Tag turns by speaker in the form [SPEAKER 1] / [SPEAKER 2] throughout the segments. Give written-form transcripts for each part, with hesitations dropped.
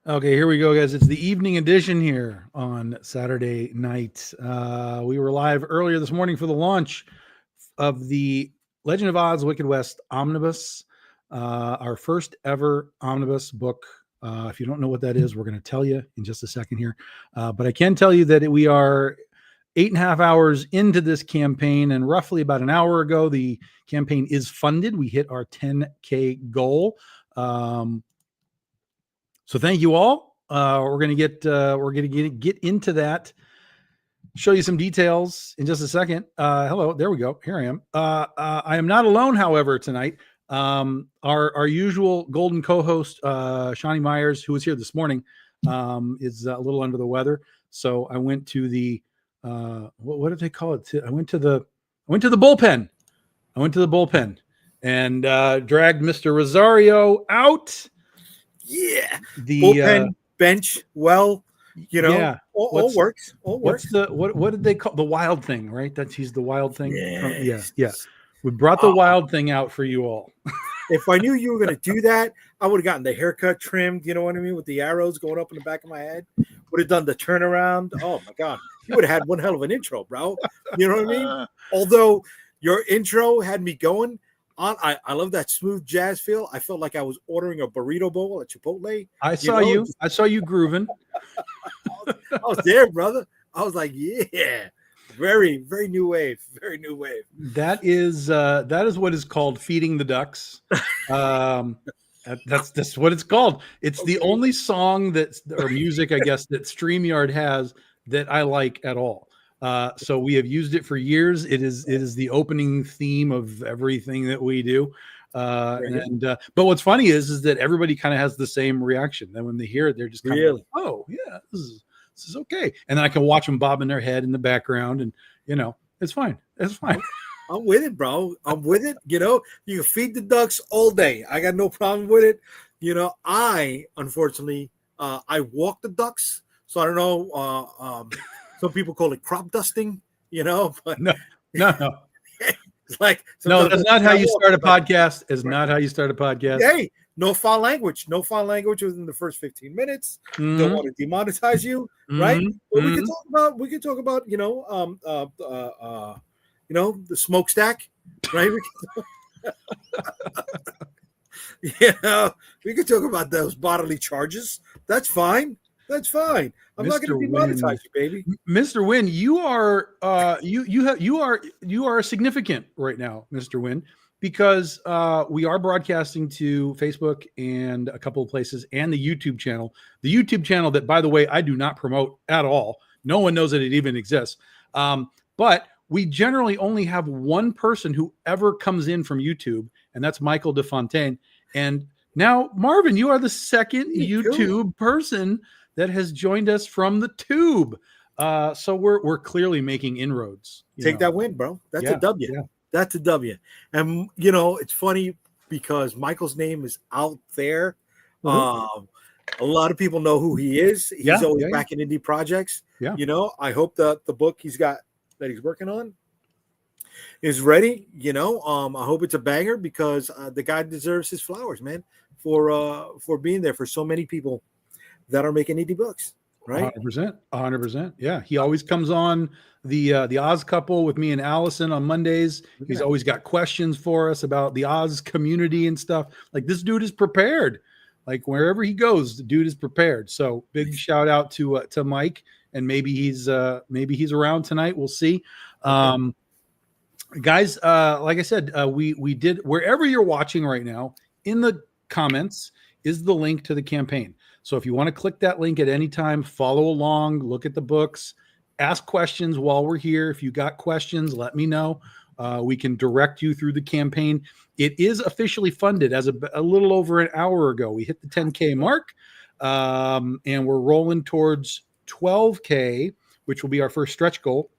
[SPEAKER 1] Okay, here we go, guys. It's the evening edition here on Saturday night. We were live earlier this morning for the launch of the Legend of Oz Wicked West Omnibus, our first ever omnibus book. If you don't know what that is, we're going to tell you in just a second here. But I can tell you that we are 8.5 hours into this campaign, and roughly about an hour ago, the campaign is funded. We hit our 10K goal. So thank you all. We're gonna get into that. Show you some details in just a second. Hello, there we go. Here I am. I am not alone, however, tonight. Our usual golden co-host, Shawnee Myers, who was here this morning, is a little under the weather. So I went to the what did they call it? I went to the bullpen. And dragged Mr. Rosario out.
[SPEAKER 2] Yeah,
[SPEAKER 1] the
[SPEAKER 2] bullpen bench. Well,
[SPEAKER 1] yeah,
[SPEAKER 2] all works.
[SPEAKER 1] What's what did they call the wild thing? Right, he's the wild thing.
[SPEAKER 2] Yes.
[SPEAKER 1] Yeah. We brought the wild thing out for you all.
[SPEAKER 2] If I knew you were going to do that, I would have gotten the haircut trimmed. You know what I mean, with the arrows going up in the back of my head. Would have done the turnaround. Oh my God, you would have had one hell of an intro, bro. You know what I mean? Although your intro had me going. I love that smooth jazz feel. I felt like I was ordering a burrito bowl at Chipotle.
[SPEAKER 1] I saw you grooving.
[SPEAKER 2] I was there, brother. I was like, yeah, very, very new wave. Very new wave.
[SPEAKER 1] That is what is called feeding the ducks. That's what it's called. It's the only song or music, I guess, that StreamYard has that I like at all. So we have used it for years. It is the opening theme of everything that we do. But what's funny is that everybody kind of has the same reaction. Then when they hear it, they're just kind of like, oh yeah, this is okay. And then I can watch them bobbing their head in the background, and it's fine. It's fine.
[SPEAKER 2] I'm with it, bro. I'm with it. You can feed the ducks all day. I got no problem with it. I unfortunately I walk the ducks, so I don't know. Some people call it crop dusting, but
[SPEAKER 1] no.
[SPEAKER 2] It's like,
[SPEAKER 1] no, that's not how you start a podcast. It's not how you start a podcast.
[SPEAKER 2] Hey, no foul language. No foul language within the first 15 minutes. Mm-hmm. Don't want to demonetize you, right? But we can talk about, the smokestack, right? We can talk about those bodily charges. That's fine. That's fine. I'm not going to demonetize you, baby.
[SPEAKER 1] Mr. Wynn, you are you are significant right now, Mr. Wynn, because we are broadcasting to Facebook and a couple of places and the YouTube channel. The YouTube channel that, by the way, I do not promote at all. No one knows that it even exists. But we generally only have one person who ever comes in from YouTube, and that's Michael DeFontaine. And now, Marvin, you are the second YouTube person that has joined us from the tube. So we're clearly making inroads.
[SPEAKER 2] Take that win, bro. That's a W. Yeah. That's a W. And, it's funny because Michael's name is out there. Mm-hmm. A lot of people know who he is. He's always back in indie projects. Yeah. I hope that the book he's working on is ready. I hope it's a banger because the guy deserves his flowers, man, for being there for so many people that are making indie books, right?
[SPEAKER 1] 100%. Yeah, he always comes on the Oz Couple with me and Allison on Mondays. He's always got questions for us about the Oz community and stuff. Like, this dude is prepared. Like, wherever he goes, the dude is prepared. So big shout out to Mike, and maybe he's around tonight. We'll see. Guys, like I said, we did, wherever you're watching right now, in the comments is the link to the campaign. So if you want to click that link at any time, follow along, look at the books, ask questions while we're here. If you got questions, let me know. We can direct you through the campaign. It is officially funded as a little over an hour ago. We hit the 10K mark. And we're rolling towards 12K, which will be our first stretch goal.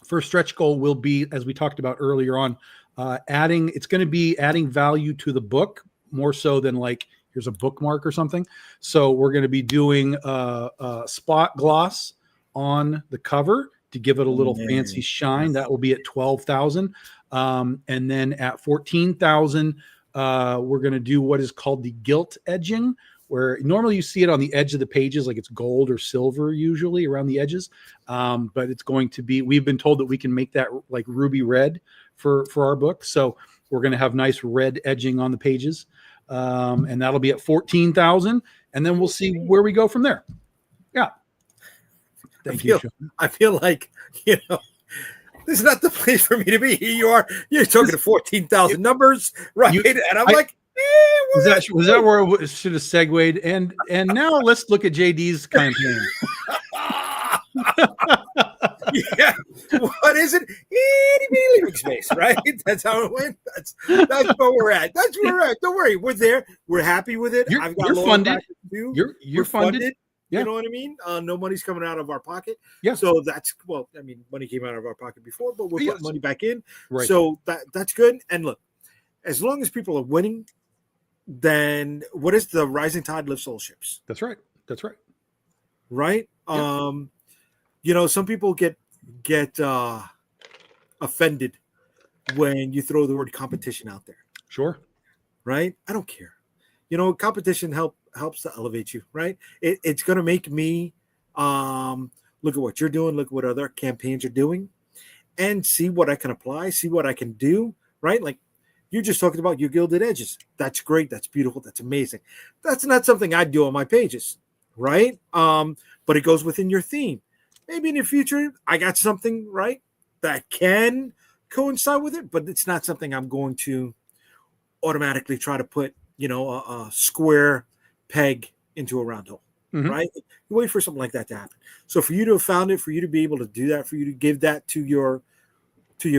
[SPEAKER 1] First stretch goal will be, as we talked about earlier on, it's going to be adding value to the book more so than like, here's a bookmark or something. So we're going to be doing a spot gloss on the cover to give it a little fancy shine. That will be at 12,000. And then at 14,000, we're going to do what is called the gilt edging, where normally you see it on the edge of the pages, like it's gold or silver usually around the edges. But it's going to be, we've been told that we can make that like ruby red for our book. So we're going to have nice red edging on the pages. And that'll be at 14,000. And then we'll see where we go from there. Yeah. Thank you, Sean.
[SPEAKER 2] I feel like, this is not the place for me to be. Here you are. You're talking to 14,000 numbers, right? And I'm like,
[SPEAKER 1] was that where it should have segued? And now let's look at Jay Dee's campaign.
[SPEAKER 2] Yeah. What is it? Living space, right? That's how it went. That's where we're at. That's where we're at. Don't worry. We're there. We're happy with it.
[SPEAKER 1] You're funded. You're funded.
[SPEAKER 2] Yeah. You know what I mean? No money's coming out of our pocket.
[SPEAKER 1] Yeah.
[SPEAKER 2] So money came out of our pocket before, but we're putting money back in.
[SPEAKER 1] Right.
[SPEAKER 2] So that's good. And look, as long as people are winning, then what is the rising tide lifts all ships?
[SPEAKER 1] That's right.
[SPEAKER 2] Right? Yeah. Some people get offended when you throw the word competition out there.
[SPEAKER 1] Sure.
[SPEAKER 2] Right? I don't care. Competition helps to elevate you, right? It's going to make me look at what you're doing, look at what other campaigns are doing, and see what I can apply, see what I can do, right? Like you just talked about your gilded edges. That's great. That's beautiful. That's amazing. That's not something I'd do on my pages, right? But it goes within your theme. Maybe in the future, I got something, right, that can coincide with it, but it's not something I'm going to automatically try to put, a square peg into a round hole, right? You wait for something like that to happen. So for you to have found it, for you to be able to do that, for you to give that to your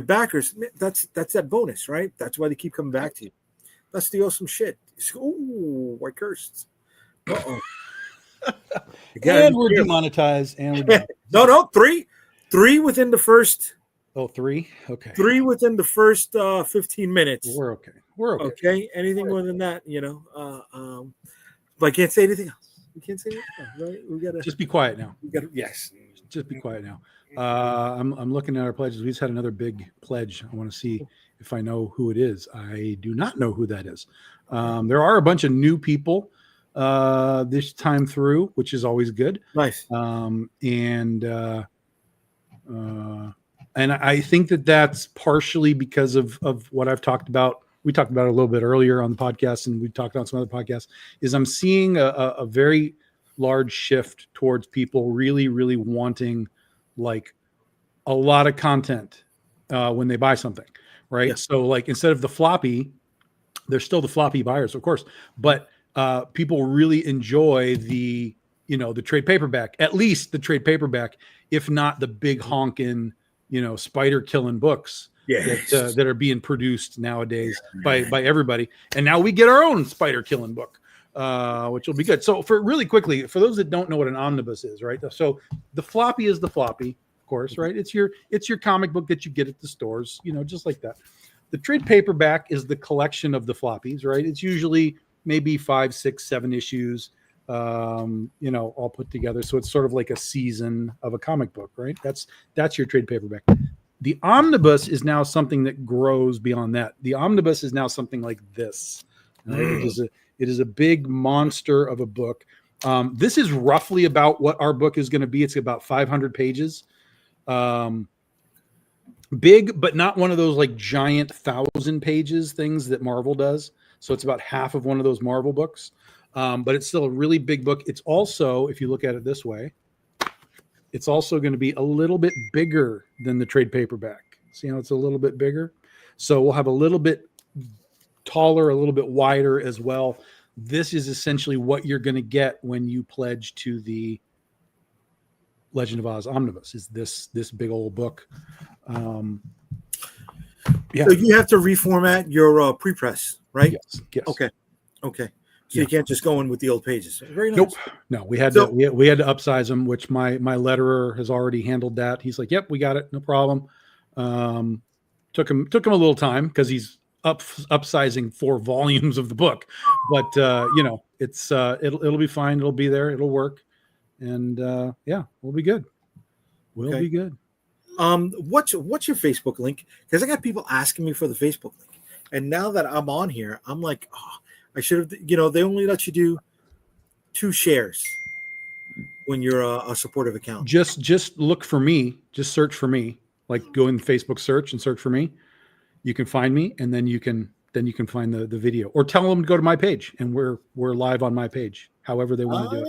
[SPEAKER 2] backers, that's that bonus, right? That's why they keep coming back to you. That's the awesome shit. Ooh, I cursed. Uh-oh.
[SPEAKER 1] And we're demonetized. And we're
[SPEAKER 2] no, three within the first.
[SPEAKER 1] Oh, 3? Okay.
[SPEAKER 2] 3 within the first 15 minutes.
[SPEAKER 1] We're okay.
[SPEAKER 2] Okay. Anything more than that, but I can't say anything else. We can't say anything else, right? We gotta
[SPEAKER 1] just be quiet now.
[SPEAKER 2] Yes.
[SPEAKER 1] Just be quiet now. I'm looking at our pledges. We just had another big pledge. I want to see if I know who it is. I do not know who that is. There are a bunch of new people this time through, which is always good.
[SPEAKER 2] Nice.
[SPEAKER 1] And I think that's partially because of what I've talked about. We talked about it a little bit earlier on the podcast, and we talked on some other podcasts, is I'm seeing a very large shift towards people really, really wanting like a lot of content when they buy something, right? Yeah. So like instead of the floppy, there's still the floppy buyers, of course, but people really enjoy the trade paperback, at least the trade paperback, if not the big honkin', spider killing books that are being produced nowadays by everybody. And now we get our own spider killing book, which will be good. So for really quickly, for those that don't know what an omnibus is, right? So the floppy is the floppy, of course, right? It's your comic book that you get at the stores, just like that. The trade paperback is the collection of the floppies, right? It's usually maybe 5, 6, 7 issues, all put together. So it's sort of like a season of a comic book, right? That's your trade paperback. The omnibus is now something that grows beyond that. The omnibus is now something like this. Right? It is a big monster of a book. This is roughly about what our book is going to be. It's about 500 pages. Big, but not one of those like giant 1,000 pages things that Marvel does. So it's about half of one of those Marvel books. But it's still a really big book. It's also, if you look at it this way, it's also going to be a little bit bigger than the trade paperback. See how it's a little bit bigger? So we'll have a little bit taller, a little bit wider as well. This is essentially what you're going to get when you pledge to the Legend of Oz Omnibus, is this big old book.
[SPEAKER 2] Yeah. So you have to reformat your pre-press, right?
[SPEAKER 1] Yes.
[SPEAKER 2] Okay. So you can't just go in with the old pages. Very nice.
[SPEAKER 1] Nope. No, we had to upsize them, which my letterer has already handled that. He's like, "Yep, we got it, no problem." Took him a little time because he's upsizing 4 volumes of the book, but it's it'll be fine. It'll be there. It'll work, and we'll be good. We'll be good.
[SPEAKER 2] What's your Facebook link? Because I got people asking me for the Facebook link, and now that I'm on here, I'm like, oh, I should have. They only let you do 2 shares when you're a supportive account.
[SPEAKER 1] Just look for me. Just search for me. Like go in Facebook search and search for me. You can find me, and then you can find the video, or tell them to go to my page, and we're live on my page. However they want to do it.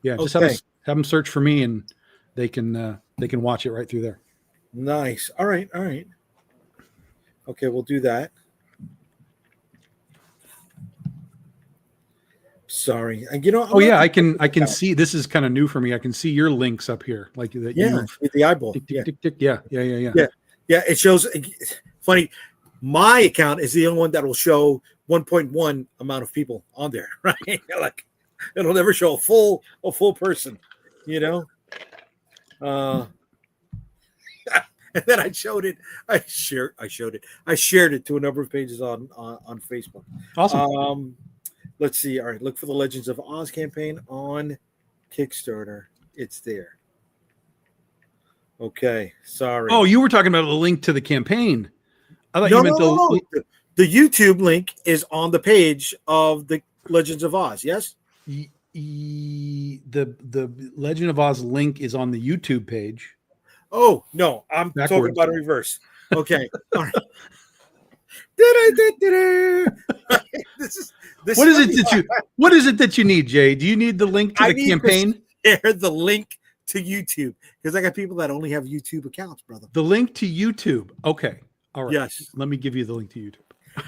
[SPEAKER 1] Yeah, just have them search for me, and they can watch it right through there.
[SPEAKER 2] Nice. All right. Okay, we'll do that. Sorry. And
[SPEAKER 1] I can see, this is kind of new for me. I can see your links up here, like that.
[SPEAKER 2] Yeah, with the eyeball.
[SPEAKER 1] Tick. Yeah.
[SPEAKER 2] It shows. Funny, my account is the only one that will show 1.1 amount of people on there, right? Like it'll never show a full person, and then I showed it. I shared it to a number of pages on Facebook.
[SPEAKER 1] Awesome.
[SPEAKER 2] Let's see. All right, look for the Legends of Oz campaign on Kickstarter. It's there. Okay, sorry.
[SPEAKER 1] Oh, you were talking about the link to the campaign. I thought you meant
[SPEAKER 2] the YouTube link is on the page of the Legends of Oz. Yes.
[SPEAKER 1] The Legend of Oz link is on the YouTube page.
[SPEAKER 2] Oh no, I'm talking about a reverse. Okay. All right.
[SPEAKER 1] What is it that you need, Jay? Do you need the link to the campaign?
[SPEAKER 2] Share the link to YouTube, because I got people that only have YouTube accounts, brother.
[SPEAKER 1] The link to YouTube. Okay. All right.
[SPEAKER 2] Yes.
[SPEAKER 1] Let me give you the link to YouTube.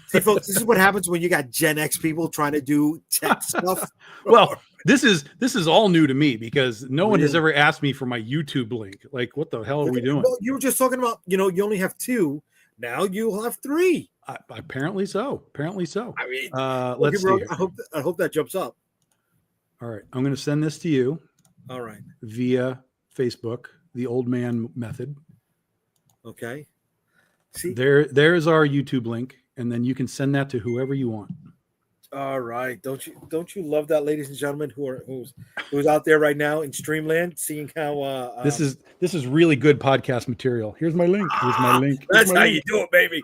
[SPEAKER 2] See, folks, this is what happens when you got Gen X people trying to do tech stuff.
[SPEAKER 1] Well, this is all new to me, because no one has ever asked me for my YouTube link. Like, what the hell are we doing?
[SPEAKER 2] Well, you were just talking about, you only have 2. Now you'll have 3.
[SPEAKER 1] Apparently so.
[SPEAKER 2] I mean,
[SPEAKER 1] let's see.
[SPEAKER 2] I hope that jumps up.
[SPEAKER 1] All right. I'm going to send this to you.
[SPEAKER 2] All right.
[SPEAKER 1] Via Facebook, the old man method.
[SPEAKER 2] Okay. See,
[SPEAKER 1] there's our YouTube link, and then you can send that to whoever you want.
[SPEAKER 2] All right. Don't you love that, ladies and gentlemen, who's out there right now in Streamland, seeing how
[SPEAKER 1] this is really good podcast material. Here's my link.
[SPEAKER 2] That's how you do it, baby.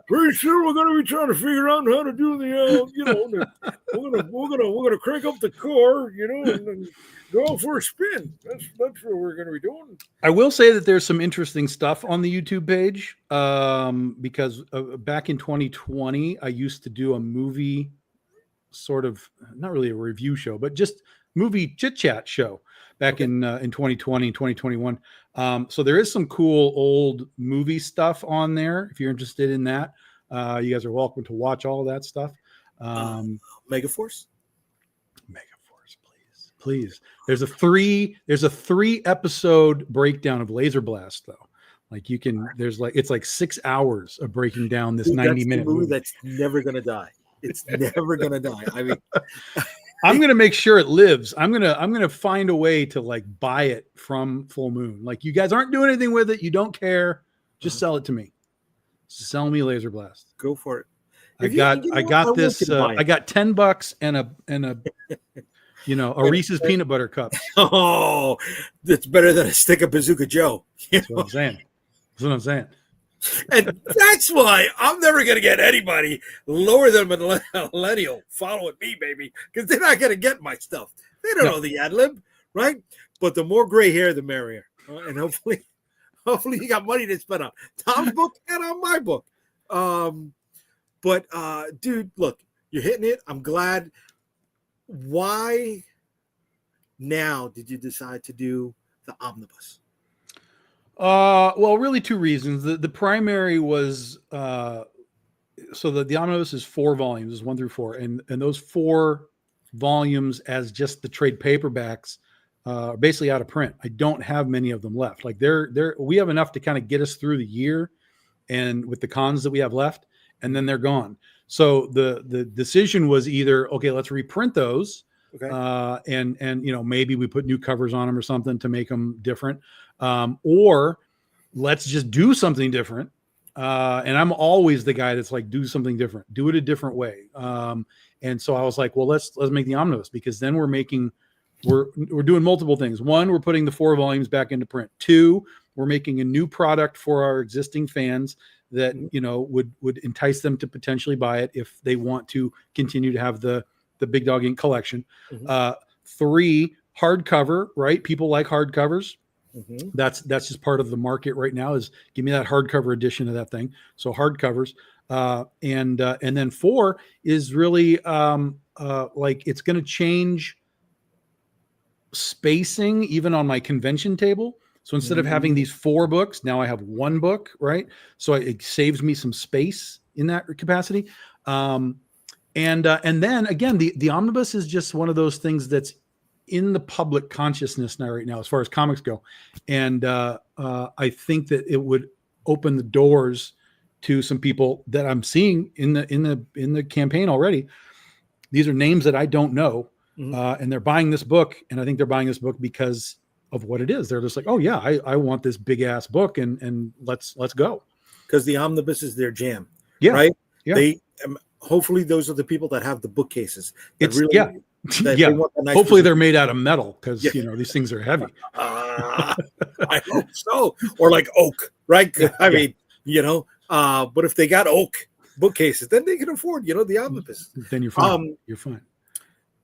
[SPEAKER 2] Pretty sure we're gonna be trying to figure out how to do the we're gonna crank up the car, and go for a spin. That's what we're gonna be doing.
[SPEAKER 1] I will say that there's some interesting stuff on the YouTube page, because back in 2020, I used to do a movie, sort of, not really a review show, but just movie chit chat show back in 2020, 2021. So there is some cool old movie stuff on there. If you're interested in that, you guys are welcome to watch all of that stuff.
[SPEAKER 2] Megaforce,
[SPEAKER 1] please. There's a 3 episode breakdown of Laserblast, though. Like it's like 6 hours of breaking down this 90-minute movie
[SPEAKER 2] that's never gonna die. It's never gonna die. I mean,
[SPEAKER 1] I'm gonna make sure it lives. I'm gonna find a way to like buy it from Full Moon. Like, you guys aren't doing anything with it. You don't care. Just sell it to me. Sell me Laserblast.
[SPEAKER 2] Go for it.
[SPEAKER 1] I got $10 and a a Reese's peanut butter cup.
[SPEAKER 2] Oh, that's better than a stick of Bazooka Joe.
[SPEAKER 1] That's what I'm saying.
[SPEAKER 2] And that's why I'm never going to get anybody lower than millennial following me, baby, because they're not going to get my stuff. They don't know the ad lib, right? But the more gray hair, the merrier. And hopefully you got money to spend on Tom's book and on my book. But dude, look, you're hitting it. I'm glad. Why now did you decide to do the omnibus?
[SPEAKER 1] Well, really 2 reasons. The primary was so the omnibus is 4 volumes, is 1 through 4, and those 4 volumes as just the trade paperbacks are basically out of print. I don't have many of them left. Like we have enough to kind of get us through the year, and with the cons that we have left, and then they're gone. So the decision was either, okay, let's reprint those.
[SPEAKER 2] Okay.
[SPEAKER 1] And maybe we put new covers on them or something to make them different. Or let's just do something different. And I'm always the guy that's like, do something different, do it a different way. And so I was like, well, let's make the omnibus, because then we're doing multiple things. One, we're putting the 4 volumes back into print. 2, we're making a new product for our existing fans that, would entice them to potentially buy it if they want to continue to have the Big Dog Ink collection. 3, hardcover, right? People like hardcovers. That's just part of the market right now, is give me that hardcover edition of that thing. So hardcovers. And then 4 is really like, it's going to change spacing even on my convention table. So instead of having these 4 books, now I have 1 book, right? So it saves me some space in that capacity. And then again, the omnibus is just one of those things that's in the public consciousness right now, as far as comics go. And I think that it would open the doors to some people that I'm seeing in the campaign already. These are names that I don't know. And they're buying this book. And I think they're buying this book because of what it is. They're just like, oh yeah, I want this big ass book, and let's go.
[SPEAKER 2] Because the omnibus is their jam.
[SPEAKER 1] Yeah.
[SPEAKER 2] Right.
[SPEAKER 1] Yeah.
[SPEAKER 2] They hopefully those are the people that have the bookcases.
[SPEAKER 1] Hopefully they're made out of metal, because these things are heavy.
[SPEAKER 2] I hope so. Or like oak, right? I mean, but if they got oak bookcases, then they can afford, the omnibus.
[SPEAKER 1] Then you're fine. You're fine.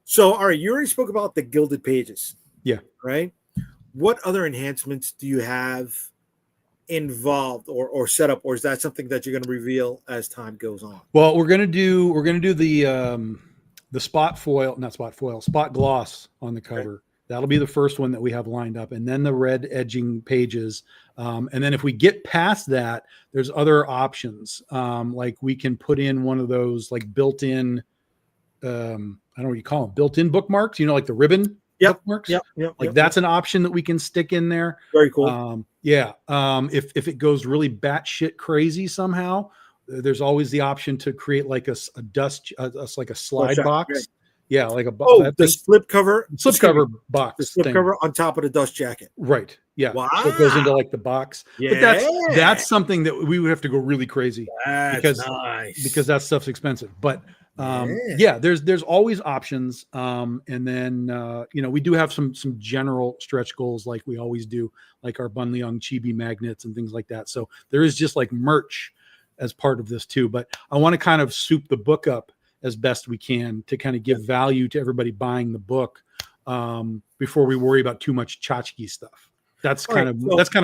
[SPEAKER 2] So, all right, you already spoke about the gilded pages.
[SPEAKER 1] Yeah.
[SPEAKER 2] Right. What other enhancements do you have involved or set up, or is that something that you're going to reveal as time goes on?
[SPEAKER 1] Well, we're going to do the spot gloss on the cover. Okay. That'll be the first one that we have lined up, and then the red edging pages. And then if we get past that, there's other options. Like we can put in one of those like built-in, I don't know what you call them, built-in bookmarks, like the ribbon. Bookmarks. That's an option that we can stick in there.
[SPEAKER 2] Very cool.
[SPEAKER 1] If it goes really batshit crazy somehow, there's always the option to create like a like a slide box. Right. Yeah, like
[SPEAKER 2] the slipcover
[SPEAKER 1] box.
[SPEAKER 2] The slipcover on top of the dust jacket.
[SPEAKER 1] Right. Yeah.
[SPEAKER 2] Wow.
[SPEAKER 1] So it goes into like the box.
[SPEAKER 2] Yeah.
[SPEAKER 1] But that's something that we would have to go really crazy.
[SPEAKER 2] That's nice.
[SPEAKER 1] Because that stuff's expensive. But there's always options. And then we do have some general stretch goals, like we always do, like our Bun Leong Chibi magnets and things like that. So there is just like merch as part of this too. But I want to kind of soup the book up as best we can to kind of give value to everybody buying the book before we worry about too much tchotchke stuff. That's kind of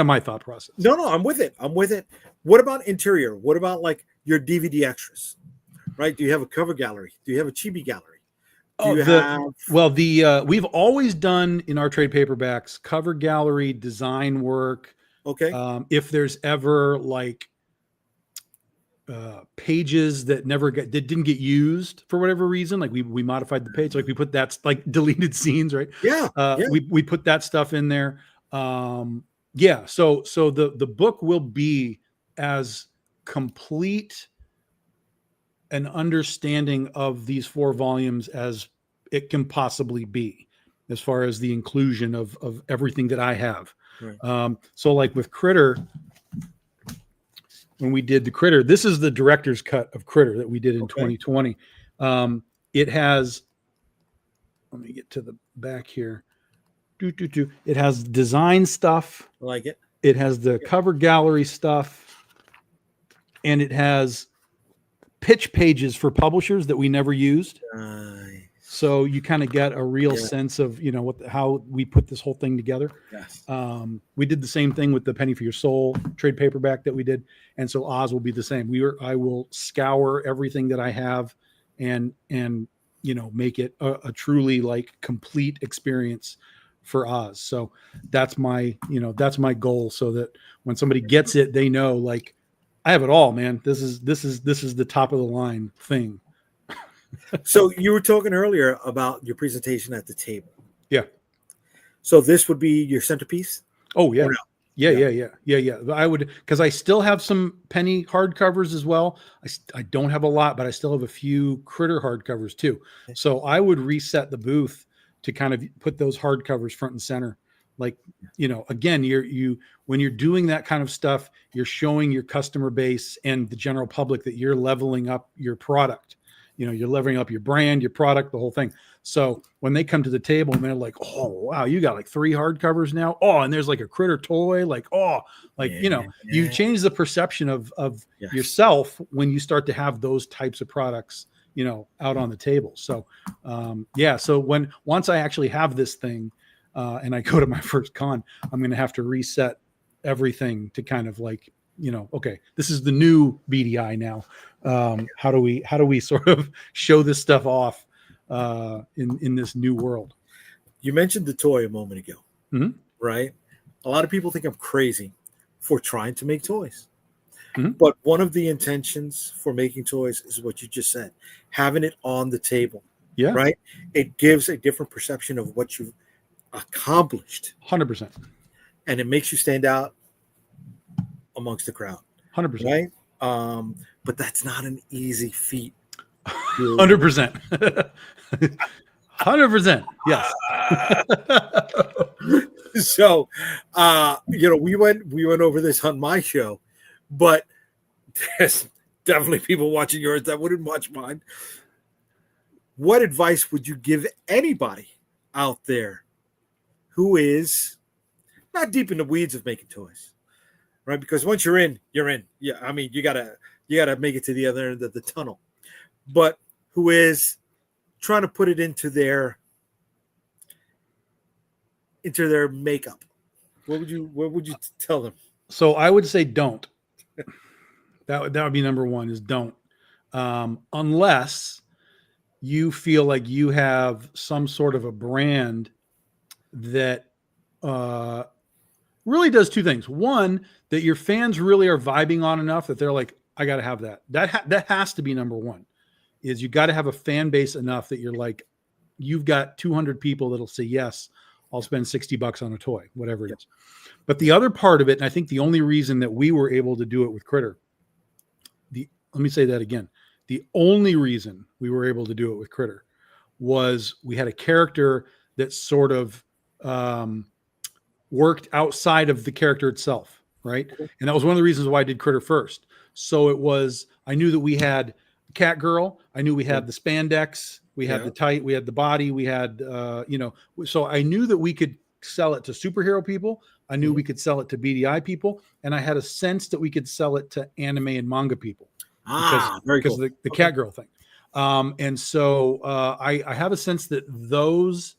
[SPEAKER 1] my thought process.
[SPEAKER 2] No, I'm with it. What about interior? What about like your DVD extras? Right? Do you have a cover gallery? Do you have a chibi gallery?
[SPEAKER 1] We've always done in our trade paperbacks cover gallery, design work.
[SPEAKER 2] Okay.
[SPEAKER 1] If there's ever like pages that didn't get used for whatever reason, like we modified the page, like we put that like deleted scenes, right? We put that stuff in there. So the book will be as complete an understanding of these 4 volumes as it can possibly be, as far as the inclusion of everything that I have. Right. So like with Critter, when we did the Critter, this is the director's cut of Critter that we did in 2020. It has, let me get to the back here. It has design stuff.
[SPEAKER 2] I like it.
[SPEAKER 1] It has the cover gallery stuff, and it has pitch pages for publishers that we never used.
[SPEAKER 2] Nice.
[SPEAKER 1] So you kind of get a real sense of, how we put this whole thing together.
[SPEAKER 2] Yes.
[SPEAKER 1] We did the same thing with the Penny for Your Soul trade paperback that we did. And so Oz will be the same. I will scour everything that I have and make it a truly like complete experience for Oz. So that's my goal, so that when somebody gets it, they know like, I have it all, man. This is the top of the line thing.
[SPEAKER 2] So you were talking earlier about your presentation at the table.
[SPEAKER 1] Yeah.
[SPEAKER 2] So this would be your centerpiece?
[SPEAKER 1] Oh yeah. Yeah. I would, because I still have some penny hardcovers as well. I don't have a lot, but I still have a few Critter hardcovers too. So I would reset the booth to kind of put those hardcovers front and center. Like, again, when you're doing that kind of stuff, you're showing your customer base and the general public that you're leveling up your product. You're leveling up your brand, your product, the whole thing. So when they come to the table and they're like, "Oh, wow, you got like 3 hardcovers now. Oh, and there's like a Critter toy." Like, you change the perception of yourself when you start to have those types of products, out on the table. So, So once I actually have this thing, and I go to my first con, I'm going to have to reset everything to kind of like, okay, this is the new BDI now. How do we sort of show this stuff off in this new world?
[SPEAKER 2] You mentioned the toy a moment ago, right? A lot of people think I'm crazy for trying to make toys. But one of the intentions for making toys is what you just said, having it on the table.
[SPEAKER 1] Yeah.
[SPEAKER 2] Right. It gives a different perception of what you've accomplished.
[SPEAKER 1] 100%.
[SPEAKER 2] And it makes you stand out amongst the crowd.
[SPEAKER 1] 100%.
[SPEAKER 2] Right. But that's not an easy feat.
[SPEAKER 1] 100%. 100%. Yes.
[SPEAKER 2] So, we went over this on my show, but there's definitely people watching yours that wouldn't watch mine. What advice would you give anybody out there who is not deep in the weeds of making toys, right? Because once you're in, you're in. Yeah, I mean, you gotta make it to the other end of the tunnel. But who is trying to put it into their makeup? What would you tell them?
[SPEAKER 1] So I would say don't. That would be number one, is don't. Unless you feel like you have some sort of a brand that really does 2 things. One, that your fans really are vibing on enough that they're like, I got to have that. That has to be number one, is you got to have a fan base enough that you're like, you've got 200 people that'll say, yes, I'll spend $60 on a toy, whatever it is. But the other part of it, and I think the only reason that we were able to do it with Critter, let me say that again. The only reason we were able to do it with Critter was we had a character that sort of worked outside of the character itself, right? Okay. And that was one of the reasons why I did Critter first. So I knew that we had Cat Girl. I knew we had the spandex. We had the tight. We had the body. We had, so I knew that we could sell it to superhero people. I knew we could sell it to BDI people. And I had a sense that we could sell it to anime and manga people. Because of the Cat Girl thing. And so I have a sense that those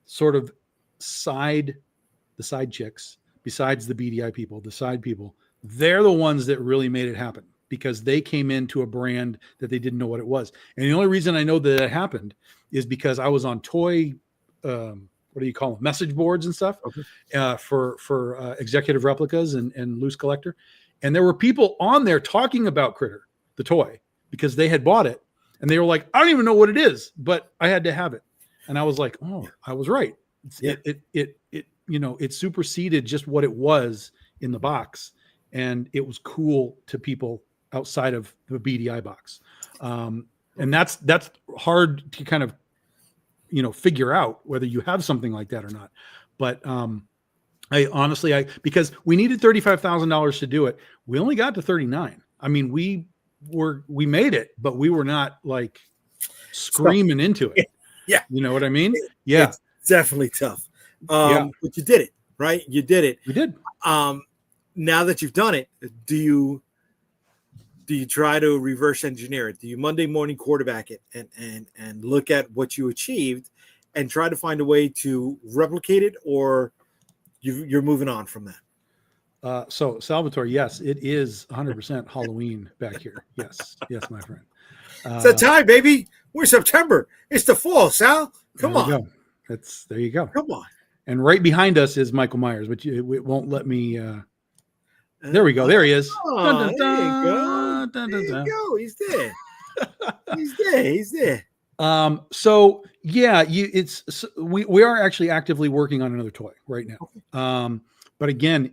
[SPEAKER 1] sort of the side chicks, besides the BDI people, the side people, they're the ones that really made it happen, because they came into a brand that they didn't know what it was. And the only reason I know that it happened is because I was on toy, what do you call them, message boards and stuff, for executive replicas and loose collector. And there were people on there talking about Critter, the toy, because they had bought it and they were like, I don't even know what it is, but I had to have it. And I was like, oh, I was right. It superseded just what it was in the box. And it was cool to people outside of the BDI box. And that's hard to kind of, figure out whether you have something like that or not. But because we needed $35,000 to do it, we only got to 39. I mean, we made it, but we were not like screaming into it.
[SPEAKER 2] Yeah.
[SPEAKER 1] You know what I mean? Yeah.
[SPEAKER 2] It's definitely tough. But you did it, right? You did it.
[SPEAKER 1] We did.
[SPEAKER 2] Now that you've done it, do you try to reverse engineer it? Do you Monday morning quarterback it and look at what you achieved and try to find a way to replicate it, or you're moving on from that?
[SPEAKER 1] So Salvatore, yes, it is 100% Halloween back here. Yes, my friend.
[SPEAKER 2] It's the time, baby. We're September. It's the fall, Sal. Come on.
[SPEAKER 1] There you go.
[SPEAKER 2] Come on.
[SPEAKER 1] And right behind us is Michael Myers, but it won't let me. There we go. There he is.
[SPEAKER 2] There you go. There you go. He's there. He's there.
[SPEAKER 1] So yeah, we are actually actively working on another toy right now. But again,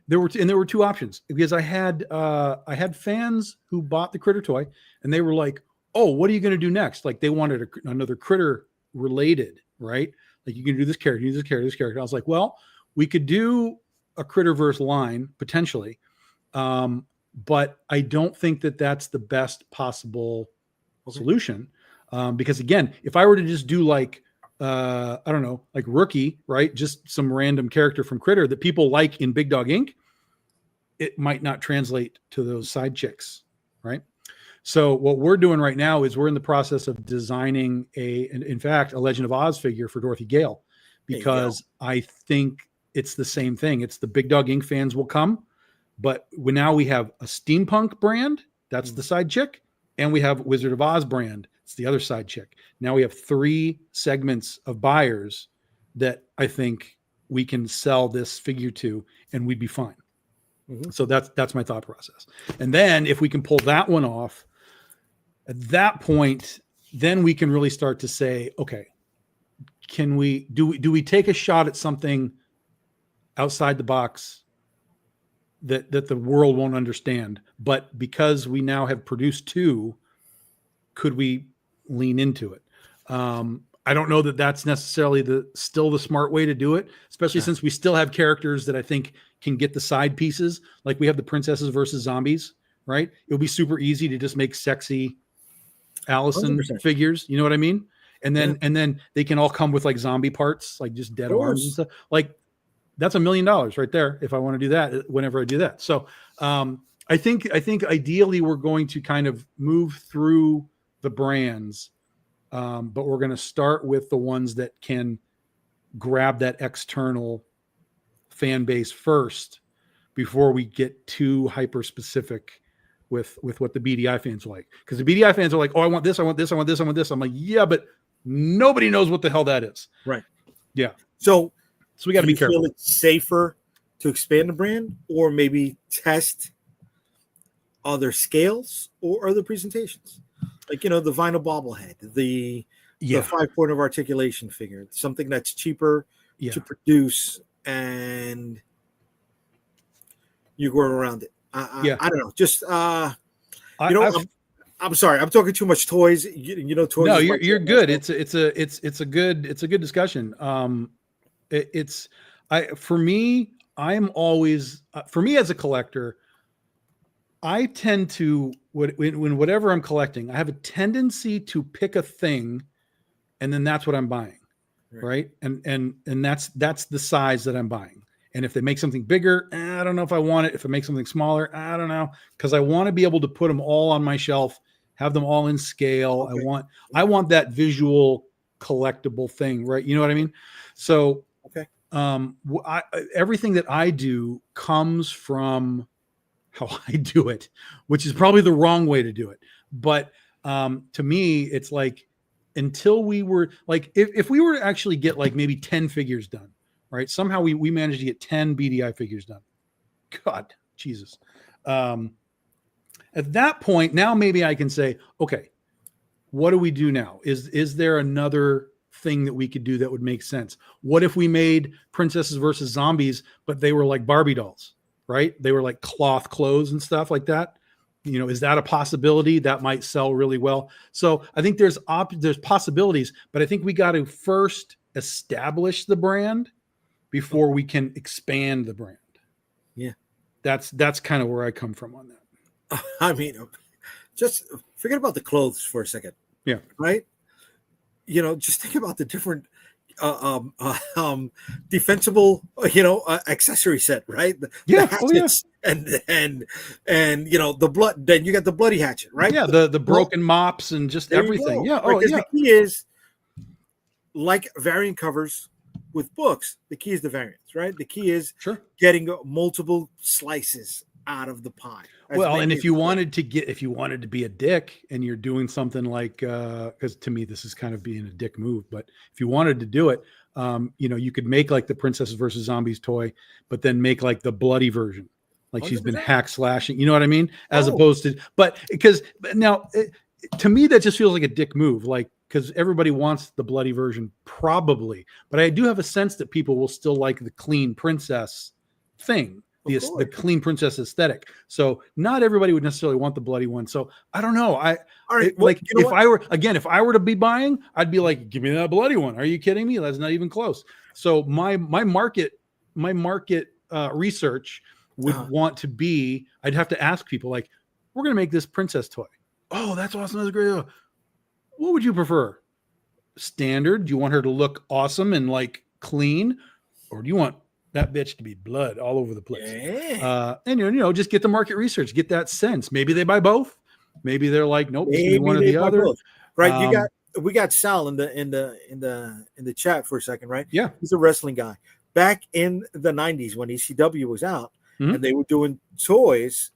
[SPEAKER 1] there were two options, because I had fans who bought the Critter toy and they were like, oh, what are you going to do next? Like they wanted another Critter related, right? Like you can do this character, this character, this character. I was like, well, we could do a Critterverse line potentially. But I don't think that that's the best possible solution. Because again, if I were to just do like, I don't know, like Rookie, right? Just some random character from Critter that people like in Big Dog Inc., it might not translate to those side chicks, right? So what we're doing right now is we're in the process of designing in fact, a Legend of Oz figure for Dorothy Gale, because I think it's the same thing. It's the Big Dog Inc. fans will come, but now we have a steampunk brand, that's the side chick, and we have Wizard of Oz brand, it's the other side chick. Now we have 3 segments of buyers that I think we can sell this figure to, and we'd be fine. So that's my thought process. And then if we can pull that one off, at that point, then we can really start to say, okay, do we take a shot at something outside the box that the world won't understand, but because we now have produced 2, could we lean into it? I don't know that that's necessarily still the smart way to do it, especially since we still have characters that I think can get the side pieces. Like we have the princesses versus zombies, right? It'll be super easy to just make sexy Allison 100%. Figures. You know what I mean? And then they can all come with like zombie parts, like just dead arms and stuff. Like that's $1 million right there. If I want to do that, whenever I do that. So I think ideally we're going to kind of move through the brands. But we're going to start with the ones that can grab that external fan base first before we get too hyper specific with what the BDI fans like. Because the BDI fans are like, oh, I want this, I want this, I want this, I want this. I'm like, yeah, but nobody knows what the hell that is.
[SPEAKER 2] Right.
[SPEAKER 1] Yeah.
[SPEAKER 2] So
[SPEAKER 1] we got to be careful.
[SPEAKER 2] Feel it's safer to expand the brand, or maybe test other scales or other presentations? Like, the vinyl bobblehead, the 5-point of articulation figure, something that's cheaper to produce, and you go around it. I don't know. Just, I'm sorry, I'm talking too much toys. Toys.
[SPEAKER 1] No, you're good. It's a good discussion. For me as a collector, I tend to, when whatever I'm collecting, I have a tendency to pick a thing, and then that's what I'm buying, right? And that's the size that I'm buying. And if they make something bigger, I don't know if I want it. If it makes something smaller, I don't know, because I want to be able to put them all on my shelf, have them all in scale. Okay. I want that visual collectible thing, right? You know what I mean? So everything that I do comes from how I do it, which is probably the wrong way to do it. But to me, it's like, until we were like, if we were to actually get like maybe 10 figures done, right? Somehow we managed to get 10 BDI figures done. God, Jesus. At that point, now maybe I can say, okay, what do we do now? Is there another thing that we could do that would make sense? What if we made princesses versus zombies, but they were like Barbie dolls? Right? They were like cloth clothes and stuff like that. Is that a possibility that might sell really well? So I think there's possibilities, but I think we got to first establish the brand before we can expand the brand.
[SPEAKER 2] Yeah.
[SPEAKER 1] That's kind of where I come from on that.
[SPEAKER 2] I mean, just forget about the clothes for a second.
[SPEAKER 1] Yeah.
[SPEAKER 2] Right. Just think about the different defensible accessory set, right? The hatchets and the blood, then you got the bloody hatchet, right?
[SPEAKER 1] The broken mops and just everything.
[SPEAKER 2] The key is, like variant covers with books, the key is the variants, right? The key is getting multiple slices out of the pie.
[SPEAKER 1] Well, and if you wanted to be a dick and you're doing something like, because to me this is kind of being a dick move, but if you wanted to do it, you could make like the princesses versus zombies toy, but then make like the bloody version, like 100%. She's been hack slashing, you know what I mean? As opposed to, but because now to me that just feels like a dick move. Like because everybody wants the bloody version, probably. But I do have a sense that people will still like the clean princess thing, the clean princess aesthetic. So not everybody would necessarily want the bloody one. So I don't know. If I were to be buying, I'd be like, give me that bloody one. Are you kidding me? That's not even close. So my market research would want to be, I'd have to ask people like, we're going to make this princess toy. Oh, that's awesome. That's great. What would you prefer? Standard? Do you want her to look awesome and like clean? Or do you want that bitch to be blood all over the place?
[SPEAKER 2] Yeah.
[SPEAKER 1] And just get the market research, get that sense. Maybe they buy both. Maybe they're like, nope, maybe one or the other. Both.
[SPEAKER 2] Right. We got Sal in the chat for a second, right?
[SPEAKER 1] Yeah.
[SPEAKER 2] He's a wrestling guy. Back in the 90s when ECW was out and they were doing toys,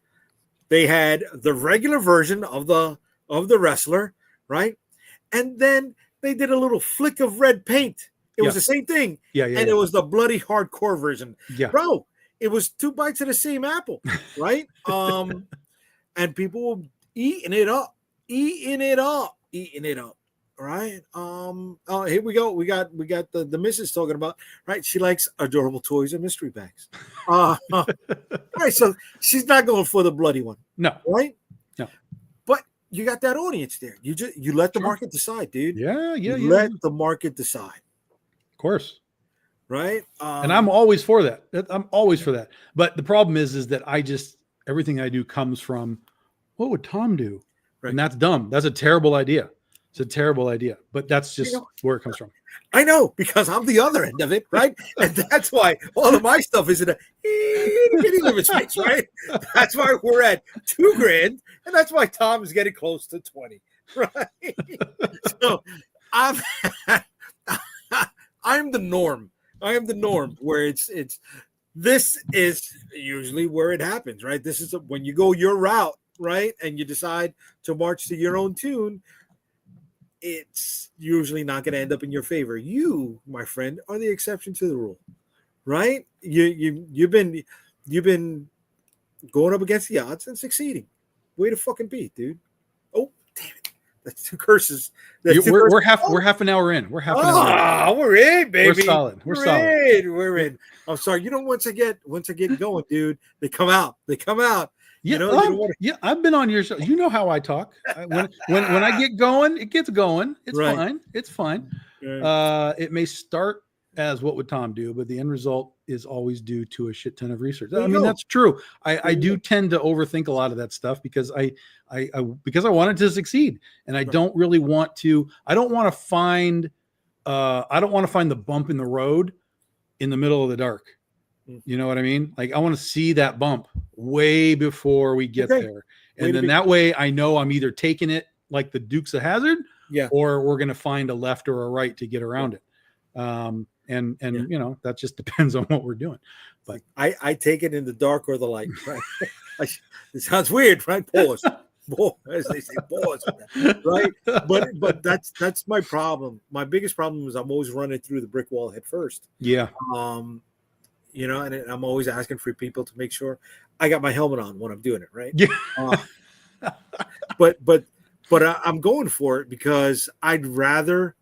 [SPEAKER 2] they had the regular version of the wrestler, right? And then they did a little flick of red paint. It was the same thing. It was the bloody hardcore version. Yeah. Bro, it was 2 bites of the same apple, right? And people were eating it up. Right. Here we go. We got the missus talking about, right? She likes adorable toys and mystery bags. Right. So she's not going for the bloody one.
[SPEAKER 1] No.
[SPEAKER 2] Right?
[SPEAKER 1] No.
[SPEAKER 2] But you got that audience there. You let the market decide, dude.
[SPEAKER 1] Yeah.
[SPEAKER 2] Let the market decide.
[SPEAKER 1] Of course.
[SPEAKER 2] Right.
[SPEAKER 1] And I'm always for that. I'm always for that. But the problem is that everything I do comes from, what would Tom do? Right. And that's dumb. That's a terrible idea. It's a terrible idea, but that's just where it comes from.
[SPEAKER 2] I know, because I'm the other end of it, right? And that's why all of my stuff is in a itty limit space, right? That's why we're at $2,000, and that's why Tom is getting close to 20, right? So I'm the norm. I am the norm where this is usually where it happens, right? This is when you go your route, right? And you decide to march to your own tune. It's usually not going to end up in your favor. You, my friend, are the exception to the rule, right? You've been going up against the odds and succeeding. Way to fucking beat, dude. Oh, damn it! That's 2 curses.
[SPEAKER 1] We're half an hour in. We're half an hour in.
[SPEAKER 2] We're in, baby.
[SPEAKER 1] We're solid.
[SPEAKER 2] We're in. I'm sorry. Once I get going, dude, they come out. Yeah,
[SPEAKER 1] I've been on your show. You know how I talk. When I get going, it gets going. It's fine. It's fine. Right. It may start as what would Tom do, but the end result is always due to a shit ton of research. I mean, that's true. I do tend to overthink a lot of that stuff because I wanted to succeed, and I don't really want to. I don't want to find the bump in the road in the middle of the dark. You know what I mean? Like, I want to see that bump way before we get there. And then that way I know I'm either taking it like the Dukes of Hazzard, or we're going to find a left or a right to get around it. That just depends on what we're doing. But
[SPEAKER 2] I take it in the dark or the light, right? It sounds weird, right? Pause. As they say, pause, right? But that's my problem. My biggest problem is I'm always running through the brick wall head first.
[SPEAKER 1] Yeah.
[SPEAKER 2] And I'm always asking for people to make sure I got my helmet on when I'm doing it, right?
[SPEAKER 1] Yeah.
[SPEAKER 2] But I'm going for it because I'd rather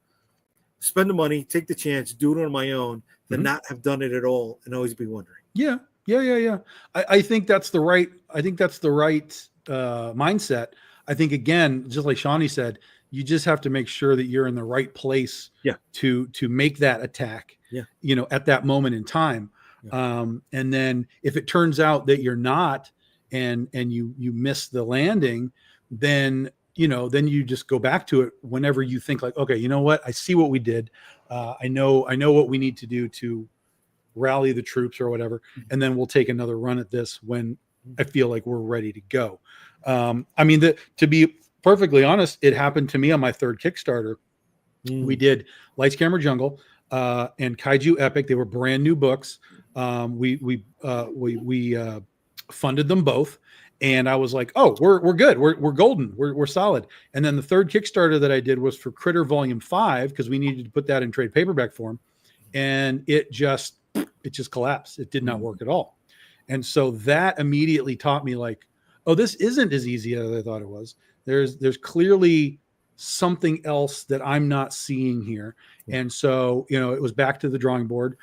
[SPEAKER 2] spend the money, take the chance, do it on my own than not have done it at all and always be wondering.
[SPEAKER 1] Yeah. I think that's the right. Mindset. I think, again, just like Shawnee said, you just have to make sure that you're in the right place to make that attack, at that moment in time. And then if it turns out that you're not, and you miss the landing, then you just go back to it whenever you think like, okay, you know what? I see what we did. I know what we need to do to rally the troops or whatever. And then we'll take another run at this when I feel like we're ready to go. To be perfectly honest, it happened to me on my 3rd Kickstarter. We did Lights, Camera, Jungle, and Kaiju Epic. They were brand new books. We funded them both, and I was like, oh, we're good. We're golden. We're solid. And then the 3rd Kickstarter that I did was for Critter Volume 5, because we needed to put that in trade paperback form, and it just collapsed. It did not work at all. And so that immediately taught me like, oh, this isn't as easy as I thought it was. There's clearly something else that I'm not seeing here. And so, it was back to the drawing board.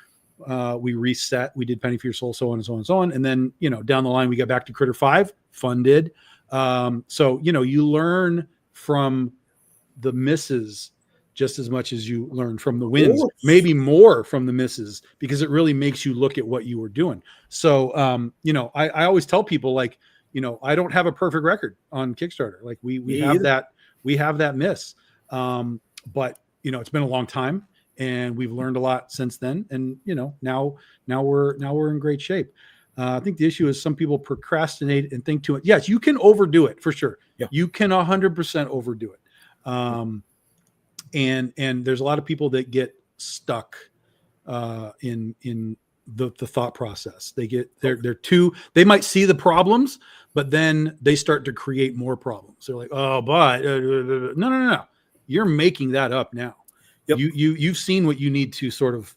[SPEAKER 1] We reset, we did Penny for Your Soul, so on and so on and so on. And then, down the line, we got back to Critter 5, funded. So, you learn from the misses just as much as you learn from the wins, maybe more from the misses, because it really makes you look at what you were doing. So, I always tell people, like, I don't have a perfect record on Kickstarter. Like we have that miss. But it's been a long time and we've learned a lot since then. And, now we're in great shape. I think the issue is some people procrastinate and think too much. Yes, you can overdo it for sure. Yeah. You can 100% overdo it. And there's a lot of people that get stuck in the thought process. They might see the problems, but then they start to create more problems. They're like, oh, but no. You're making that up now. Yep. You've seen what you need to sort of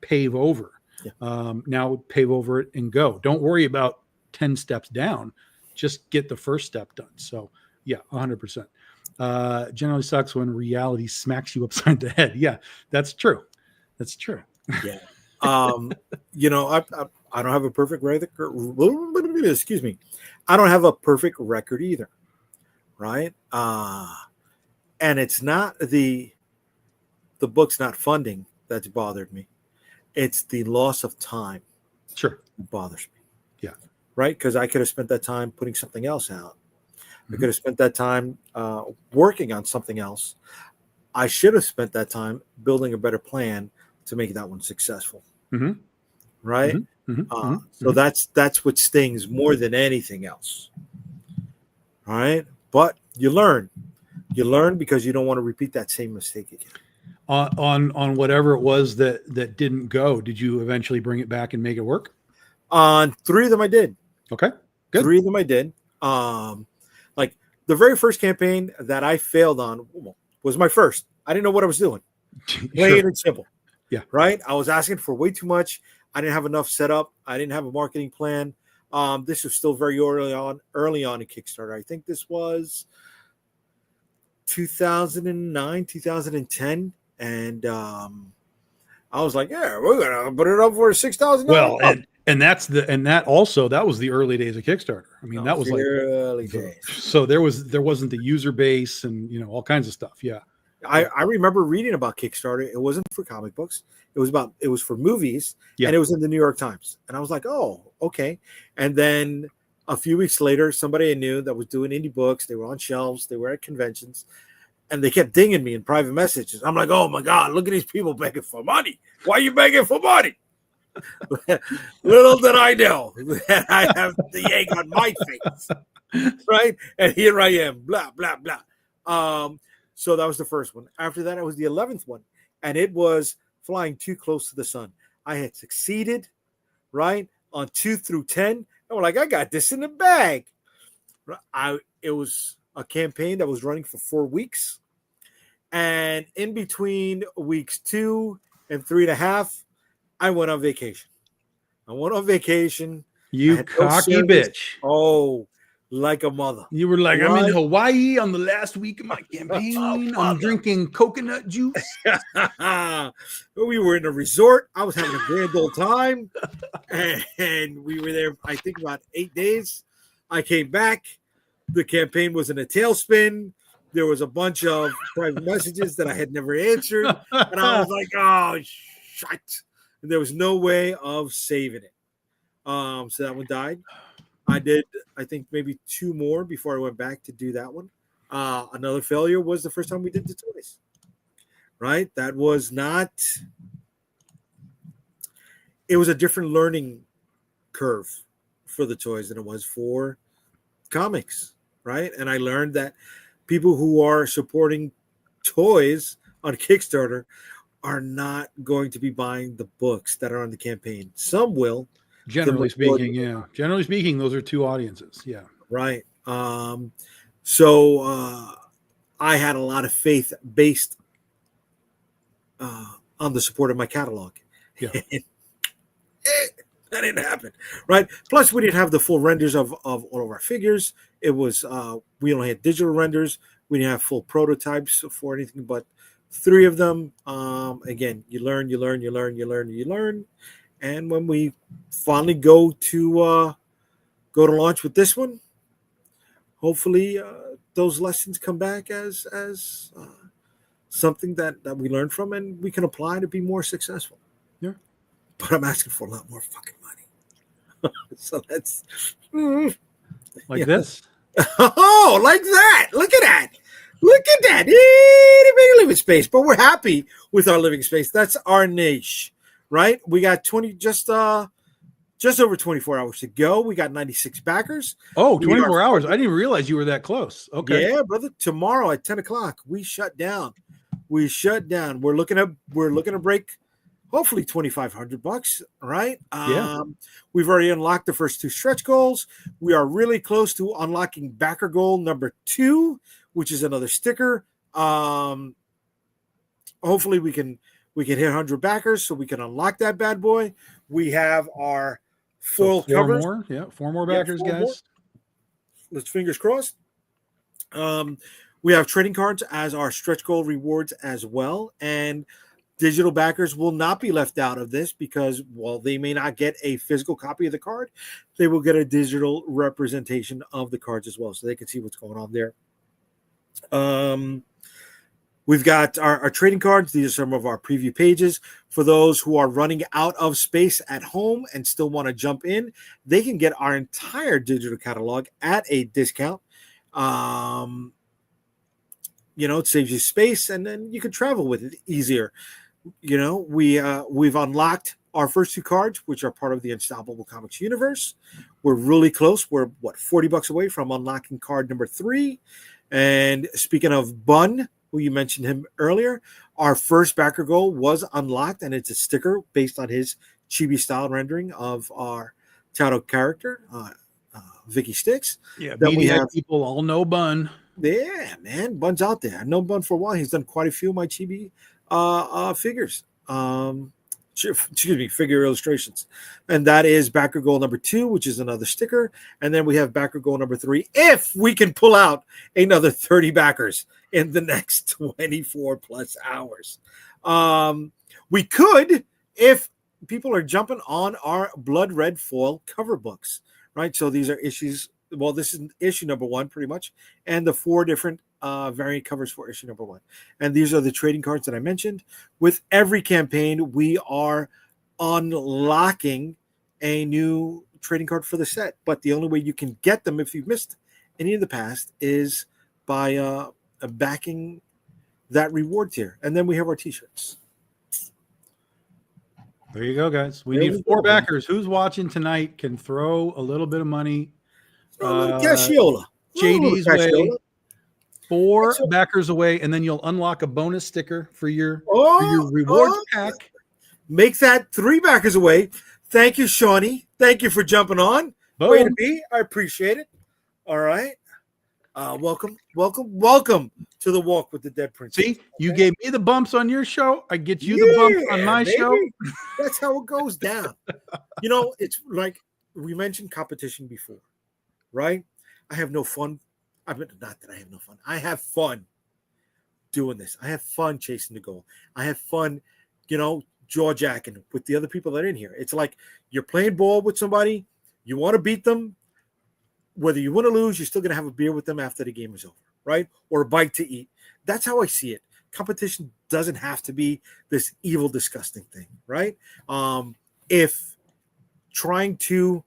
[SPEAKER 1] pave over. Yeah. Now pave over it and go. Don't worry about 10 steps down. Just get the first step done. So yeah, 100%. Generally sucks when reality smacks you upside the head. Yeah, that's true. Yeah. I don't have a perfect record. Excuse me. I don't have a perfect record either. Right. And it's not the book's not funding that's bothered me. It's the loss of time. Sure.
[SPEAKER 2] That bothers me.
[SPEAKER 1] Yeah.
[SPEAKER 2] Right. Because I could have spent that time putting something else out. I could have spent that time working on something else. I should have spent that time building a better plan to make that one successful. Mm-hmm. Right? Mm-hmm. So that's what stings more than anything else. All right? But you learn. You learn because you don't want to repeat that same mistake again.
[SPEAKER 1] On whatever it was that didn't go, did you eventually bring it back and make it work?
[SPEAKER 2] On 3 of them I did.
[SPEAKER 1] Okay. Good.
[SPEAKER 2] 3 of them I did. Like the very first campaign that I failed on was my first. I didn't know what I was doing. Plain and simple.
[SPEAKER 1] Yeah.
[SPEAKER 2] Right. I was asking for way too much. I didn't have enough set up. I didn't have a marketing plan. This was still very early on in Kickstarter. I think this was 2009, 2010. And I was like, yeah, we're going to put it up for $6,000.
[SPEAKER 1] Well, that was the early days of Kickstarter. I mean, that was like
[SPEAKER 2] early days.
[SPEAKER 1] So there wasn't the user base and all kinds of stuff. Yeah.
[SPEAKER 2] I remember reading about Kickstarter. It wasn't for comic books. It was for movies. Yeah. And it was in the New York Times. And I was like, oh, okay. And then a few weeks later, somebody I knew that was doing indie books, they were on shelves, they were at conventions, and they kept dinging me in private messages. I'm like, oh my God, look at these people begging for money. Why are you begging for money? Little did I know that I have the egg on my face, right? And here I am, blah, blah, blah. So that was the first one. After that, it was the 11th one, and it was flying too close to the sun. I had succeeded, right, on 2 through 10. And we're like, I got this in the bag. It was a campaign that was running for 4 weeks, and in between weeks 2 and 3.5, I went on vacation.
[SPEAKER 1] You cocky bitch.
[SPEAKER 2] Oh, like a mother.
[SPEAKER 1] You were like, I'm in Hawaii on the last week of my campaign. I'm drinking coconut juice.
[SPEAKER 2] We were in a resort. I was having a grand old time. And we were there, I think, about 8 days. I came back. The campaign was in a tailspin. There was a bunch of private messages that I had never answered. And I was like, oh, shit. And there was no way of saving it. So that one died. I did, I think, maybe 2 more before I went back to do that one. Another failure was the first time we did the toys. Right? That was not... It was a different learning curve for the toys than it was for comics. Right? And I learned that people who are supporting toys on Kickstarter are not going to be buying the books that are on the campaign. Some will.
[SPEAKER 1] Generally speaking, yeah. Generally speaking, those are 2 audiences. Yeah.
[SPEAKER 2] Right. So I had a lot of faith based on the support of my catalog.
[SPEAKER 1] Yeah.
[SPEAKER 2] That didn't happen. Right. Plus, we didn't have the full renders of all of our figures. It was we only had digital renders. We didn't have full prototypes for anything but 3 of them. Again, you learn. And when we finally go to launch with this one, hopefully those lessons come back as something that we learn from and we can apply to be more successful.
[SPEAKER 1] Yeah.
[SPEAKER 2] But I'm asking for a lot more fucking money. So that's
[SPEAKER 1] this.
[SPEAKER 2] Oh, like that. Look at that. Itty bitty living space. But we're happy with our living space. That's our niche, right? We got just over 24 hours to go. We got 96 backers.
[SPEAKER 1] Oh, 24 hours. I didn't even realize you were that close. Okay.
[SPEAKER 2] Yeah, brother. Tomorrow at 10 o'clock, we shut down. We're looking to break hopefully $2,500, right? We've already unlocked the first 2 stretch goals. We are really close to unlocking backer goal number 2, which is another sticker. Hopefully we can hit 100 backers so we can unlock that bad boy. We have our foil covers.
[SPEAKER 1] 4 more backers, guys. More.
[SPEAKER 2] Let's fingers crossed. We have trading cards as our stretch goal rewards as well, and digital backers will not be left out of this because while they may not get a physical copy of the card, they will get a digital representation of the cards as well, so they can see what's going on there. We've got our trading cards. These are some of our preview pages. For those who are running out of space at home and still want to jump in, they can get our entire digital catalog at a discount. It saves you space, and then you can travel with it easier. We've unlocked our first 2 cards, which are part of the Unstoppable Comics universe. We're really close. We're $40 away from unlocking card number 3. And speaking of Bun, who you mentioned him earlier, our first backer goal was unlocked, and it's a sticker based on his chibi style rendering of our title character, Vicky Sticks.
[SPEAKER 1] Yeah, media people all know Bun.
[SPEAKER 2] Yeah, man, Bun's out there. I've known Bun for a while. He's done quite a few of my chibi figures. Figure illustrations. And that is backer goal number 2, which is another sticker. And then we have backer goal number 3, if we can pull out another 30 backers in the next 24 plus hours. We could, if people are jumping on our blood red foil cover books, right? So these are issues. Well, this is issue number 1, pretty much, and the 4 different variant covers for issue number 1. And these are the trading cards that I mentioned. With every campaign, we are unlocking a new trading card for the set. But the only way you can get them if you've missed any in the past is by backing that reward tier. And then we have our T-shirts.
[SPEAKER 1] There you go, guys. We need 4 backers. Who's watching tonight can throw a little bit of money.
[SPEAKER 2] Cassiola.
[SPEAKER 1] Jay Dee's way. 4 backers away, and then you'll unlock a bonus sticker for your rewards pack.
[SPEAKER 2] Make that 3 backers away. Thank you, Shawnee. Thank you for jumping on.
[SPEAKER 1] Boom.
[SPEAKER 2] Way to be. I appreciate it. All right. Welcome to the Walk with the Dead Princess.
[SPEAKER 1] See, you gave me the bumps on your show. I get you the bumps on my show.
[SPEAKER 2] That's how it goes down. It's like we mentioned competition before. Right? I have no fun. Not that I have no fun. I have fun doing this. I have fun chasing the goal. I have fun, jaw-jacking with the other people that are in here. It's like you're playing ball with somebody. You want to beat them. Whether you win or lose, you're still going to have a beer with them after the game is over, right? Or a bite to eat. That's how I see it. Competition doesn't have to be this evil, disgusting thing, right? If trying to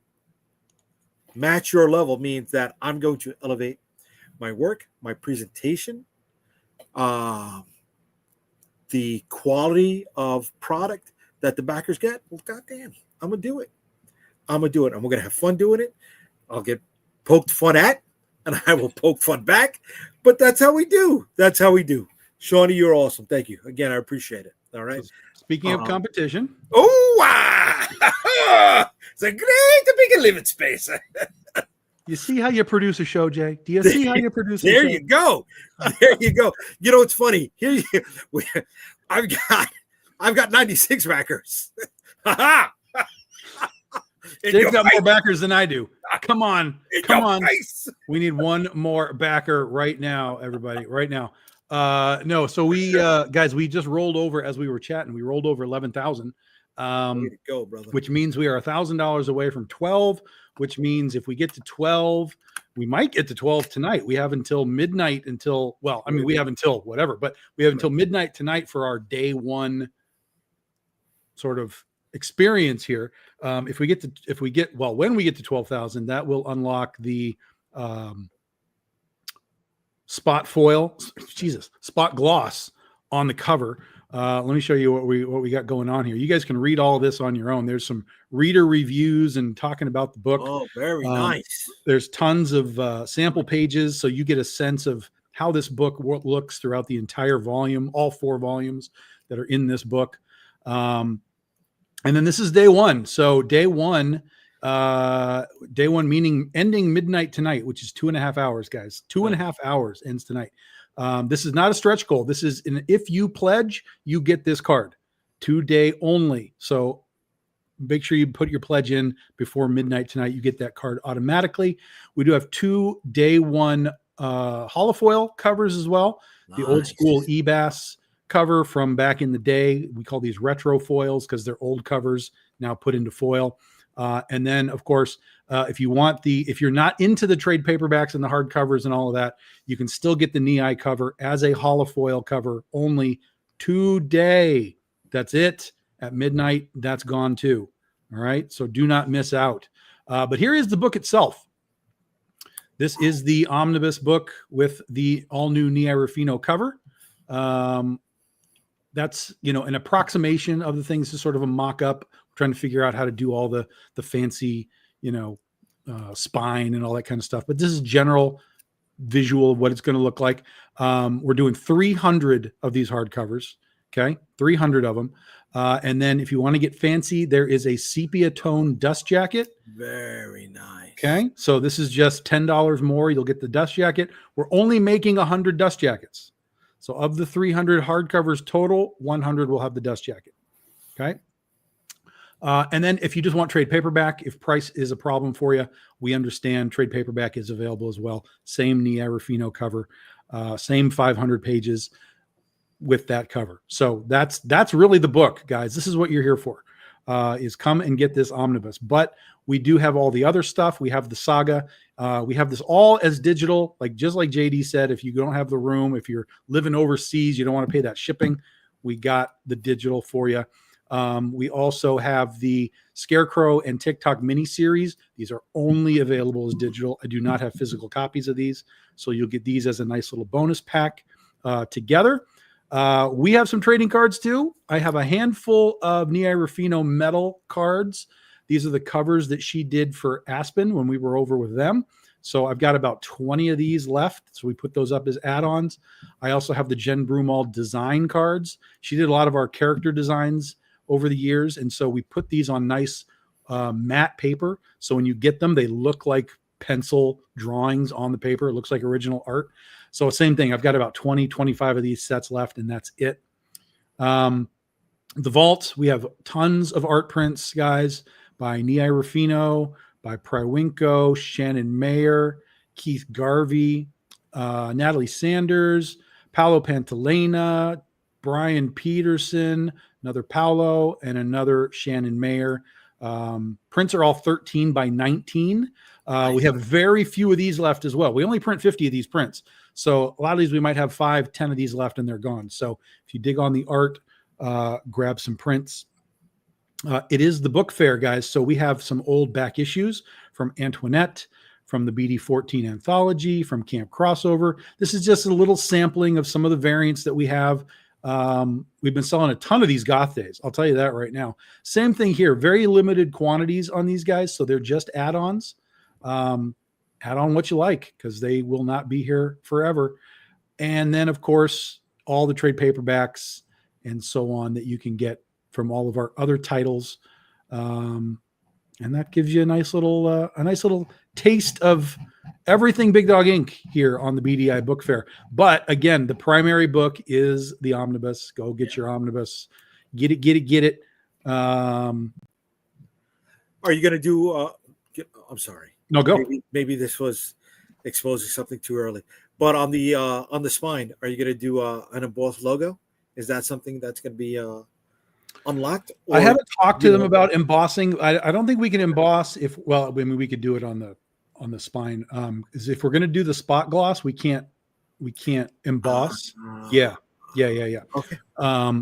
[SPEAKER 2] match your level means that I'm going to elevate my work, my presentation, the quality of product that the backers get. Well, goddamn, I'm going to do it. And we're going to have fun doing it. I'll get poked fun at, and I will poke fun back. But that's how we do. Shawnee, you're awesome. Thank you. Again, I appreciate it. All right.
[SPEAKER 1] Speaking of competition.
[SPEAKER 2] It's a great big living space.
[SPEAKER 1] You see how you produce a show, Jay? Do you see how you produce a show?
[SPEAKER 2] There you go. It's funny. I've got 96 backers.
[SPEAKER 1] Jay's got more backers than I do. Come on. Come on. We need one more backer right now, everybody. Right now. No, so we guys, we just rolled over as we were chatting. We rolled over 11,000.
[SPEAKER 2] Way to go, brother.
[SPEAKER 1] Which means we are $1,000 away from 12, which means if we get to 12, we might get to 12 tonight. We have until midnight we have until whatever, but we have until midnight tonight for our day one sort of experience here. When we get to 12,000, that will unlock the spot gloss on the cover. Let me show you what we got going on here. You guys can read all of this on your own. There's some reader reviews and talking about the book.
[SPEAKER 2] Oh, very nice.
[SPEAKER 1] There's tons of sample pages, so you get a sense of how this book looks throughout the entire volume, all 4 volumes that are in this book. And then this is day one. So day one meaning ending midnight tonight, which is 2.5 hours, guys. 2.5 hours ends tonight. This is not a stretch goal. This is if you pledge, you get this card. 2-day only. So make sure you put your pledge in before midnight tonight. You get that card automatically. We do have 2 day one holofoil covers as well. Nice. The old school EBAS cover from back in the day. We call these retro foils because they're old covers now put into foil. And then, of course, if you're not into the trade paperbacks and the hardcovers and all of that, you can still get the Nii cover as a holofoil cover only today. That's it. At midnight, that's gone too. All right. So do not miss out. But here is the book itself. This is the omnibus book with the all new Nii Rufino cover. That's, an approximation of the things. Is sort of a mock-up. Trying to figure out how to do all the fancy, spine and all that kind of stuff. But this is general visual of what it's going to look like. We're doing 300 of these hardcovers. Okay. 300 of them. And then if you want to get fancy, there is a sepia tone dust jacket.
[SPEAKER 2] Very nice.
[SPEAKER 1] Okay. So this is just $10 more. You'll get the dust jacket. We're only making 100 dust jackets. So of the 300 hardcovers total, 100 will have the dust jacket. Okay. And then if you just want trade paperback, if price is a problem for you, we understand trade paperback is available as well. Same Nii Rufino cover, same 500 pages with that cover. So that's really the book, guys. This is what you're here for, is come and get this omnibus. But we do have all the other stuff. We have the saga. We have this all as digital, just like Jay Dee said. If you don't have the room, if you're living overseas, you don't want to pay that shipping, we got the digital for you. We also have the Scarecrow and TikTok mini series. These are only available as digital. I do not have physical copies of these, so you'll get these as a nice little bonus pack together. We have some trading cards too. I have a handful of Nii Rufino metal cards. These are the covers that she did for Aspen when we were over with them. So I've got about 20 of these left. So we put those up as add-ons. I also have the Jen Broomall design cards. She did a lot of our character designs over the years. And so we put these on nice matte paper. So when you get them, they look like pencil drawings on the paper. It looks like original art. So same thing. I've got about 20, 25 of these sets left, and that's it. The vault, we have tons of art prints, guys, by Nii Rufino, by Prywinko, Shannon Mayer, Keith Garvey, Natalie Sanders, Paolo Pantalena, Brian Peterson, another Paolo, and another Shannon Mayer. Prints are all 13 by 19. We have very few of these left as well. We only print 50 of these prints. So a lot of these, we might have 5, 10 of these left and they're gone. So if you dig on the art, grab some prints. It is the book fair, guys. So we have some old back issues from Antoinette, from the BD14 anthology, from Camp Crossover. This is just a little sampling of some of the variants that we have. We've been selling a ton of these Goth Days. I'll tell you that right now. Same thing here. Very limited quantities on these guys. So they're just add-ons. Add on what you like because they will not be here forever. And then, of course, all the trade paperbacks and so on that you can get from all of our other titles. And that gives you a nice little taste of everything Big Dog Inc. here on the BDI Book Fair. But again, the primary book is the omnibus. Go get your omnibus. Get it.
[SPEAKER 2] Are you going to do? I'm sorry.
[SPEAKER 1] No, go.
[SPEAKER 2] Maybe this was exposing something too early. But on the spine, are you going to do an embossed logo? Is that something that's going to be unlocked?
[SPEAKER 1] I haven't talked to them about embossing. I don't think we can emboss we could do it on the spine. Is if we're going to do the spot gloss, we can't emboss. Yeah.
[SPEAKER 2] Okay.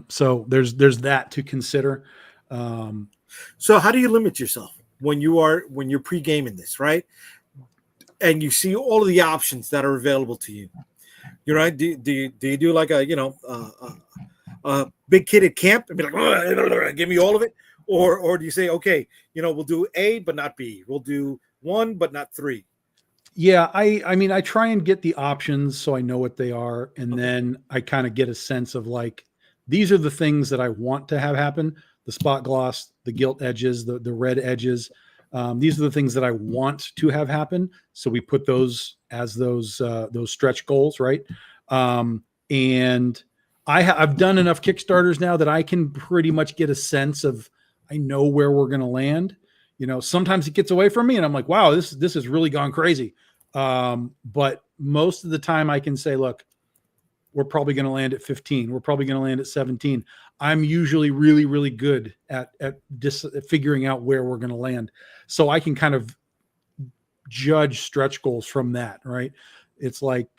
[SPEAKER 1] So there's that to consider.
[SPEAKER 2] So how do you limit yourself when you're pre-gaming this, right? And you see all of the options that are available to you. You're right. Do you do like a big kid at camp and be like, give me all of it? Or do you say, okay, we'll do A, but not B. We'll do 1, but not 3.
[SPEAKER 1] Yeah. I mean, I try and get the options so I know what they are. And then I kind of get a sense of like, these are the things that I want to have happen. The spot gloss, the gilt edges, the red edges. These are the things that I want to have happen. So we put those as those stretch goals. Right. And I've done enough Kickstarters now that I can pretty much get a sense of, I know where we're going to land. Sometimes it gets away from me and I'm like, wow, this has really gone crazy. But most of the time I can say, look, we're probably going to land at 15. We're probably going to land at 17. I'm usually really, really good at figuring out where we're going to land. So I can kind of judge stretch goals from that, right? It's like,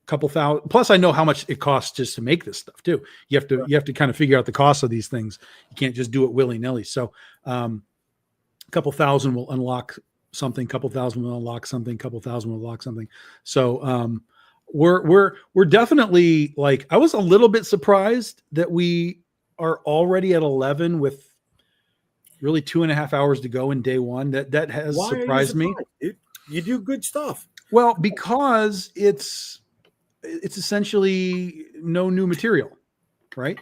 [SPEAKER 1] couple thousand. Plus I know how much it costs just to make this stuff too. You have to kind of figure out the cost of these things. You can't just do it willy nilly. So, a couple thousand will unlock something, couple thousand will unlock something, couple thousand will unlock something. So, we're definitely like, I was a little bit surprised that we are already at 11 with really 2.5 hours to go in day one. That has surprised me.
[SPEAKER 2] You do good stuff.
[SPEAKER 1] Well, because it's essentially no new material, right?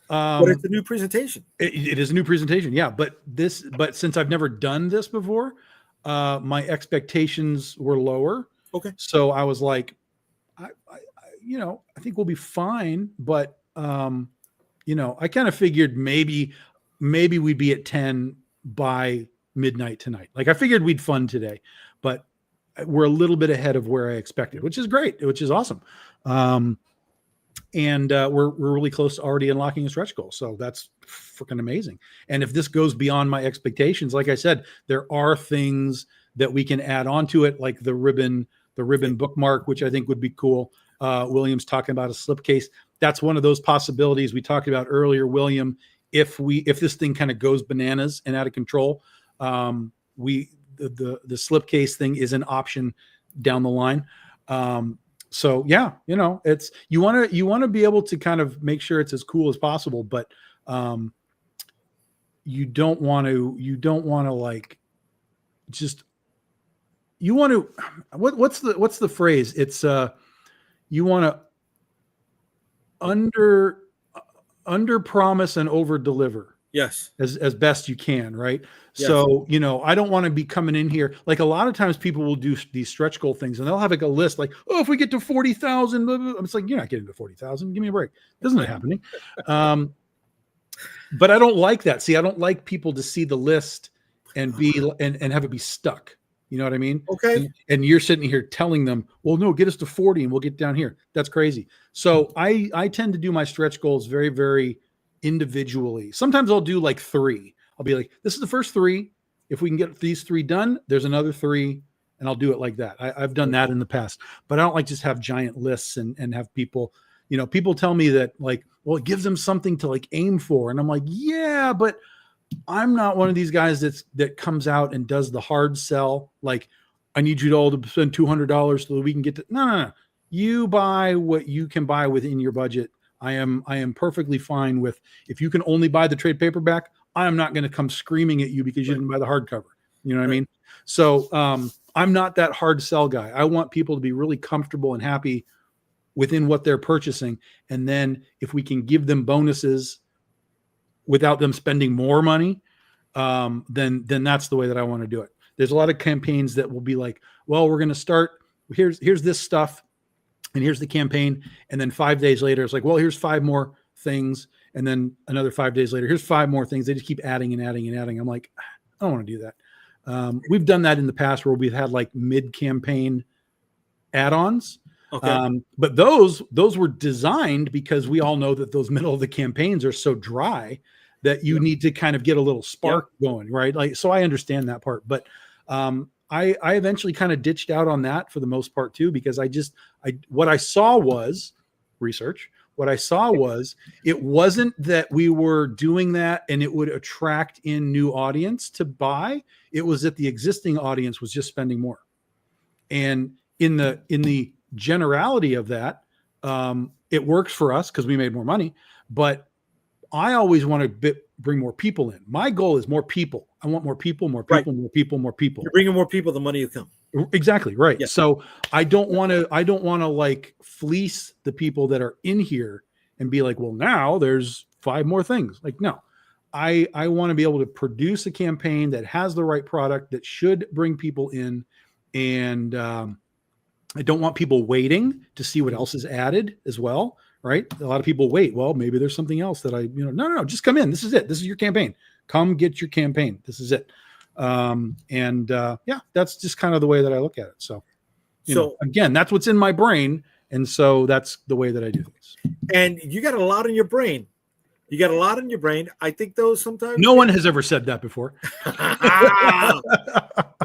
[SPEAKER 2] But it's a new presentation.
[SPEAKER 1] It is a new presentation. Yeah. But since I've never done this before, my expectations were lower.
[SPEAKER 2] Okay.
[SPEAKER 1] So I was like, I think we'll be fine, but I kind of figured maybe we'd be at 10 by midnight tonight. Like I figured we'd fund today, but we're a little bit ahead of where I expected, which is great, which is awesome. And we're really close to already unlocking a stretch goal. So that's freaking amazing. And if this goes beyond my expectations, like I said, there are things that we can add on to it, like the ribbon bookmark, which I think would be cool. William's talking about a slipcase. That's one of those possibilities we talked about earlier, William. If this thing kind of goes bananas and out of control, the slipcase thing is an option down the line. So yeah, it's, you want to be able to kind of make sure it's as cool as possible, but you don't want to like just, you want to, what's the phrase? It's you want to under promise and over deliver.
[SPEAKER 2] Yes.
[SPEAKER 1] As best you can. Right.
[SPEAKER 2] Yes.
[SPEAKER 1] So, I don't want to be coming in here. Like a lot of times people will do these stretch goal things and they'll have like a list like, oh, if we get to 40,000, I'm just like, you're not getting to 40,000. Give me a break. Isn't it happening? But I don't like that. See, I don't like people to see the list and and have it be stuck. You know what I mean?
[SPEAKER 2] Okay.
[SPEAKER 1] And you're sitting here telling them, well, no, get us to 40 and we'll get down here. That's crazy. So I tend to do my stretch goals very, very individually. Sometimes I'll do like 3. I'll be like, this is the first 3. If we can get these 3 done, there's another 3, and I'll do it like that. I've done that in the past, but I don't like just have giant lists and have people, people tell me that like, well, it gives them something to like aim for. And I'm like, yeah, but I'm not one of these guys that comes out and does the hard sell. Like, I need you all to spend $200 so that we can get to, no. You buy what you can buy within your budget. I am perfectly fine with, if you can only buy the trade paperback, I am not going to come screaming at you because you didn't buy the hardcover. You know what I mean? So I'm not that hard sell guy. I want people to be really comfortable and happy within what they're purchasing. And then if we can give them bonuses without them spending more money, then that's the way that I want to do it. There's a lot of campaigns that will be like, well, we're going to start, here's this stuff, and here's the campaign. And then 5 days later, it's like, well, here's 5 more things. And then another 5 days later, here's 5 more things. They just keep adding and adding and adding. I'm like, I don't want to do that. We've done that in the past where we've had like mid-campaign add-ons.
[SPEAKER 2] Okay.
[SPEAKER 1] But those were designed because we all know that those middle of the campaigns are so dry that you need to kind of get a little spark going, right? Like, so I understand that part, but I eventually kind of ditched out on that for the most part too, because what I saw was research. What I saw was it wasn't that we were doing that and it would attract in new audience to buy. It was that the existing audience was just spending more. And in the generality of that, it works for us because we made more money, but I always want to bring more people in. My goal is more people. I want more people, more people, more people, more people.
[SPEAKER 2] You're bringing more people, the money will come.
[SPEAKER 1] Exactly. Right. Yes. So I don't want to like fleece the people that are in here and be like, well, now there's 5 more things. Like, no, I want to be able to produce a campaign that has the right product that should bring people in. And I don't want people waiting to see what else is added as well. Right. A lot of people wait. Well, maybe there's something else that no, just come in. This is it. This is your campaign. Come get your campaign. This is it. That's just kind of the way that I look at it. So again, that's what's in my brain. And so that's the way that I do things.
[SPEAKER 2] And you got a lot in your brain. I think those sometimes.
[SPEAKER 1] No one has ever said that before.
[SPEAKER 2] I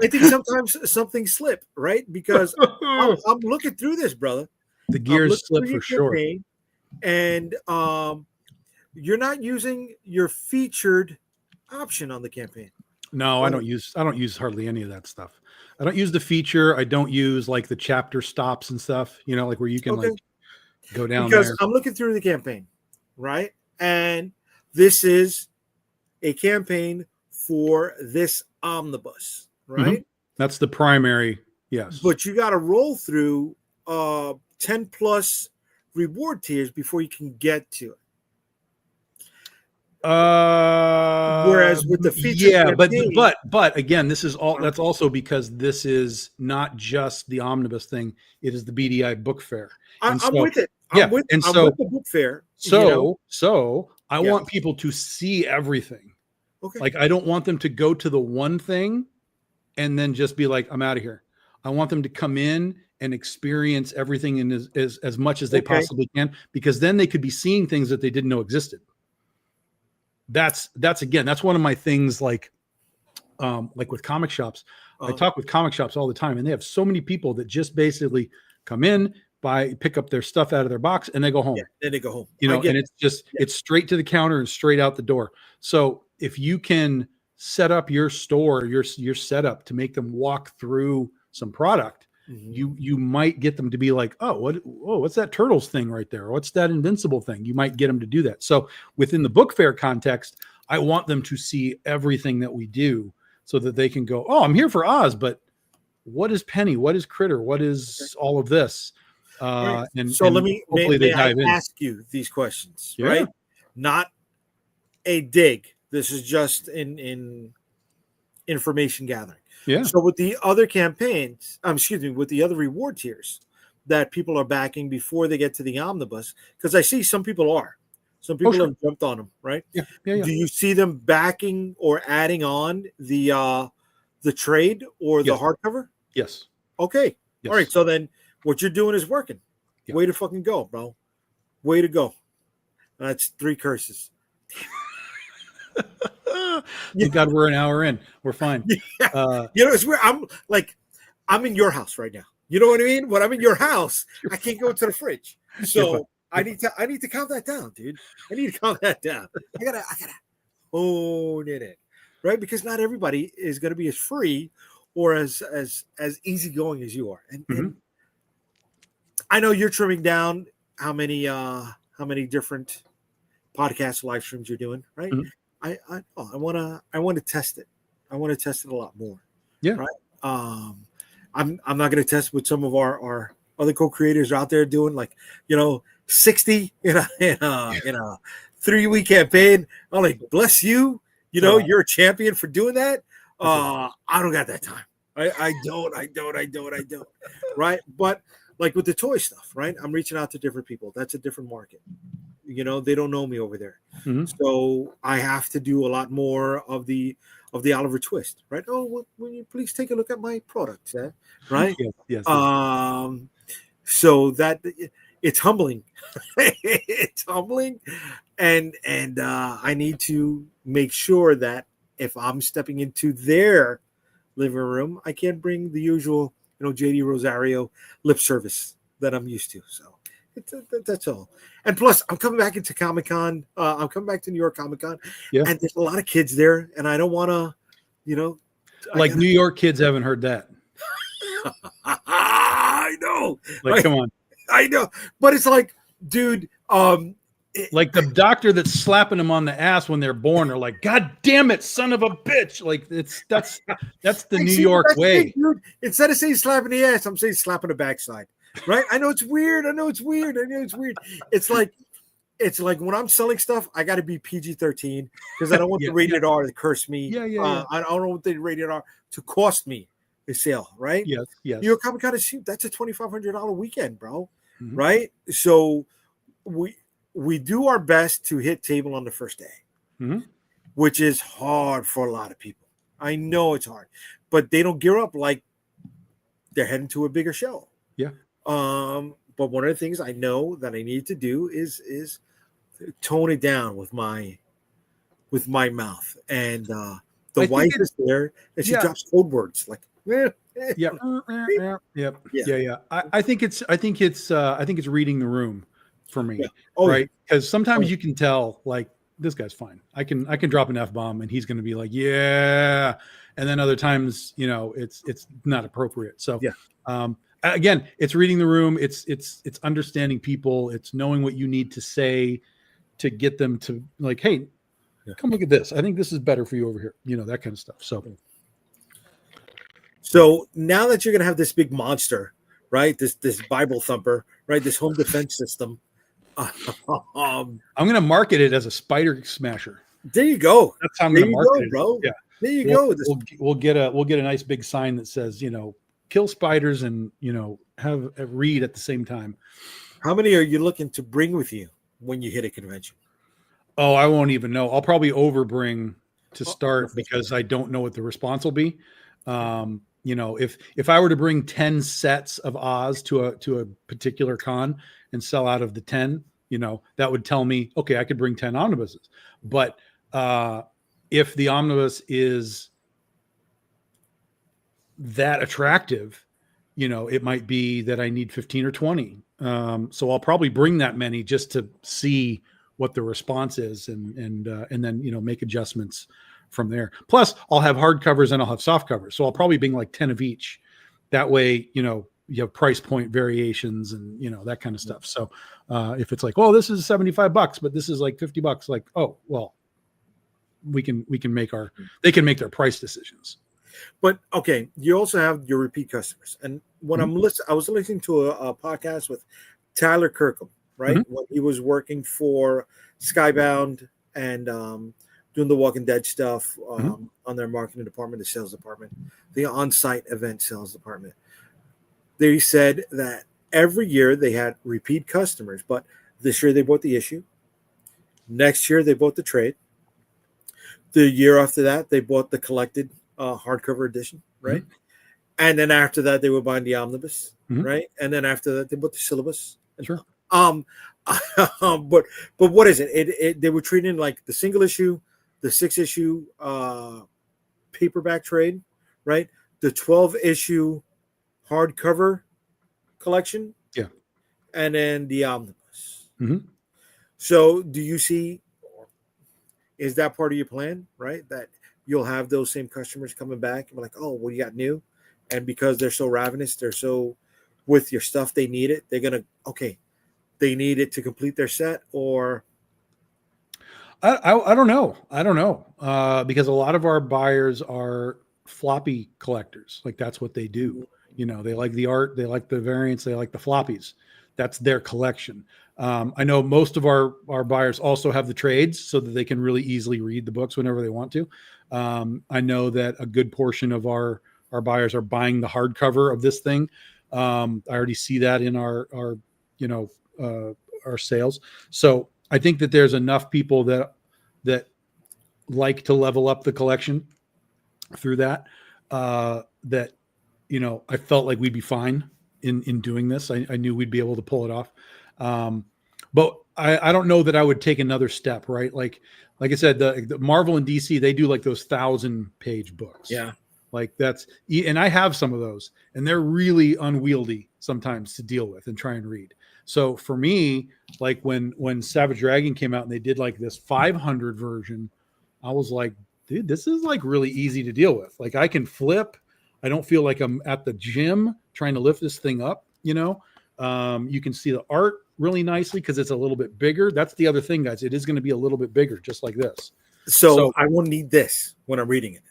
[SPEAKER 2] think sometimes something slip, right? Because I'm looking through this, brother.
[SPEAKER 1] The gears slip for sure.
[SPEAKER 2] And you're not using your featured option on the campaign.
[SPEAKER 1] No, I don't use hardly any of that stuff. I don't use the feature. I don't use like the chapter stops and stuff, like where you can like go down
[SPEAKER 2] because
[SPEAKER 1] there.
[SPEAKER 2] I'm looking through the campaign, right? And this is a campaign for this omnibus, right?
[SPEAKER 1] Mm-hmm. That's the primary, yes.
[SPEAKER 2] But you got to roll through 10 plus reward tiers before you can get to it. Whereas with the feature,
[SPEAKER 1] but again, this is all. That's also because this is not just the omnibus thing; it is the BDI book fair.
[SPEAKER 2] I'm with it. I'm with the book fair.
[SPEAKER 1] So I want people to see everything.
[SPEAKER 2] Okay.
[SPEAKER 1] Like I don't want them to go to the one thing and then just be like, "I'm out of here." I want them to come in and experience everything in as much as they possibly can, because then they could be seeing things that they didn't know existed. That's one of my things, like with comic shops. I talk with comic shops all the time, and they have so many people that just basically come in, pick up their stuff out of their box, and they go home.
[SPEAKER 2] Yeah, then they go home.
[SPEAKER 1] And it's just it's straight to the counter and straight out the door. So if you can set up your store, your setup to make them walk through some product, you might get them to be like, what's that Turtles thing right there? What's that Invincible thing? You might get them to do that. So within the book fair context, I want them to see everything that we do so that they can go, I'm here for Oz, but what is Penny? What is Critter? What is all of this?
[SPEAKER 2] Right. Let me ask you these questions, right? Not a dig. This is just in information gathering.
[SPEAKER 1] Yeah.
[SPEAKER 2] So with the other campaigns, with the other reward tiers that people are backing before they get to the omnibus, because I see some people have jumped on them, right?
[SPEAKER 1] Yeah.
[SPEAKER 2] Do you see them backing or adding on the trade or the hardcover?
[SPEAKER 1] Yes.
[SPEAKER 2] Okay.
[SPEAKER 1] Yes.
[SPEAKER 2] All right. So then what you're doing is working.
[SPEAKER 1] Yeah.
[SPEAKER 2] Way to fucking go, bro. Way to go. That's 3 curses.
[SPEAKER 1] Thank God we're an hour in. We're fine.
[SPEAKER 2] It's where I'm in your house right now. You know what I mean? When I'm in your house, I can't go to the fridge. So I need to calm that down, dude. I need to calm that down. I gotta own it, right? Because not everybody is gonna be as free or as easygoing as you are. And I know you're trimming down how many different podcast live streams you're doing, right?
[SPEAKER 1] Mm-hmm.
[SPEAKER 2] I want to test it. I want to test it a lot more.
[SPEAKER 1] Yeah.
[SPEAKER 2] Right. I'm not going to test what some of our other co-creators are out there doing, 60 in a 3-week campaign. I'm like, bless you. You're a champion for doing that. I don't got that time. I don't. Right. But like with the toy stuff, right? I'm reaching out to different people. That's a different market. They don't know me over there.
[SPEAKER 1] Mm-hmm.
[SPEAKER 2] So I have to do a lot more of the Oliver Twist, right? Oh, will you please take a look at my product, right?
[SPEAKER 1] Yes.
[SPEAKER 2] So that it's humbling. It's humbling, and I need to make sure that if I'm stepping into their living room, I can't bring the usual, Jay Dee Rosario lip service that I'm used to. So that's all. And plus, I'm coming back into Comic-Con. I'm coming back to New York Comic-Con, and there's a lot of kids there, and I don't want to,
[SPEAKER 1] New York kids haven't heard that.
[SPEAKER 2] I know.
[SPEAKER 1] Come on.
[SPEAKER 2] I know, but it's like, dude,
[SPEAKER 1] like the doctor that's slapping them on the ass when they're born are like, God damn it, son of a bitch. Like that's the New York way.
[SPEAKER 2] Thing, dude. Instead of saying slapping the ass, I'm saying slapping the backside. Right? I know it's weird. It's like when I'm selling stuff, I got to be PG-13 because I don't want the rated R to curse me. I don't want the rated R to cost me a sale. Right?
[SPEAKER 1] Yes.
[SPEAKER 2] New York Comic-Con is cheap. That's a $2,500 weekend, bro. Mm-hmm. Right? So we do our best to hit table on the first day, which is hard for a lot of people. I know it's hard, but they don't gear up like they're heading to a bigger show.
[SPEAKER 1] Yeah.
[SPEAKER 2] But one of the things I know that I need to do is tone it down with my mouth. And the wife is there, and she drops code words like,
[SPEAKER 1] Yep. I think it's reading the room for me, right? Because sometimes you can tell, like, this guy's fine. I can drop an F-bomb and he's going to be like, yeah. And then other times, it's not appropriate. So, again, it's reading the room. It's understanding people. It's knowing what you need to say to get them to like, hey, come look at this. I think this is better for you over here. That kind of stuff.
[SPEAKER 2] So now that you're going to have this big monster, right? This Bible thumper, right? This home defense system.
[SPEAKER 1] I'm going to market it as a spider smasher.
[SPEAKER 2] There you go.
[SPEAKER 1] That's how I'm going to market it,
[SPEAKER 2] bro.
[SPEAKER 1] Yeah.
[SPEAKER 2] There you go.
[SPEAKER 1] We'll get a nice big sign that says, kill spiders and, have a read at the same time.
[SPEAKER 2] How many are you looking to bring with you when you hit a convention?
[SPEAKER 1] Oh, I won't even know. I'll probably overbring to start because I don't know what the response will be. If I were to bring 10 sets of Oz to a particular con and sell out of the 10, that would tell me, okay, I could bring 10 omnibuses. But if the omnibus is that attractive, it might be that I need 15 or 20. So I'll probably bring that many just to see what the response is and then, make adjustments from there. Plus I'll have hard covers and I'll have soft covers. So I'll probably bring like 10 of each. That way, you have price point variations and, that kind of stuff. So if it's like, oh, this is $75, but this is like $50, like, oh, well, they can make their price decisions.
[SPEAKER 2] But okay, you also have your repeat customers. And when I was listening to a podcast with Tyler Kirkham, right? When he was working for Skybound and doing the Walking Dead stuff on their marketing department, the sales department, the on-site event sales department. They said that every year they had repeat customers, but this year they bought the issue. Next year they bought the trade. The year after that, they bought the collected hardcover edition, right? And then after that, they were buying the omnibus, right? And then after that, they bought the syllabus.
[SPEAKER 1] Sure.
[SPEAKER 2] But what is it? They were treating like the single issue, the 6-issue paperback trade, right? The 12-issue hardcover collection, and then the omnibus. So, do you see? Is that part of your plan, right? That you'll have those same customers coming back and be like, oh, what do you got new? And because they're so ravenous, they're so with your stuff, they need it. They're gonna they need it to complete their set, or
[SPEAKER 1] I don't know. Because a lot of our buyers are floppy collectors. Like that's what they do. They like the art, they like the variants, they like the floppies. That's their collection. I know most of our buyers also have the trades so that they can really easily read the books whenever they want to. I know that a good portion of our buyers are buying the hardcover of this thing. I already see that in our sales. So I think that there's enough people that like to level up the collection through that, that, you know, I felt like we'd be fine in doing this. I knew we'd be able to pull it off. But I don't know that I would take another step, right? Like I said, the Marvel and DC, they do like those 1,000-page books.
[SPEAKER 2] Yeah.
[SPEAKER 1] Like and I have some of those, and they're really unwieldy sometimes to deal with and try and read. So for me, like when Savage Dragon came out and they did like this 500 version, I was like, dude, this is like really easy to deal with. Like I can flip. I don't feel like I'm at the gym trying to lift this thing up, you know. You can see the art really nicely because it's a little bit bigger. That's the other thing, guys. It is going to be a little bit bigger, just like this.
[SPEAKER 2] So I won't need this when I'm reading it.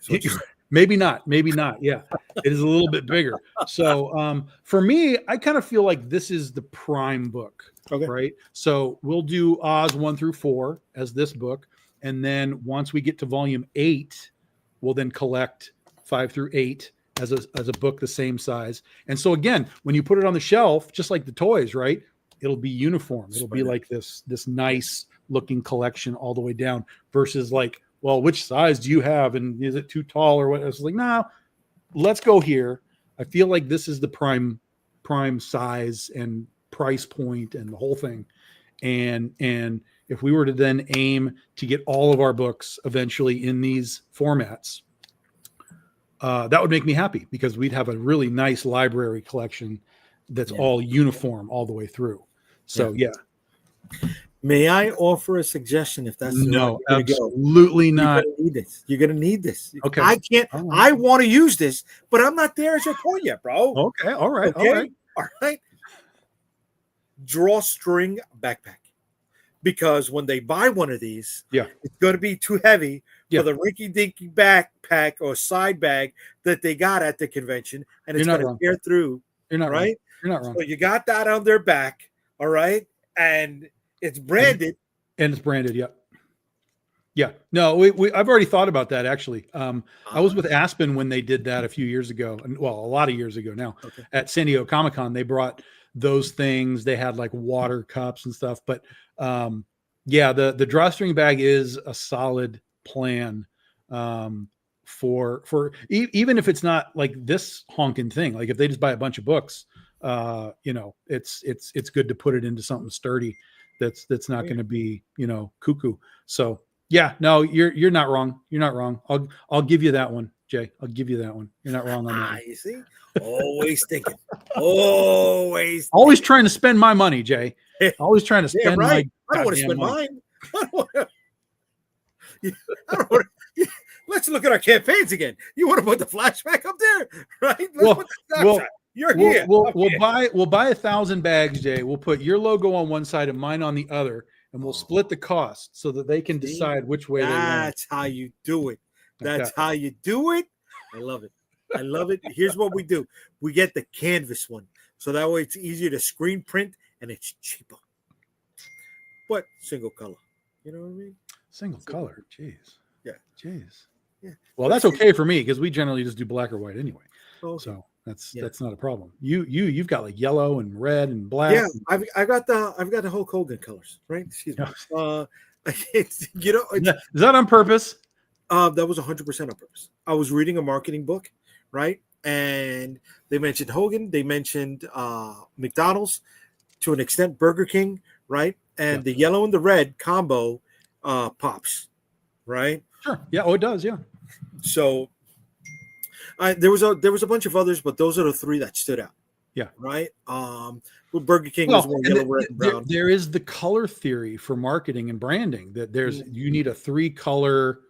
[SPEAKER 1] Maybe not. Yeah, it is a little bit bigger. So for me, I kind of feel like this is the prime book.
[SPEAKER 2] Okay.
[SPEAKER 1] Right. So we'll do Oz 1 through 4 as this book. And then once we get to volume 8, we'll then collect 5 through 8 as a book the same size. And so again, when you put it on the shelf, just like the toys, right, it'll be uniform. It'll be like this nice looking collection all the way down versus like, well, which size do you have? And is it too tall or what? It's like, no, let's go here. I feel like this is the prime size and price point and the whole thing. And if we were to then aim to get all of our books eventually in these formats, that would make me happy because we'd have a really nice library collection that's all uniform all the way through. So, yeah.
[SPEAKER 2] May I offer a suggestion if that's
[SPEAKER 1] no, absolutely not.
[SPEAKER 2] You're going to need this.
[SPEAKER 1] Okay.
[SPEAKER 2] I can't. I want to use this, but I'm not there at your point yet, bro.
[SPEAKER 1] Okay. All right.
[SPEAKER 2] Okay? All right. Drawstring backpack. Because when they buy one of these, it's going to be too heavy for the rinky-dinky backpack or side bag that they got at the convention, and it's going to tear through.
[SPEAKER 1] You're not
[SPEAKER 2] right.
[SPEAKER 1] You're not wrong.
[SPEAKER 2] So you got that on their back, all right, and it's branded.
[SPEAKER 1] And it's branded, yeah. No, I've already thought about that actually. I was with Aspen when they did that a few years ago, well, a lot of years ago now. Okay. At San Diego Comic-Con, they brought those things. They had like water cups and stuff, but the drawstring bag is a solid plan for even if it's not like this honking thing. Like if they just buy a bunch of books, it's good to put it into something sturdy that's not going to be cuckoo. So yeah, no, you're not wrong. You're not wrong. I'll give you that one, Jay. I'll give you that one. You're not wrong on that.
[SPEAKER 2] You see, always thinking, always
[SPEAKER 1] trying to spend my money, Jay. Always trying to spend my.
[SPEAKER 2] I don't want to spend mine. I don't want to. Let's look at our campaigns again. You want to put the flashback up there, right? You're here.
[SPEAKER 1] We'll buy 1,000 bags, Jay. We'll put your logo on one side and mine on the other, and we'll split the cost so that they can decide which way they want.
[SPEAKER 2] That's how you do it. That's how you do it. I love it. I love it. Here's what we do. We get the canvas one. So that way it's easier to screen print and it's cheaper. But single color. You know what I mean?
[SPEAKER 1] Single color. Jeez.
[SPEAKER 2] Yeah.
[SPEAKER 1] Jeez.
[SPEAKER 2] Yeah.
[SPEAKER 1] Well, that's okay for me because we generally just do black or white anyway.
[SPEAKER 2] Okay.
[SPEAKER 1] So that's not a problem. You've got like yellow and red and black.
[SPEAKER 2] Yeah, I've got the Hulk Hogan colors, right? Excuse me. Is
[SPEAKER 1] that on purpose?
[SPEAKER 2] That was 100% on purpose. I was reading a marketing book, right? And they mentioned Hogan, they mentioned McDonald's, to an extent Burger King, right? And the yellow and the red combo pops, right?
[SPEAKER 1] Sure. Yeah. Oh, it does. Yeah.
[SPEAKER 2] So there was a bunch of others, but those are the three that stood out.
[SPEAKER 1] Yeah.
[SPEAKER 2] Right. Well, Burger King is more yellow, red, and brown.
[SPEAKER 1] There is the color theory for marketing and branding that you need a 3-color.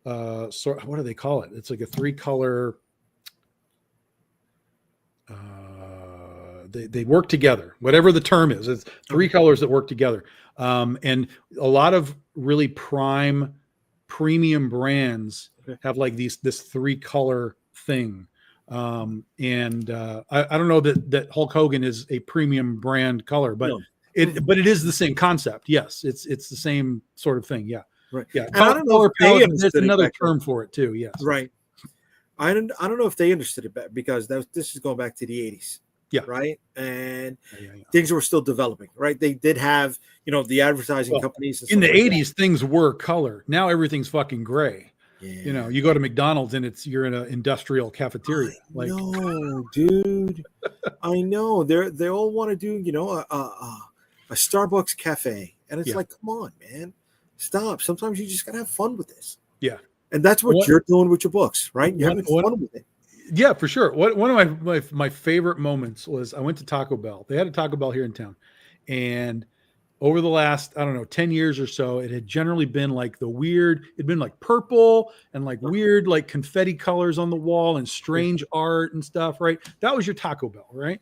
[SPEAKER 1] What do they call it? It's like a 3-color. They work together. Whatever the term is, it's 3 colors that work together. And a lot of really premium brands have like this 3-color thing. I don't know that Hulk Hogan is a premium brand color, but it is the same concept. Yes, it's the same sort of thing. Yeah,
[SPEAKER 2] right.
[SPEAKER 1] Yeah,
[SPEAKER 2] and I don't know if they
[SPEAKER 1] there's another term for it too. Yes,
[SPEAKER 2] right. I don't know if they understood it better because this is going back to the 80s.
[SPEAKER 1] Yeah.
[SPEAKER 2] Right. And things were still developing. Right. They did have, the advertising companies.
[SPEAKER 1] In the 80s, things were color. Now everything's fucking gray.
[SPEAKER 2] Yeah.
[SPEAKER 1] You go to McDonald's and you're in an industrial cafeteria.
[SPEAKER 2] No, dude. I know. They all want to do, a Starbucks cafe. And it's like, come on, man. Stop. Sometimes you just gotta have fun with this.
[SPEAKER 1] Yeah.
[SPEAKER 2] And that's what you're doing with your books, right? You're having fun with it.
[SPEAKER 1] Yeah, for sure. One of my favorite moments was I went to Taco Bell. They had a Taco Bell here in town. And over the last, 10 years or so, it had generally been like it'd been like purple and like weird, like confetti colors on the wall and strange art and stuff, right? That was your Taco Bell, right?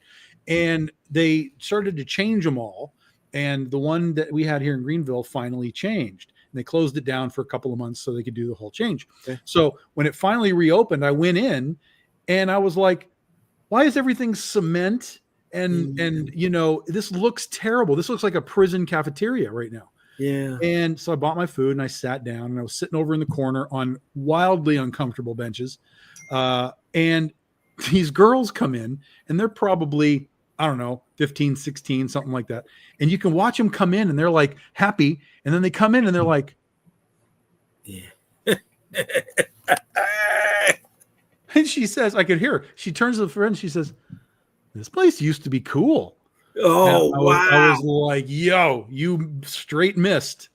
[SPEAKER 1] And they started to change them all. And the one that we had here in Greenville finally changed. And they closed it down for a couple of months so they could do the whole change. Okay. So when it finally reopened, I went in and I was like, why is everything cement? And this looks terrible. This looks like a prison cafeteria right now.
[SPEAKER 2] Yeah.
[SPEAKER 1] And so I bought my food and I sat down and I was sitting over in the corner on wildly uncomfortable benches. And these girls come in and they're probably, 15, 16, something like that. And you can watch them come in and they're like happy. And then they come in and they're like,
[SPEAKER 2] yeah.
[SPEAKER 1] And she says, I could hear her. She turns to the friend. She says, this place used to be cool.
[SPEAKER 2] Oh, wow.
[SPEAKER 1] I was like, yo, you straight missed.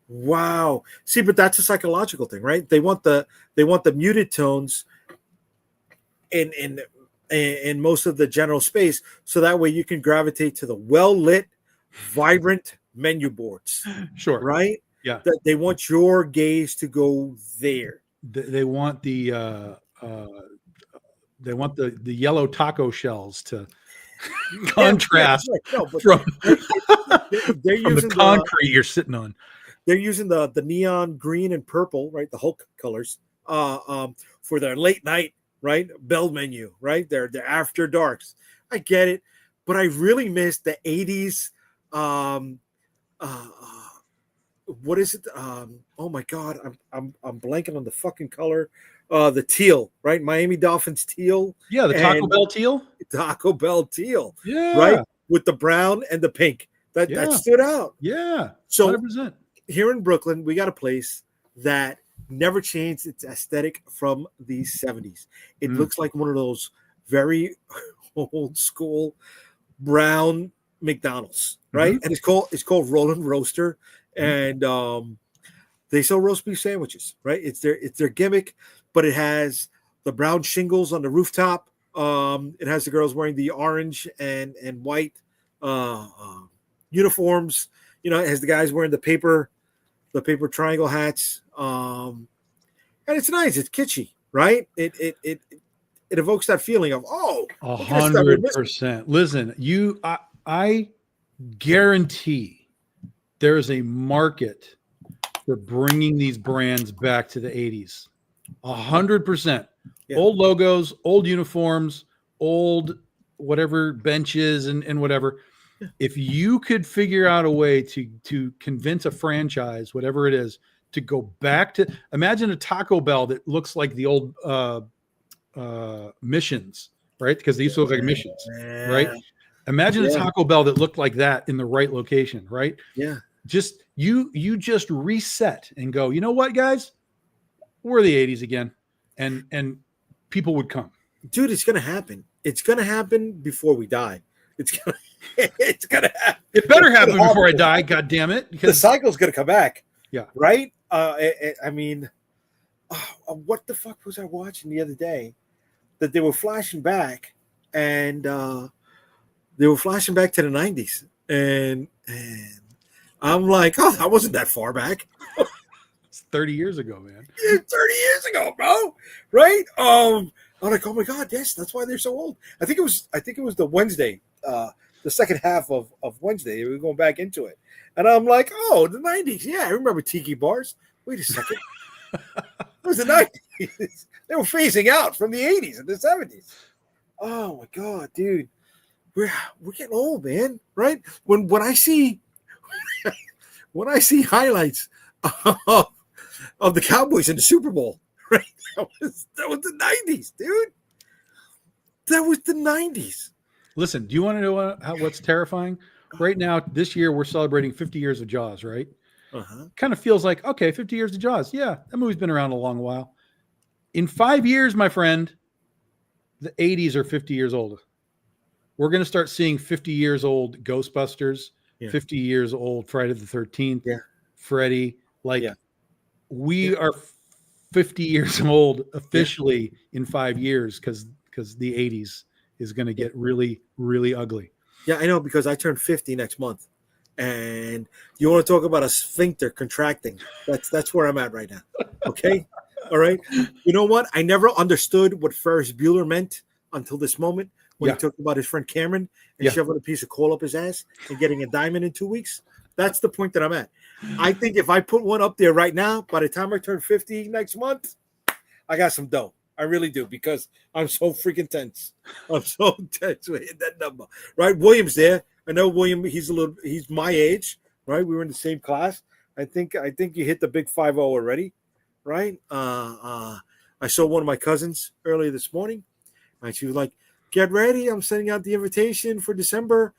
[SPEAKER 2] Wow. See, but that's a psychological thing, right? They want the muted tones in most of the general space. So that way you can gravitate to the well-lit, vibrant menu boards.
[SPEAKER 1] Sure.
[SPEAKER 2] Right?
[SPEAKER 1] Yeah.
[SPEAKER 2] They want your gaze to go there.
[SPEAKER 1] They want the yellow taco shells to contrast from the concrete you're sitting on.
[SPEAKER 2] They're using the neon green and purple, right? The Hulk colors for their late night, right? Bell menu, right? They're after darks. I get it, but I really miss the 80s. What is it? Oh my God, I'm blanking on the fucking color. The teal, right? Miami Dolphins teal.
[SPEAKER 1] Yeah, the Taco Bell teal.
[SPEAKER 2] Taco Bell teal.
[SPEAKER 1] Yeah.
[SPEAKER 2] Right? With the brown and the pink. That stood out.
[SPEAKER 1] Yeah.
[SPEAKER 2] So
[SPEAKER 1] 100%.
[SPEAKER 2] Here in Brooklyn, we got a place that never changed its aesthetic from the 70s. It looks like one of those very old school brown McDonald's, right? And it's called Rollin' Roaster. And they sell roast beef sandwiches, right? It's their gimmick, but it has the brown shingles on the rooftop. It has the girls wearing the orange and white uniforms. It has the guys wearing the paper triangle hats. And it's nice. It's kitschy, right? It evokes that feeling of
[SPEAKER 1] 100%. Listen, I guarantee there is a market for bringing these brands back to the 80s. 100%. Yeah. Old logos, old uniforms, old whatever benches and whatever. Yeah. If you could figure out a way to convince a franchise, whatever it is, to go back to, imagine a Taco Bell that looks like the old Missions, right? Because they used to look like Missions, right? Imagine a Taco Bell that looked like that in the right location, right?
[SPEAKER 2] Yeah.
[SPEAKER 1] Just you just reset and go, you know what, guys? We're the 80s again. And people would come.
[SPEAKER 2] Dude, it's gonna happen. It's gonna happen before we die. It's gonna happen.
[SPEAKER 1] It better happen before I die, god damn it.
[SPEAKER 2] The cycle's gonna come back.
[SPEAKER 1] Yeah.
[SPEAKER 2] Right? I mean, what the fuck was I watching the other day? That they were flashing back and they were flashing back to the 90s. And I'm like, oh, that wasn't that far back.
[SPEAKER 1] It's 30 years ago, man.
[SPEAKER 2] 30 years ago, bro. Right? I'm like, oh my God, yes, that's why they're so old. I think it was the Wednesday, the second half of Wednesday. We were going back into it. And I'm like, oh, the 90s. Yeah, I remember tiki bars. Wait a second. It was the 90s. They were phasing out from the 80s and the 70s. Oh my God, dude. We're getting old, man. Right? When I see highlights of the Cowboys in the Super Bowl, right? That was the 90s, dude. That was the 90s.
[SPEAKER 1] Listen, do you want to know what's terrifying? Right now, this year, we're celebrating 50 years of Jaws, right? Kind of feels like, okay, 50 years of Jaws. Yeah, that movie's been around a long while. In 5 years, my friend, the 80s are 50 years old. We're going to start seeing 50 years old Ghostbusters, 50 years old Friday the 13th, Freddy. We are 50 years old officially in 5 years because the 80s is going to get really, really ugly.
[SPEAKER 2] Yeah, I know, because I turn 50 next month. And you want to talk about a sphincter contracting. That's where I'm at right now. Okay? All right. You know what? I never understood what Ferris Bueller meant until this moment when he talked about his friend Cameron and shoving a piece of coal up his ass and getting a diamond in 2 weeks. That's the point that I'm at. I think if I put one up there right now, by the time I turn 50 next month, I got some dough. I really do, because I'm so freaking tense. I'm so tense with that number. Right? William's there. I know William, he's my age, right? We were in the same class. I think you hit the big 5-0 already, right? I saw one of my cousins earlier this morning, and she was like, "Get ready, I'm sending out the invitation for December.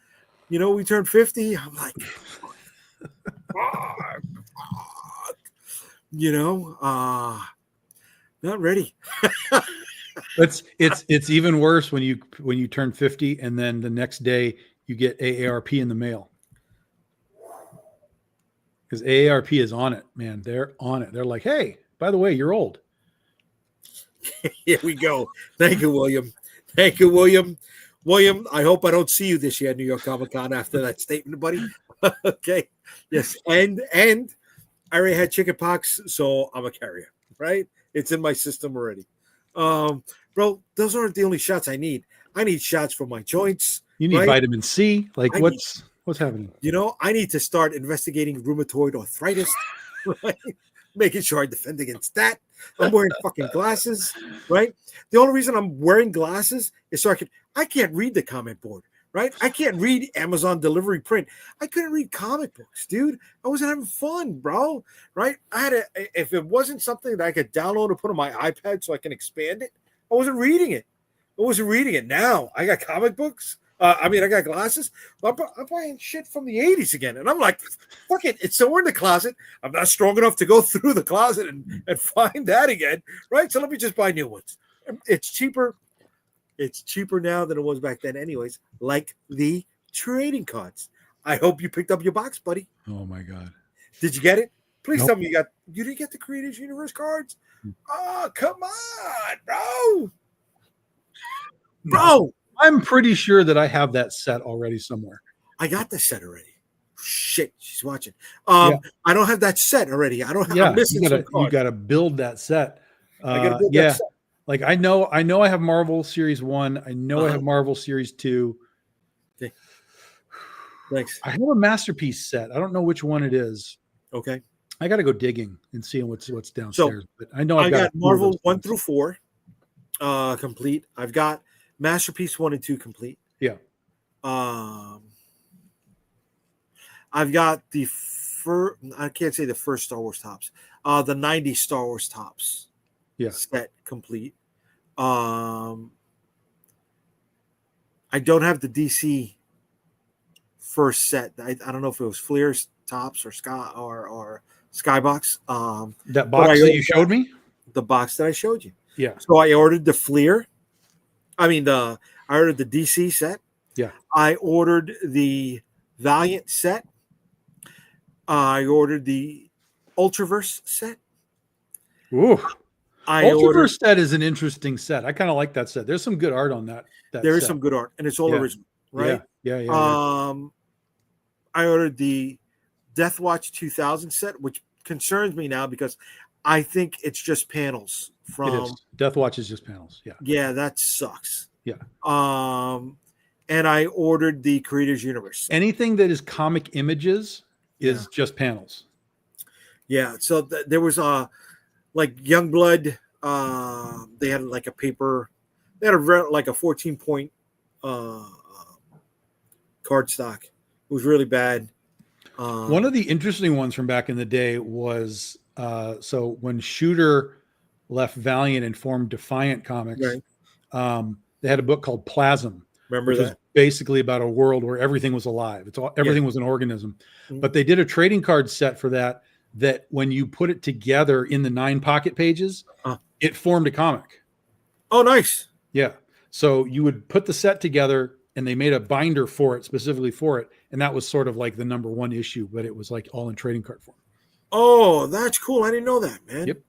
[SPEAKER 2] You know, we turned 50." I'm like, not ready.
[SPEAKER 1] It's even worse when you turn 50 and then the next day you get AARP in the mail. Because AARP is on it, man. They're on it. They're like, "Hey, by the way, you're old."
[SPEAKER 2] Here we go. Thank you, William. Thank you, William. William, I hope I don't see you this year at New York Comic Con after that statement, buddy. Okay. Yes. And I already had chicken pox, so I'm a carrier, right? It's in my system already. Bro, those aren't the only shots I need. I need shots for my joints.
[SPEAKER 1] You need vitamin C. Like, what's happening?
[SPEAKER 2] You know, I need to start investigating rheumatoid arthritis, right? Making sure I defend against that. I'm wearing fucking glasses, right? The only reason I'm wearing glasses is so I can't read the comment board, right? I can't read Amazon delivery print. I couldn't read comic books, dude. I wasn't having fun, bro, right? If it wasn't something that I could download and put on my iPad so I can expand it, I wasn't reading it. Now I got comic books. I got glasses. I'm buying shit from the 80s again. And I'm like, fuck it. It's somewhere in the closet. I'm not strong enough to go through the closet and find that again. Right. So let me just buy new ones. It's cheaper. It's cheaper now than it was back then anyways. Like the trading cards. I hope you picked up your box, buddy.
[SPEAKER 1] Oh my God.
[SPEAKER 2] Did you get it? Please tell me you didn't get the Creators Universe cards. Oh, come on, bro. Bro.
[SPEAKER 1] I'm pretty sure that I have that set already somewhere.
[SPEAKER 2] I got the set already. Shit, she's watching. I don't have that set already. I don't have. I'm missing some cards.
[SPEAKER 1] You got to build that set. I got to build that set. Like I know I have Marvel Series 1. I know I have Marvel Series 2.
[SPEAKER 2] Okay. Thanks.
[SPEAKER 1] I have a Masterpiece set. I don't know which one it is.
[SPEAKER 2] Okay.
[SPEAKER 1] I got to go digging and see what's downstairs. But I know
[SPEAKER 2] I got Marvel 1 through 4 complete. I've got Masterpiece 1 and 2 complete.
[SPEAKER 1] Yeah.
[SPEAKER 2] I've got the I can't say the first Star Wars tops. The 90s Star Wars tops.
[SPEAKER 1] Yeah.
[SPEAKER 2] Set complete. I don't have the DC first set. I don't know if it was Fleer's tops or Skybox.
[SPEAKER 1] That box that you showed me?
[SPEAKER 2] The box that I showed you.
[SPEAKER 1] Yeah.
[SPEAKER 2] So I ordered the Fleer. I ordered the DC set.
[SPEAKER 1] Yeah.
[SPEAKER 2] I ordered the Valiant set. I ordered the Ultraverse set.
[SPEAKER 1] Ooh. Ultraverse set is an interesting set. I kind of like that set. There's some good art on that.
[SPEAKER 2] There is some good art, and it's all original, right?
[SPEAKER 1] Yeah.
[SPEAKER 2] I ordered the Death Watch 2000 set, which concerns me now because I think it's just panels from
[SPEAKER 1] Death Watch is just panels. Yeah.
[SPEAKER 2] Yeah, that sucks.
[SPEAKER 1] Yeah.
[SPEAKER 2] And I ordered the Creators Universe.
[SPEAKER 1] Anything that is comic images is just panels.
[SPEAKER 2] Yeah. So there was like Youngblood. They had like a paper. They had like a 14-point cardstock. It was really bad.
[SPEAKER 1] One of the interesting ones from back in the day was so when Shooter left Valiant and formed Defiant Comics, they had a book called Plasm,
[SPEAKER 2] Remember
[SPEAKER 1] which
[SPEAKER 2] that?
[SPEAKER 1] was basically about a world where everything was alive. Everything was an organism. Mm-hmm. But they did a trading card set for that when you put it together in the 9 pocket pages, it formed a comic.
[SPEAKER 2] Oh, nice.
[SPEAKER 1] Yeah. So you would put the set together, and they made a binder for it, specifically for it. And that was sort of like the number 1 issue, but it was like all in trading card form.
[SPEAKER 2] Oh, that's cool. I didn't know that, man.
[SPEAKER 1] Yep.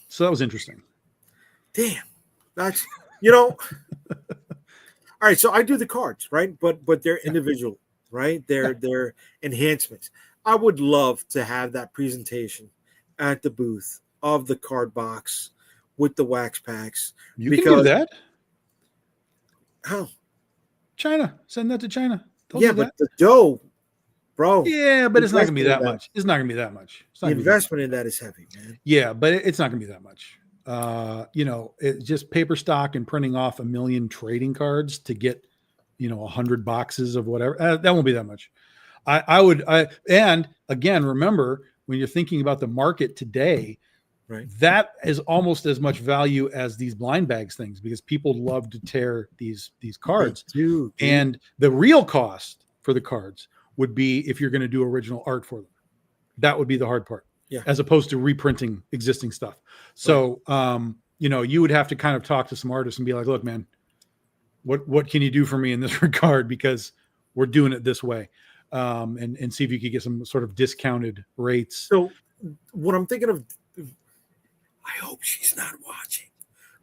[SPEAKER 1] So that was interesting.
[SPEAKER 2] Damn. That's, all right. So I do the cards, right? But they're individual, right? They're enhancements. I would love to have that presentation at the booth of the card box with the wax packs.
[SPEAKER 1] You can do that.
[SPEAKER 2] How?
[SPEAKER 1] China. Send that to China.
[SPEAKER 2] But the dough, bro.
[SPEAKER 1] Yeah, but it's not going to be that much. It's not going to be that much.
[SPEAKER 2] The investment in that is heavy, man.
[SPEAKER 1] Yeah, but it's not going to be that much. It's just paper stock and printing off 1 million trading cards to get, 100 boxes of whatever. That won't be that much. And again, remember when you're thinking about the market today,
[SPEAKER 2] right?
[SPEAKER 1] That is almost as much value as these blind bags things, because people love to tear these cards.
[SPEAKER 2] They do.
[SPEAKER 1] And the real cost for the cards would be if you're going to do original art for them. That would be the hard part.
[SPEAKER 2] Yeah.
[SPEAKER 1] As opposed to reprinting existing stuff. So, you would have to kind of talk to some artists and be like, look, man, what can you do for me in this regard? Because we're doing it this way. And see if you could get some sort of discounted rates.
[SPEAKER 2] So what I'm thinking of, I hope she's not watching.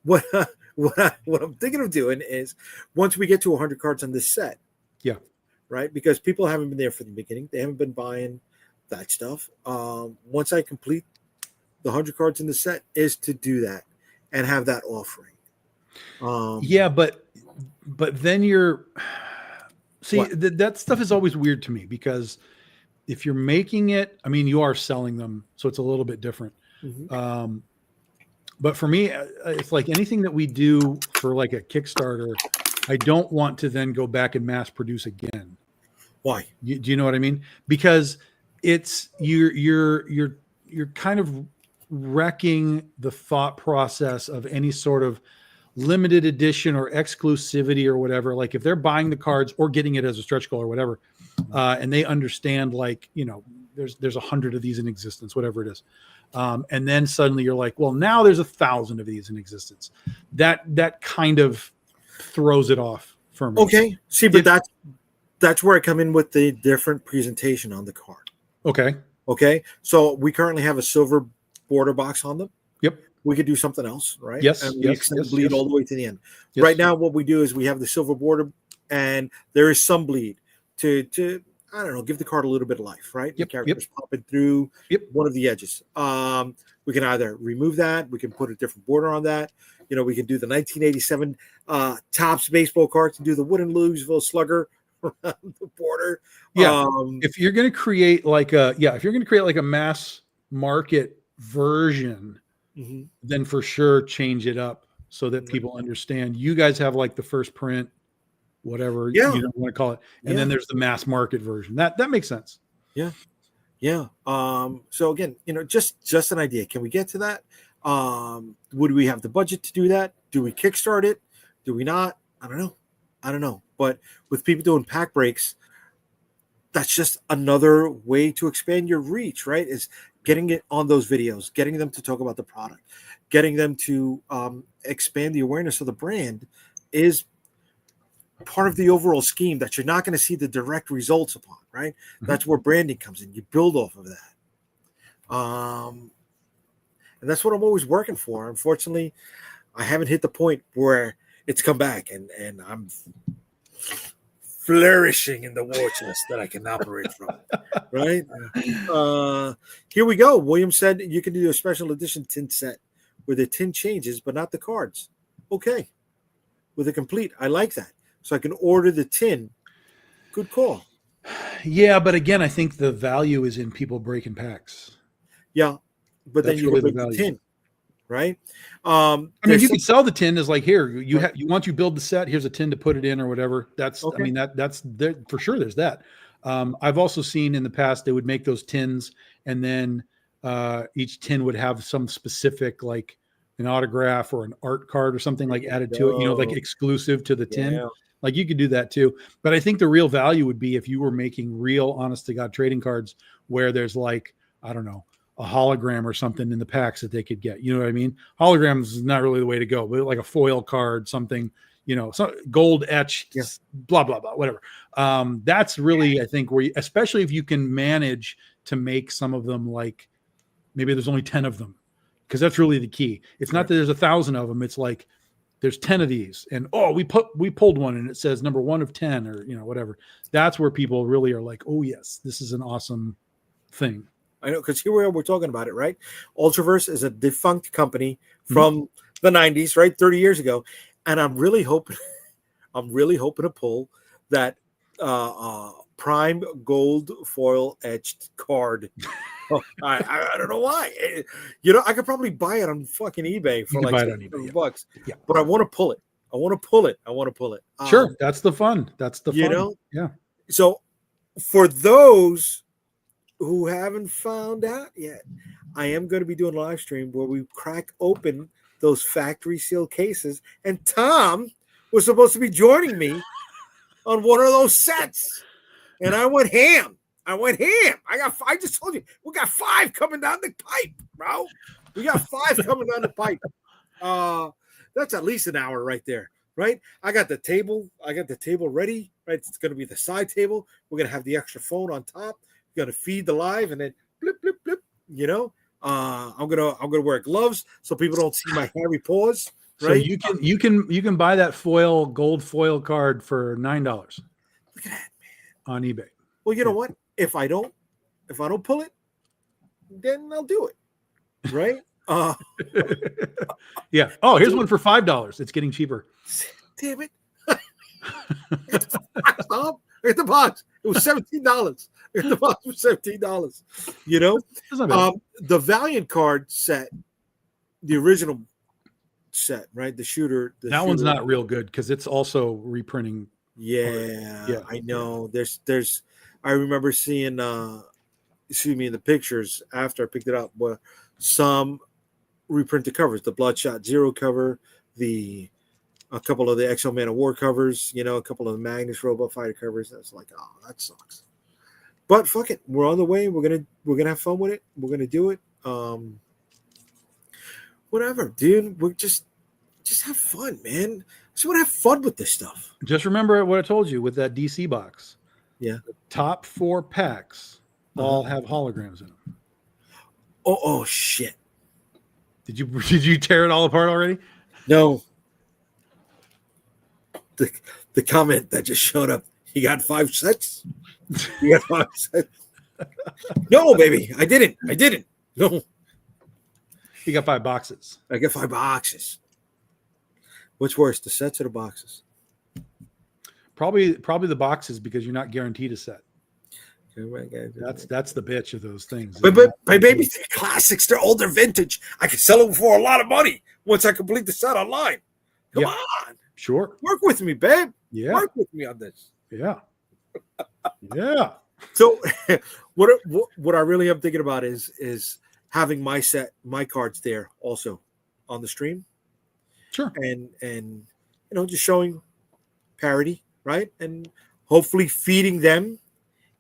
[SPEAKER 2] What I'm thinking of doing is, once we get to 100 cards on this set.
[SPEAKER 1] Yeah.
[SPEAKER 2] Right. Because people haven't been there from the beginning. They haven't been buying that stuff. Once I complete the 100 cards in the set, is to do that and have that offering.
[SPEAKER 1] But then that stuff is always weird to me, because if you're making it, I mean, you are selling them, so it's a little bit different.
[SPEAKER 2] Mm-hmm.
[SPEAKER 1] But for me, it's like anything that we do for like a Kickstarter, I don't want to then go back and mass produce again.
[SPEAKER 2] Why?
[SPEAKER 1] Do you know what I mean? Because it's you're kind of wrecking the thought process of any sort of limited edition or exclusivity or whatever. Like if they're buying the cards or getting it as a stretch goal or whatever, and they understand, like, there's 100 of these in existence, whatever it is. And then suddenly you're like, well, now there's 1,000 of these in existence. That kind of throws it off for me.
[SPEAKER 2] Okay. See, but that's where I come in with the different presentation on the card. Okay. So we currently have a silver border box on them.
[SPEAKER 1] Yep.
[SPEAKER 2] We could do something else, right?
[SPEAKER 1] Yes.
[SPEAKER 2] And we extend the bleed all the way to the end.
[SPEAKER 1] Yes.
[SPEAKER 2] Right now, what we do is we have the silver border, and there is some bleed to I don't know, give the card a little bit of life, right?
[SPEAKER 1] Yep.
[SPEAKER 2] The character's popping through one of the edges. We can either remove that, we can put a different border on that. We can do the 1987 Topps baseball cards and do the wooden Louisville Slugger around the border.
[SPEAKER 1] Yeah. If you're going to create like a mass market version,
[SPEAKER 2] mm-hmm.
[SPEAKER 1] then for sure change it up so that people understand. You guys have like the first print, whatever you don't want to call it, and then there's the mass market version. That makes sense.
[SPEAKER 2] Yeah. So again, just an idea. Can we get to that? Would we have the budget to do that? Do we kickstart it? Do we not? I don't know. But with people doing pack breaks, that's just another way to expand your reach, right? Is getting it on those videos, getting them to talk about the product, getting them to expand the awareness of the brand is part of the overall scheme that you're not going to see the direct results upon, right? Mm-hmm. That's where branding comes in. You build off of that. And that's what I'm always working for. Unfortunately, I haven't hit the point where it's come back and I'm flourishing in the war chest that I can operate from, right? Here we go. William said you can do a special edition tin set where the tin changes, but not the cards. Okay. With a complete. I like that. So I can order the tin. Good call.
[SPEAKER 1] Yeah, but again, I think the value is in people breaking packs.
[SPEAKER 2] Yeah, but then you can break the tin, right?
[SPEAKER 1] I mean, you can sell the tin as like, here, you want you build the set. Here's a tin to put it in or whatever. That's okay. I mean, that's there for sure. There's that. I've also seen in the past they would make those tins, and then each tin would have some specific like an autograph or an art card or something like added to it, like exclusive to the tin. Like you could do that too. But I think the real value would be if you were making real honest to God trading cards where there's like, I don't know, a hologram or something in the packs that they could get. You know what I mean? Holograms is not really the way to go, but like a foil card, something, some gold etched, blah, blah, blah, whatever. That's really, I think, where especially if you can manage to make some of them like maybe there's only 10 of them, because that's really the key. It's not that there's 1,000 of them. It's like there's 10 of these, and we pulled one and it says number 1 of 10 or whatever. That's where people really are like, oh yes, this is an awesome thing.
[SPEAKER 2] I know, because here we're talking about it, right? Ultraverse is a defunct company from the 90s, right? 30 years ago. And I'm really hoping to pull that prime gold foil etched card. I don't know why. I could probably buy it on fucking eBay for like $600. Yeah. But I want to pull it.
[SPEAKER 1] Sure. That's the fun. Yeah.
[SPEAKER 2] So for those who haven't found out yet, I am going to be doing a live stream where we crack open those factory sealed cases, and Tom was supposed to be joining me on one of those sets, and I went ham. I just told you, we got 5 coming down the pipe, bro. We got 5 coming down the pipe. That's at least an hour right there, right? I got the table ready, right? It's going to be the side table. We're going to have the extra phone on top. We're going to feed the live, and then blip, blip, blip, I'm gonna wear gloves so people don't see my hairy paws. Right?
[SPEAKER 1] So you can buy that gold foil card for $9.
[SPEAKER 2] Look at that, man,
[SPEAKER 1] on eBay.
[SPEAKER 2] Well, you know what? If I don't pull it, then I'll do it. Right?
[SPEAKER 1] Yeah. Oh, here's one for $5. It's getting cheaper.
[SPEAKER 2] Damn it! Stop! Get the box. It was $17. The box was $17. The Valiant card set, the original set, right? The shooter.
[SPEAKER 1] That one's not real good because it's also reprinting.
[SPEAKER 2] Yeah, I know. There's. I remember seeing, in the pictures after I picked it up, but some reprinted covers. The Bloodshot Zero cover, a couple of the Exo Man of War covers, a couple of the Magnus Robot Fighter covers. That's like, oh, that sucks. But fuck it, we're on the way. We're gonna have fun with it. We're gonna do it. Whatever, dude. We're just have fun, man. Just want to have fun with this stuff.
[SPEAKER 1] Just remember what I told you with that DC box.
[SPEAKER 2] Yeah.
[SPEAKER 1] The top 4 packs all have holograms in them.
[SPEAKER 2] Oh shit!
[SPEAKER 1] Did you tear it all apart already?
[SPEAKER 2] No. The comment that just showed up. You got 5 sets. You got 5 sets. No, baby, I didn't. No.
[SPEAKER 1] You got 5 boxes.
[SPEAKER 2] I got 5 boxes. What's worse, the sets or the boxes?
[SPEAKER 1] Probably the boxes, because you're not guaranteed a set. That's the bitch of those things.
[SPEAKER 2] But baby, they're classics. They're older vintage. I can sell them for a lot of money once I complete the set online. Come on.
[SPEAKER 1] Sure.
[SPEAKER 2] Work with me, babe.
[SPEAKER 1] Yeah.
[SPEAKER 2] Work with me on this.
[SPEAKER 1] Yeah. Yeah.
[SPEAKER 2] So what I really am thinking about is having my cards there also on the stream.
[SPEAKER 1] Sure.
[SPEAKER 2] And just showing parity, right? And hopefully feeding them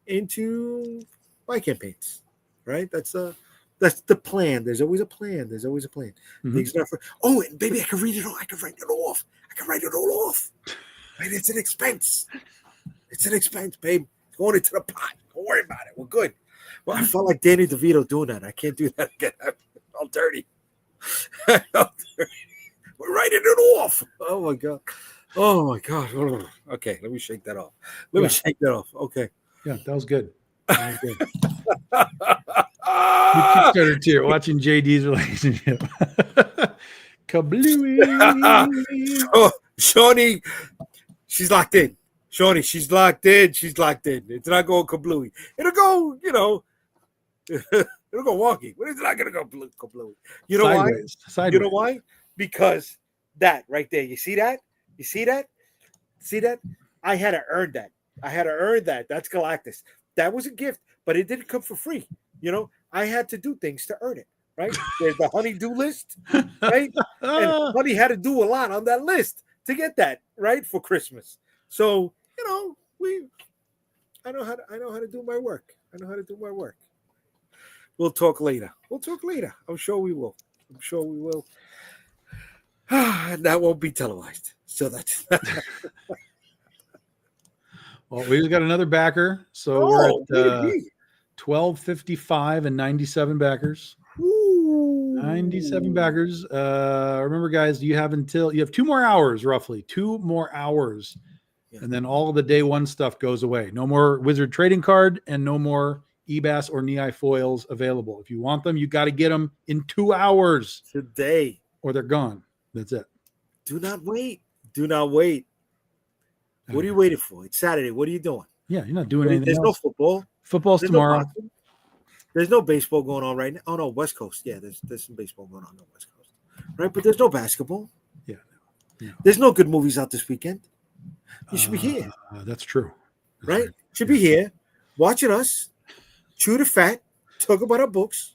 [SPEAKER 2] into my campaigns, right? That's the plan. There's always a plan. Mm-hmm. Things not and baby, I can read it all. I can write it all off. Right? It's an expense. Babe. It's going into the pot. Don't worry about it. We're good. Well, I felt like Danny DeVito doing that. I can't do that again. I'm all dirty. We're writing it off. Oh my god. Okay, let me shake that off. Okay.
[SPEAKER 1] Yeah, that was good. You kickstarted too, watching Jay Dee's relationship. Kablooey.
[SPEAKER 2] Oh, Shawnee, she's locked in. She's locked in. It's not going kablooey. It'll go, it'll go wonky. But it's not going to go kablooey. You know
[SPEAKER 1] Sideways.
[SPEAKER 2] why?
[SPEAKER 1] Sideways.
[SPEAKER 2] You know why? Because that right there. You see that? See that? I had to earn that. That's Galactus. That was a gift, but it didn't come for free. I had to do things to earn it. right? There's the honey-do list, right? And honey had to do a lot on that list to get that, right, for Christmas. So, I know how to do my work. We'll talk later. I'm sure we will. And that won't be televised. So that's
[SPEAKER 1] well, we just got another backer. So we're at 1255 and 97 backers.
[SPEAKER 2] Ooh.
[SPEAKER 1] 97 backers. Remember, guys, you have 2 more hours, roughly 2 more hours. Yeah. And then all of the day one stuff goes away. No more Wizard trading card and no more eBass or NEI foils available. If you want them, you got to get them in 2 hours
[SPEAKER 2] today,
[SPEAKER 1] or they're gone. That's it.
[SPEAKER 2] Do not wait. What are you waiting for? It's Saturday. What are you doing?
[SPEAKER 1] Yeah, you're not doing anything.
[SPEAKER 2] There's no football.
[SPEAKER 1] Football's tomorrow.
[SPEAKER 2] There's no baseball going on right now. Oh no, West Coast. Yeah, there's some baseball going on the West Coast. Right, but there's no basketball.
[SPEAKER 1] Yeah. No.
[SPEAKER 2] There's no good movies out this weekend. You should be here.
[SPEAKER 1] That's true.
[SPEAKER 2] Right? Should be here, watching us, chew the fat, talk about our books,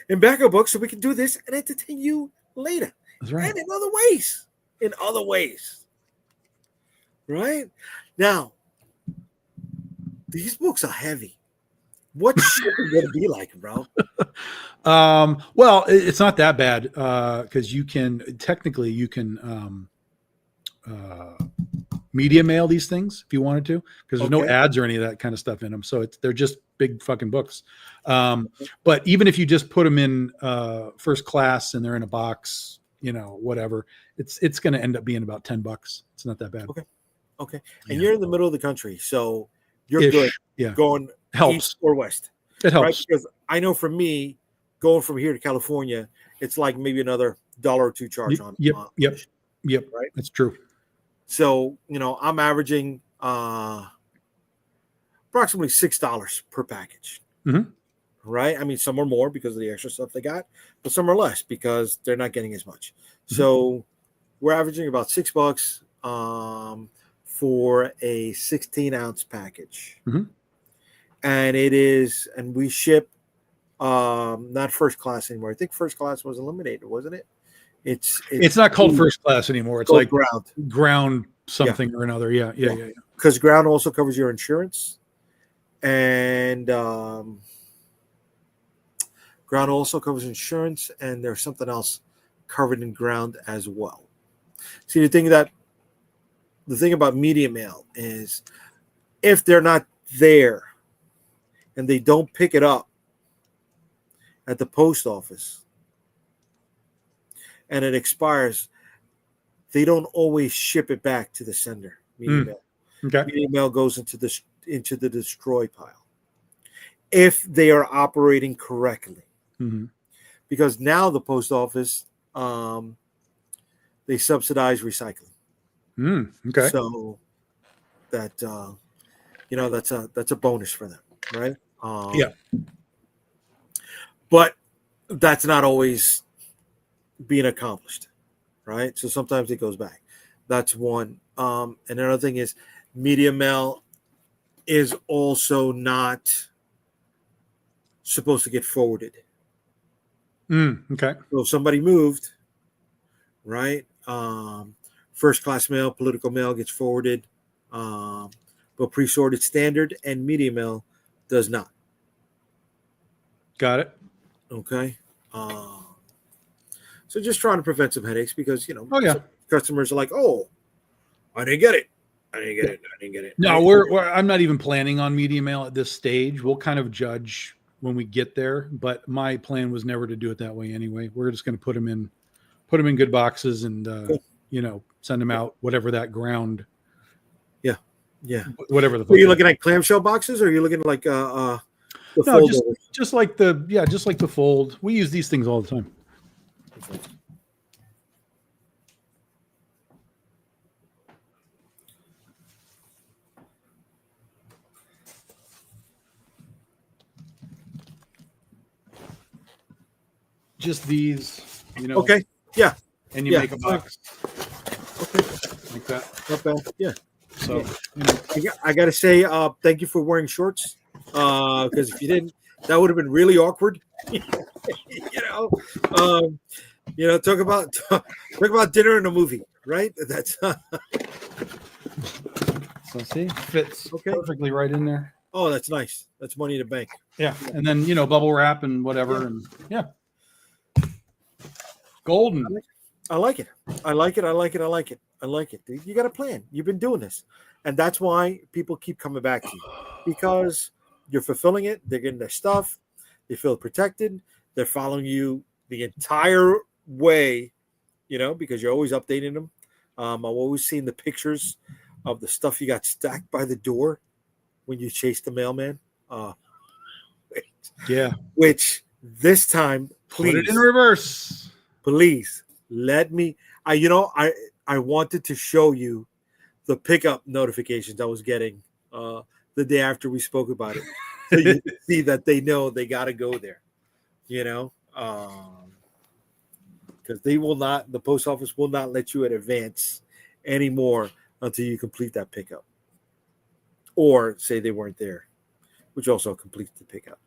[SPEAKER 2] and back our books so we can do this and entertain you later.
[SPEAKER 1] That's right.
[SPEAKER 2] And in other ways. Right? Now, these books are heavy. What's shipping going to be like, bro?
[SPEAKER 1] Well, it's not that bad because you can media mail these things if you wanted to, because there's no ads or any of that kind of stuff in them. So they're just big fucking books. But even if you just put them in first class and they're in a box, whatever, it's going to end up being about $10. It's not that bad.
[SPEAKER 2] Okay. And you're in the middle of the country, so you're good.
[SPEAKER 1] Yeah.
[SPEAKER 2] Going
[SPEAKER 1] helps.
[SPEAKER 2] East or west.
[SPEAKER 1] It helps.
[SPEAKER 2] Right? Because I know for me, going from here to California, it's like maybe another $1 or $2 charge on.
[SPEAKER 1] Yep.
[SPEAKER 2] Right.
[SPEAKER 1] That's true.
[SPEAKER 2] So, I'm averaging approximately $6 per package.
[SPEAKER 1] Mm-hmm.
[SPEAKER 2] Right. I mean, some are more because of the extra stuff they got, but some are less because they're not getting as much.
[SPEAKER 1] Mm-hmm.
[SPEAKER 2] So we're averaging about $6 for a 16-ounce package.
[SPEAKER 1] Mm-hmm.
[SPEAKER 2] And we ship not first class anymore. I think first class was eliminated, wasn't it? It's
[SPEAKER 1] not called first class anymore. It's like
[SPEAKER 2] ground
[SPEAKER 1] something or another. Yeah.
[SPEAKER 2] Because ground also covers your insurance, and ground also covers insurance, and there's something else covered in ground as well. See, the thing about media mail is if they're not there and they don't pick it up at the post office and it expires, they don't always ship it back to the sender. Media mail.
[SPEAKER 1] Okay.
[SPEAKER 2] Media mail goes into the destroy pile if they are operating correctly.
[SPEAKER 1] Mm-hmm.
[SPEAKER 2] Because now the post office they subsidize recycling.
[SPEAKER 1] Okay.
[SPEAKER 2] So that that's a bonus for them, right?
[SPEAKER 1] Yeah.
[SPEAKER 2] But that's not always being accomplished, right? So sometimes it goes back. That's one. And another thing is media mail is also not supposed to get forwarded.
[SPEAKER 1] Okay.
[SPEAKER 2] So if somebody moved, right? First class mail, political mail gets forwarded, but pre-sorted standard and media mail does not.
[SPEAKER 1] Got it.
[SPEAKER 2] Okay. So just trying to prevent some headaches because, customers are like, oh, I didn't get it.
[SPEAKER 1] No, I'm not even planning on media mail at this stage. We'll kind of judge when we get there, but my plan was never to do it that way anyway. We're just going to put them in good boxes and, send them out, whatever that ground.
[SPEAKER 2] Yeah.
[SPEAKER 1] Whatever the.
[SPEAKER 2] Are you looking at clamshell boxes or are you looking at like,
[SPEAKER 1] just like the fold. We use these things all the time. Just these,
[SPEAKER 2] Okay. Yeah.
[SPEAKER 1] And you make a box.
[SPEAKER 2] Okay.
[SPEAKER 1] Like that.
[SPEAKER 2] Not bad. Yeah.
[SPEAKER 1] So
[SPEAKER 2] I got to say, thank you for wearing shorts. Because if you didn't, That would have been really awkward. Talk about dinner and a movie, right? That's
[SPEAKER 1] so see, fits perfectly right in there.
[SPEAKER 2] Oh, that's nice. That's money in the bank.
[SPEAKER 1] Yeah, and then bubble wrap and whatever, and golden.
[SPEAKER 2] I like it. I like it. You got a plan. You've been doing this, and that's why people keep coming back to you, because you're fulfilling it. They're getting their stuff. They feel protected. They're following you the entire way, because you're always updating them. I've always seen the pictures of the stuff you got stacked by the door when you chased the mailman. Which this time, please
[SPEAKER 1] put it in reverse.
[SPEAKER 2] Please let me. I wanted to show you the pickup notifications I was getting the day after we spoke about it, so you can see that they know they got to go there. Because the post office will not let you in advance anymore until you complete that pickup, or say they weren't there, which also completes the pickup.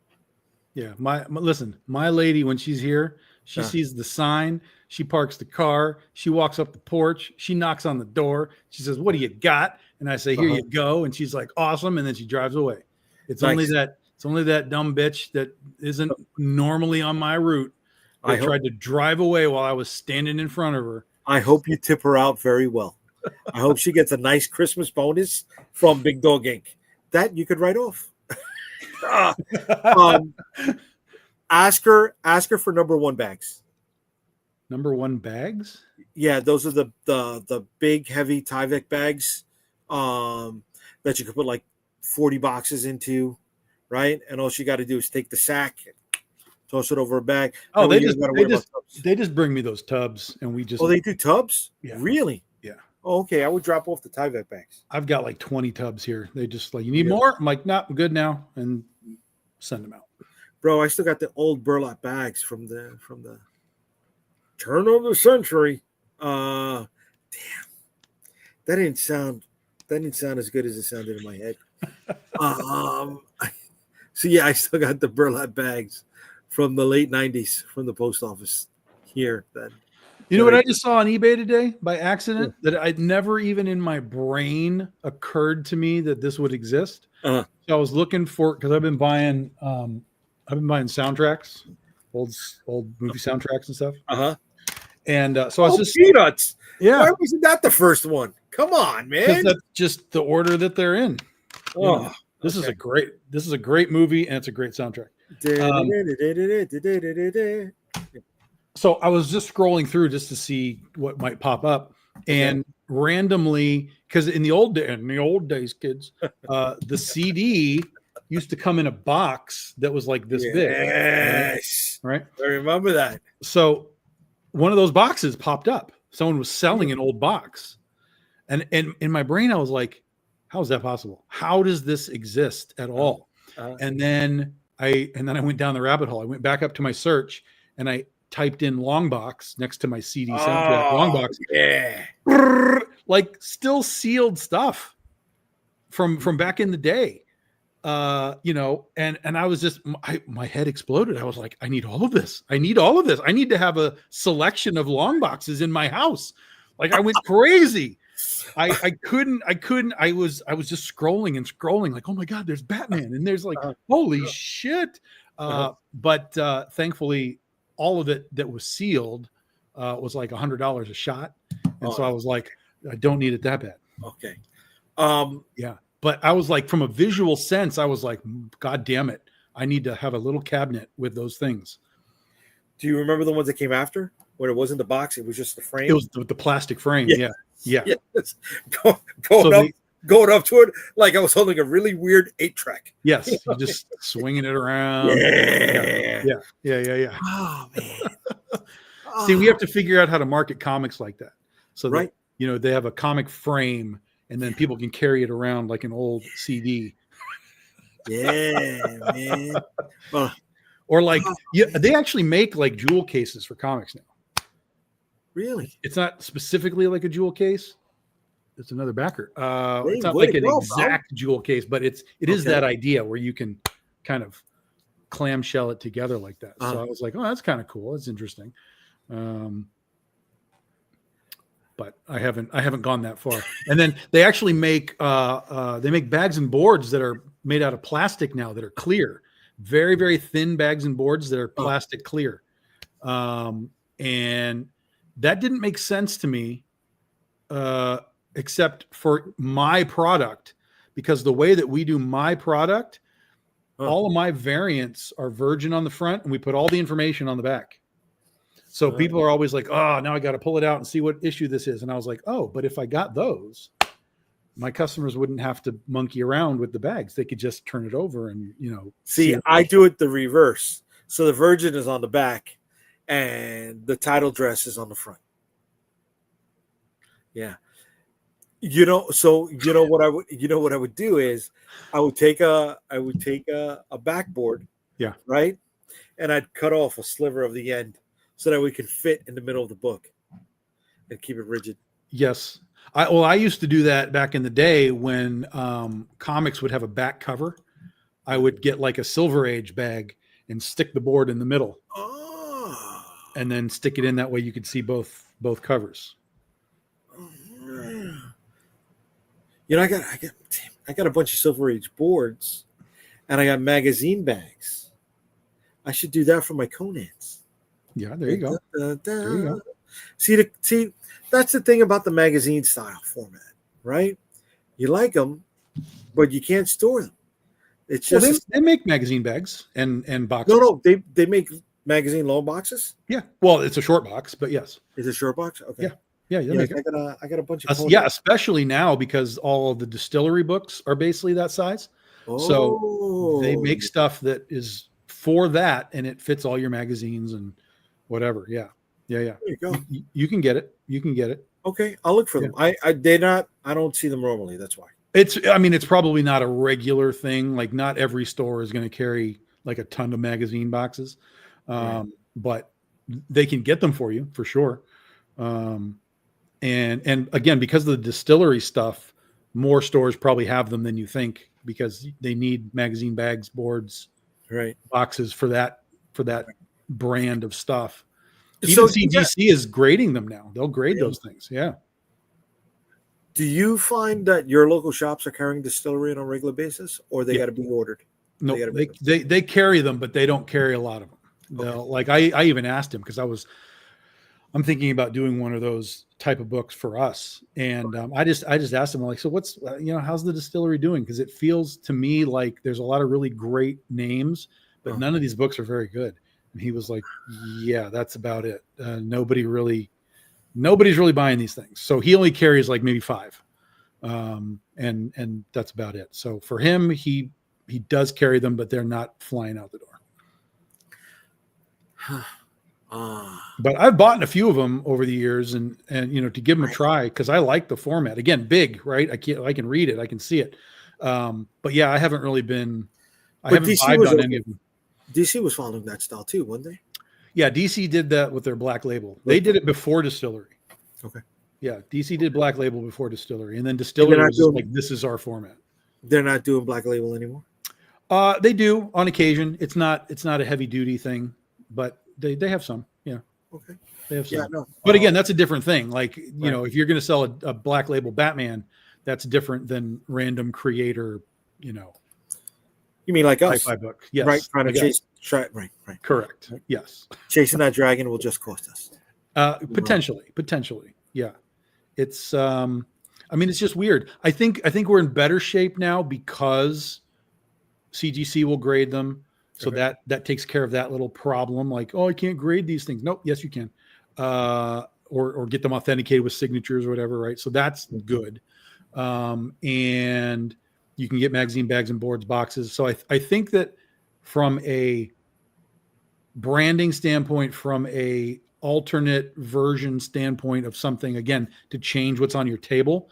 [SPEAKER 1] Yeah, my lady, when she's here, she sees the sign, she parks the car, she walks up the porch, she knocks on the door, she says, "What do you got?" And I say, "Here you go," and she's like, "Awesome," and then she drives away. It's only that dumb bitch that isn't normally on my route. I tried to drive away while I was standing in front of her.
[SPEAKER 2] I hope you tip her out very well. I hope she gets a nice Christmas bonus from Big Dog Inc. That you could write off. Ask her for number 1 bags.
[SPEAKER 1] Number 1 bags?
[SPEAKER 2] Yeah, those are the big heavy Tyvek bags that you could put like 40 boxes into, right? And all she got to do is take the sack, toss it over a bag.
[SPEAKER 1] Oh, they just bring me those tubs, and we just.
[SPEAKER 2] Oh, they do tubs?
[SPEAKER 1] Yeah.
[SPEAKER 2] Really?
[SPEAKER 1] Yeah.
[SPEAKER 2] Oh, okay. I would drop off the Tyvek bags.
[SPEAKER 1] I've got like 20 tubs here. They just like, "You need more?" I'm like, "No, I'm good now," and send them out.
[SPEAKER 2] Bro, I still got the old burlap bags from the turn of the century. Damn, that didn't sound as good as it sounded in my head. So yeah, I still got the burlap bags from the late 90s from the post office here.
[SPEAKER 1] You know what I just saw on eBay today by accident that I'd never even in my brain occurred to me that this would exist. So I was looking for, because I've been buying soundtracks, old movie soundtracks and stuff. And so I was just
[SPEAKER 2] Peanuts. Yeah. Why wasn't that the first one? Come on, man.
[SPEAKER 1] Because that's just the order that they're in. This is a great movie, and it's a great soundtrack. So I was just scrolling through just to see what might pop up, and randomly, because in the old days, kids, the CD used to come in a box that was like this big.
[SPEAKER 2] Yes,
[SPEAKER 1] right.
[SPEAKER 2] I remember that.
[SPEAKER 1] So one of those boxes popped up. Someone was selling an old box, and in my brain I was like, "How is that possible? How does this exist at all?" And then I went down the rabbit hole. I went back up to my search, and I typed in long box next to my CD soundtrack. Long box, like still sealed stuff from back in the day. And I was just, my head exploded. I was like, I need all of this. I need to have a selection of long boxes in my house. Like I went crazy. I was just scrolling and scrolling like, oh my God, there's Batman. And there's like, holy shit. But thankfully all of it that was sealed was like $100 a shot. And so I was like, I don't need it that bad.
[SPEAKER 2] Okay.
[SPEAKER 1] Yeah. But I was like, from a visual sense, I was like, God damn it. I need to have a little cabinet with those things.
[SPEAKER 2] Do you remember the ones that came after? When it wasn't the box, it was just the frame?
[SPEAKER 1] It was the plastic frame. Yeah.
[SPEAKER 2] Yes. Going up to it like I was holding a really weird 8-track.
[SPEAKER 1] Yes. Just swinging it around. Yeah.
[SPEAKER 2] Oh, man.
[SPEAKER 1] See, we have to figure out how to market comics like that. So that, they have a comic frame, and then people can carry it around like an old CD.
[SPEAKER 2] Yeah, man.
[SPEAKER 1] Or like, they actually make like jewel cases for comics now.
[SPEAKER 2] Really?
[SPEAKER 1] It's not specifically like a jewel case. It's another backer. It's not like an exact jewel case, but it is that idea where you can kind of clamshell it together like that. So I was like, oh, that's kind of cool. It's interesting. But I haven't gone that far. And then they actually make bags and boards that are made out of plastic now that are clear, very, very thin bags and boards that are plastic clear. And that didn't make sense to me, except for my product, because the way that we do my product, all of my variants are virgin on the front and we put all the information on the back. So people are always like, oh, now I got to pull it out and see what issue this is. And I was like, oh, but if I got those, my customers wouldn't have to monkey around with the bags. They could just turn it over and,
[SPEAKER 2] see I do it the reverse. So the virgin is on the back and the title dress is on the front. Yeah. What I would do is I would take a backboard.
[SPEAKER 1] Yeah.
[SPEAKER 2] Right. And I'd cut off a sliver of the end so that we could fit in the middle of the book and keep it rigid.
[SPEAKER 1] Yes. I used to do that back in the day when comics would have a back cover. I would get like a Silver Age bag and stick the board in the middle.
[SPEAKER 2] Oh.
[SPEAKER 1] And then stick it in that way you could see both covers.
[SPEAKER 2] I got a bunch of Silver Age boards and I got magazine bags. I should do that for my Conans.
[SPEAKER 1] Yeah, there you go. There you go.
[SPEAKER 2] See, that's the thing about the magazine style format, right? You like them, but you can't store them. It's just
[SPEAKER 1] they make magazine bags and boxes.
[SPEAKER 2] No, they make magazine long boxes.
[SPEAKER 1] Yeah, well, it's a short box, but yes,
[SPEAKER 2] it's a short box. Okay,
[SPEAKER 1] yeah.
[SPEAKER 2] I got a bunch of
[SPEAKER 1] especially now because all of the distillery books are basically that size. So they make stuff that is for that, and it fits all your magazines and whatever. Yeah.
[SPEAKER 2] There you go.
[SPEAKER 1] You can get it.
[SPEAKER 2] Okay, I'll look for them. I don't see them normally. That's why.
[SPEAKER 1] It's probably not a regular thing. Like not every store is going to carry like a ton of magazine boxes, but they can get them for you for sure. And again, because of the distillery stuff, more stores probably have them than you think because they need magazine bags, boards, boxes for that brand of stuff. Even CGC is grading them now. They'll grade those things. Yeah.
[SPEAKER 2] Do you find that your local shops are carrying distillery on a regular basis, or they got to be ordered?
[SPEAKER 1] No, they carry them, but they don't carry a lot of them. Okay. Like I even asked him because I'm thinking about doing one of those type of books for us, and I just asked him like, so what's how's the distillery doing? Because it feels to me like there's a lot of really great names, but none of these books are very good. And he was like, yeah, that's about it. Nobody's really buying these things. So he only carries like maybe 5. And that's about it. So for him, he does carry them, but they're not flying out the door. But I've bought a few of them over the years and to give them a try because I like the format. Again, big, right? I can read it, I can see it. But yeah, I haven't really been. I haven't vibed on any of them.
[SPEAKER 2] DC was following that style too, weren't they?
[SPEAKER 1] Yeah, DC did that with their Black Label. They did it before Distillery.
[SPEAKER 2] Okay.
[SPEAKER 1] Yeah, DC did Black Label before Distillery, and then Distillery was like, "This is our format."
[SPEAKER 2] They're not doing Black Label anymore.
[SPEAKER 1] They do on occasion. It's not a heavy duty thing, but they have some. Yeah.
[SPEAKER 2] Okay.
[SPEAKER 1] They have some. Yeah, no. But again, that's a different thing. Like if you're going to sell a Black Label Batman, that's different than random creator.
[SPEAKER 2] You mean like us?
[SPEAKER 1] Book. Yes.
[SPEAKER 2] Right. Trying to chase. Right.
[SPEAKER 1] Correct. Yes.
[SPEAKER 2] Chasing that dragon will just cost us.
[SPEAKER 1] Potentially. Yeah. It's. It's just weird. I think we're in better shape now because CGC will grade them, so that takes care of that little problem. Like, oh, I can't grade these things. Nope. Yes, you can. Or get them authenticated with signatures or whatever. Right. So that's good. And you can get magazine bags and boards boxes. So I think that from a branding standpoint, from a alternate version standpoint of something, again, to change what's on your table,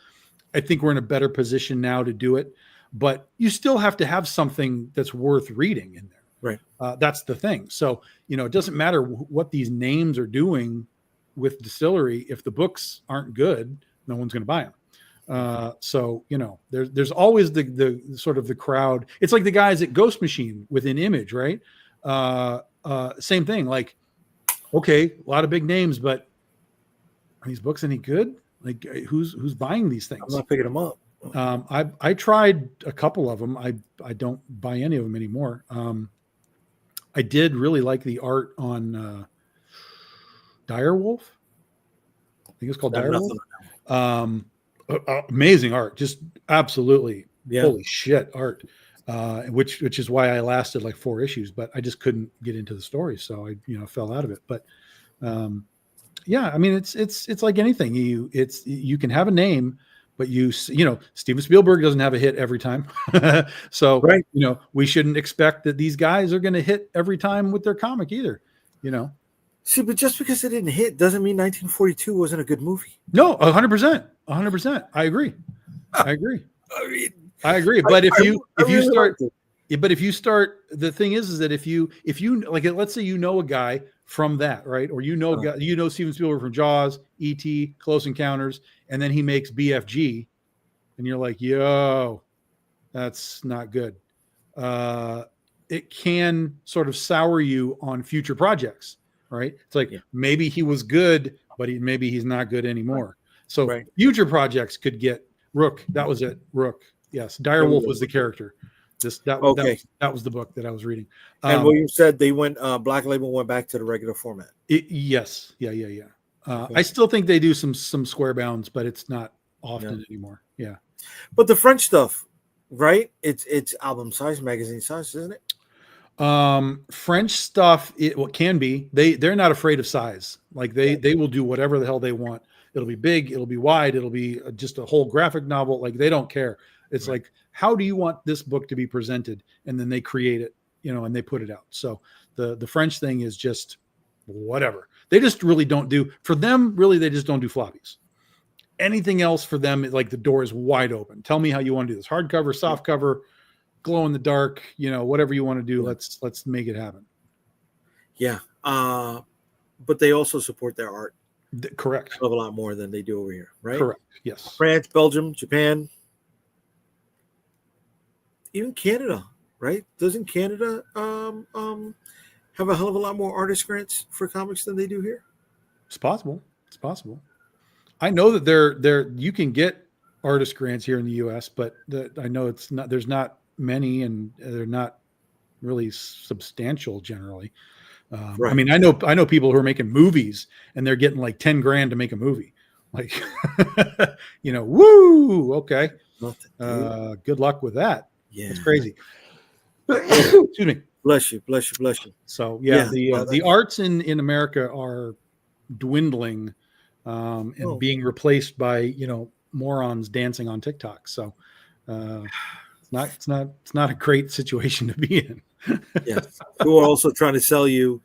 [SPEAKER 1] I think we're in a better position now to do it. But you still have to have something that's worth reading in there.
[SPEAKER 2] Right.
[SPEAKER 1] That's the thing. So, it doesn't matter what these names are doing with Distillery. If the books aren't good, no one's going to buy them. So there's always the sort of the crowd. It's like the guys at Ghost Machine within Image, right? Same thing. Like, okay, a lot of big names, but are these books any good? Like, who's buying these things?
[SPEAKER 2] I'm not picking them up.
[SPEAKER 1] I tried a couple of them. I don't buy any of them anymore. I did really like the art on Direwolf. I think it's called Direwolf. Amazing art, just absolutely holy shit art. Which is why I lasted like 4 issues, but I just couldn't get into the story, so I fell out of it. But I mean it's like anything. You can have a name, but Steven Spielberg doesn't have a hit every time. So
[SPEAKER 2] right.
[SPEAKER 1] We shouldn't expect that these guys are going to hit every time with their comic either.
[SPEAKER 2] See, but just because it didn't hit doesn't mean 1942 wasn't a good movie.
[SPEAKER 1] No, 100%. I agree. I agree. But if you start, the thing is that if you like, let's say a guy from that, right? Or Steven Spielberg from Jaws, E.T., Close Encounters, and then he makes BFG, and you're like, yo, that's not good. It can sort of sour you on future projects, right? It's like maybe he was good, but maybe he's not good anymore. Right. So future projects could get Rook. That was it. Rook. Yes. Direwolf was the character. That was the book that I was reading.
[SPEAKER 2] And you said they went Black Label went back to the regular format.
[SPEAKER 1] Yes. Yeah. I still think they do some square bounds, but it's not often anymore. Yeah.
[SPEAKER 2] But the French stuff, right? It's album size, magazine size, isn't it?
[SPEAKER 1] French stuff, it can be. They're not afraid of size. Like they will do whatever the hell they want. It'll be big, it'll be wide, it'll be just a whole graphic novel. Like they don't care. It's like, how do you want this book to be presented? And then they create it, and they put it out. So the French thing is just whatever. They just really don't do, for them, really, they just don't do floppies. Anything else for them, like the door is wide open. Tell me how you want to do this. Hardcover, soft cover, glow in the dark, whatever you want to do. Let's make it happen.
[SPEAKER 2] Yeah. But they also support their art.
[SPEAKER 1] Correct.
[SPEAKER 2] A lot more than they do over here, right?
[SPEAKER 1] Correct. Yes.
[SPEAKER 2] France, Belgium, Japan, even Canada, right? Doesn't Canada have a hell of a lot more artist grants for comics than they do here?
[SPEAKER 1] It's possible. I know that you can get artist grants here in the U.S., but I know there's not many, and they're not really substantial generally. Right. I mean, I know people who are making movies and they're getting like $10,000 to make a movie. Like, woo, okay. Good luck with that. Yeah, it's crazy. Excuse me.
[SPEAKER 2] Bless you.
[SPEAKER 1] So the arts in America are dwindling and being replaced by morons dancing on TikTok. So it's not a great situation to be in.
[SPEAKER 2] Yes, who are also trying to sell you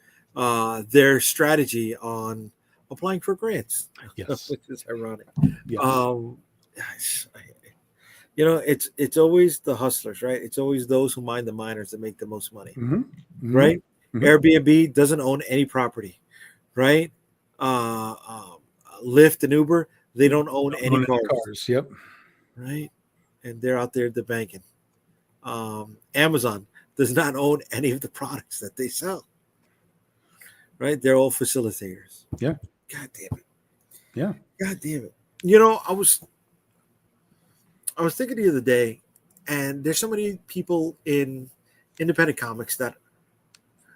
[SPEAKER 2] their strategy on applying for grants.
[SPEAKER 1] Yes,
[SPEAKER 2] which is ironic.
[SPEAKER 1] Yes.
[SPEAKER 2] It's always the hustlers, right? It's always those who mind the miners that make the most money,
[SPEAKER 1] mm-hmm.
[SPEAKER 2] right?
[SPEAKER 1] Mm-hmm.
[SPEAKER 2] Airbnb doesn't own any property, right? Lyft and Uber, they don't own any cars.
[SPEAKER 1] Yep.
[SPEAKER 2] Right, and they're out there banking. Amazon does not own any of the products that they sell. Right? They're all facilitators.
[SPEAKER 1] Yeah.
[SPEAKER 2] God damn it.
[SPEAKER 1] Yeah.
[SPEAKER 2] God damn it. I was thinking the other day, and there's so many people in independent comics that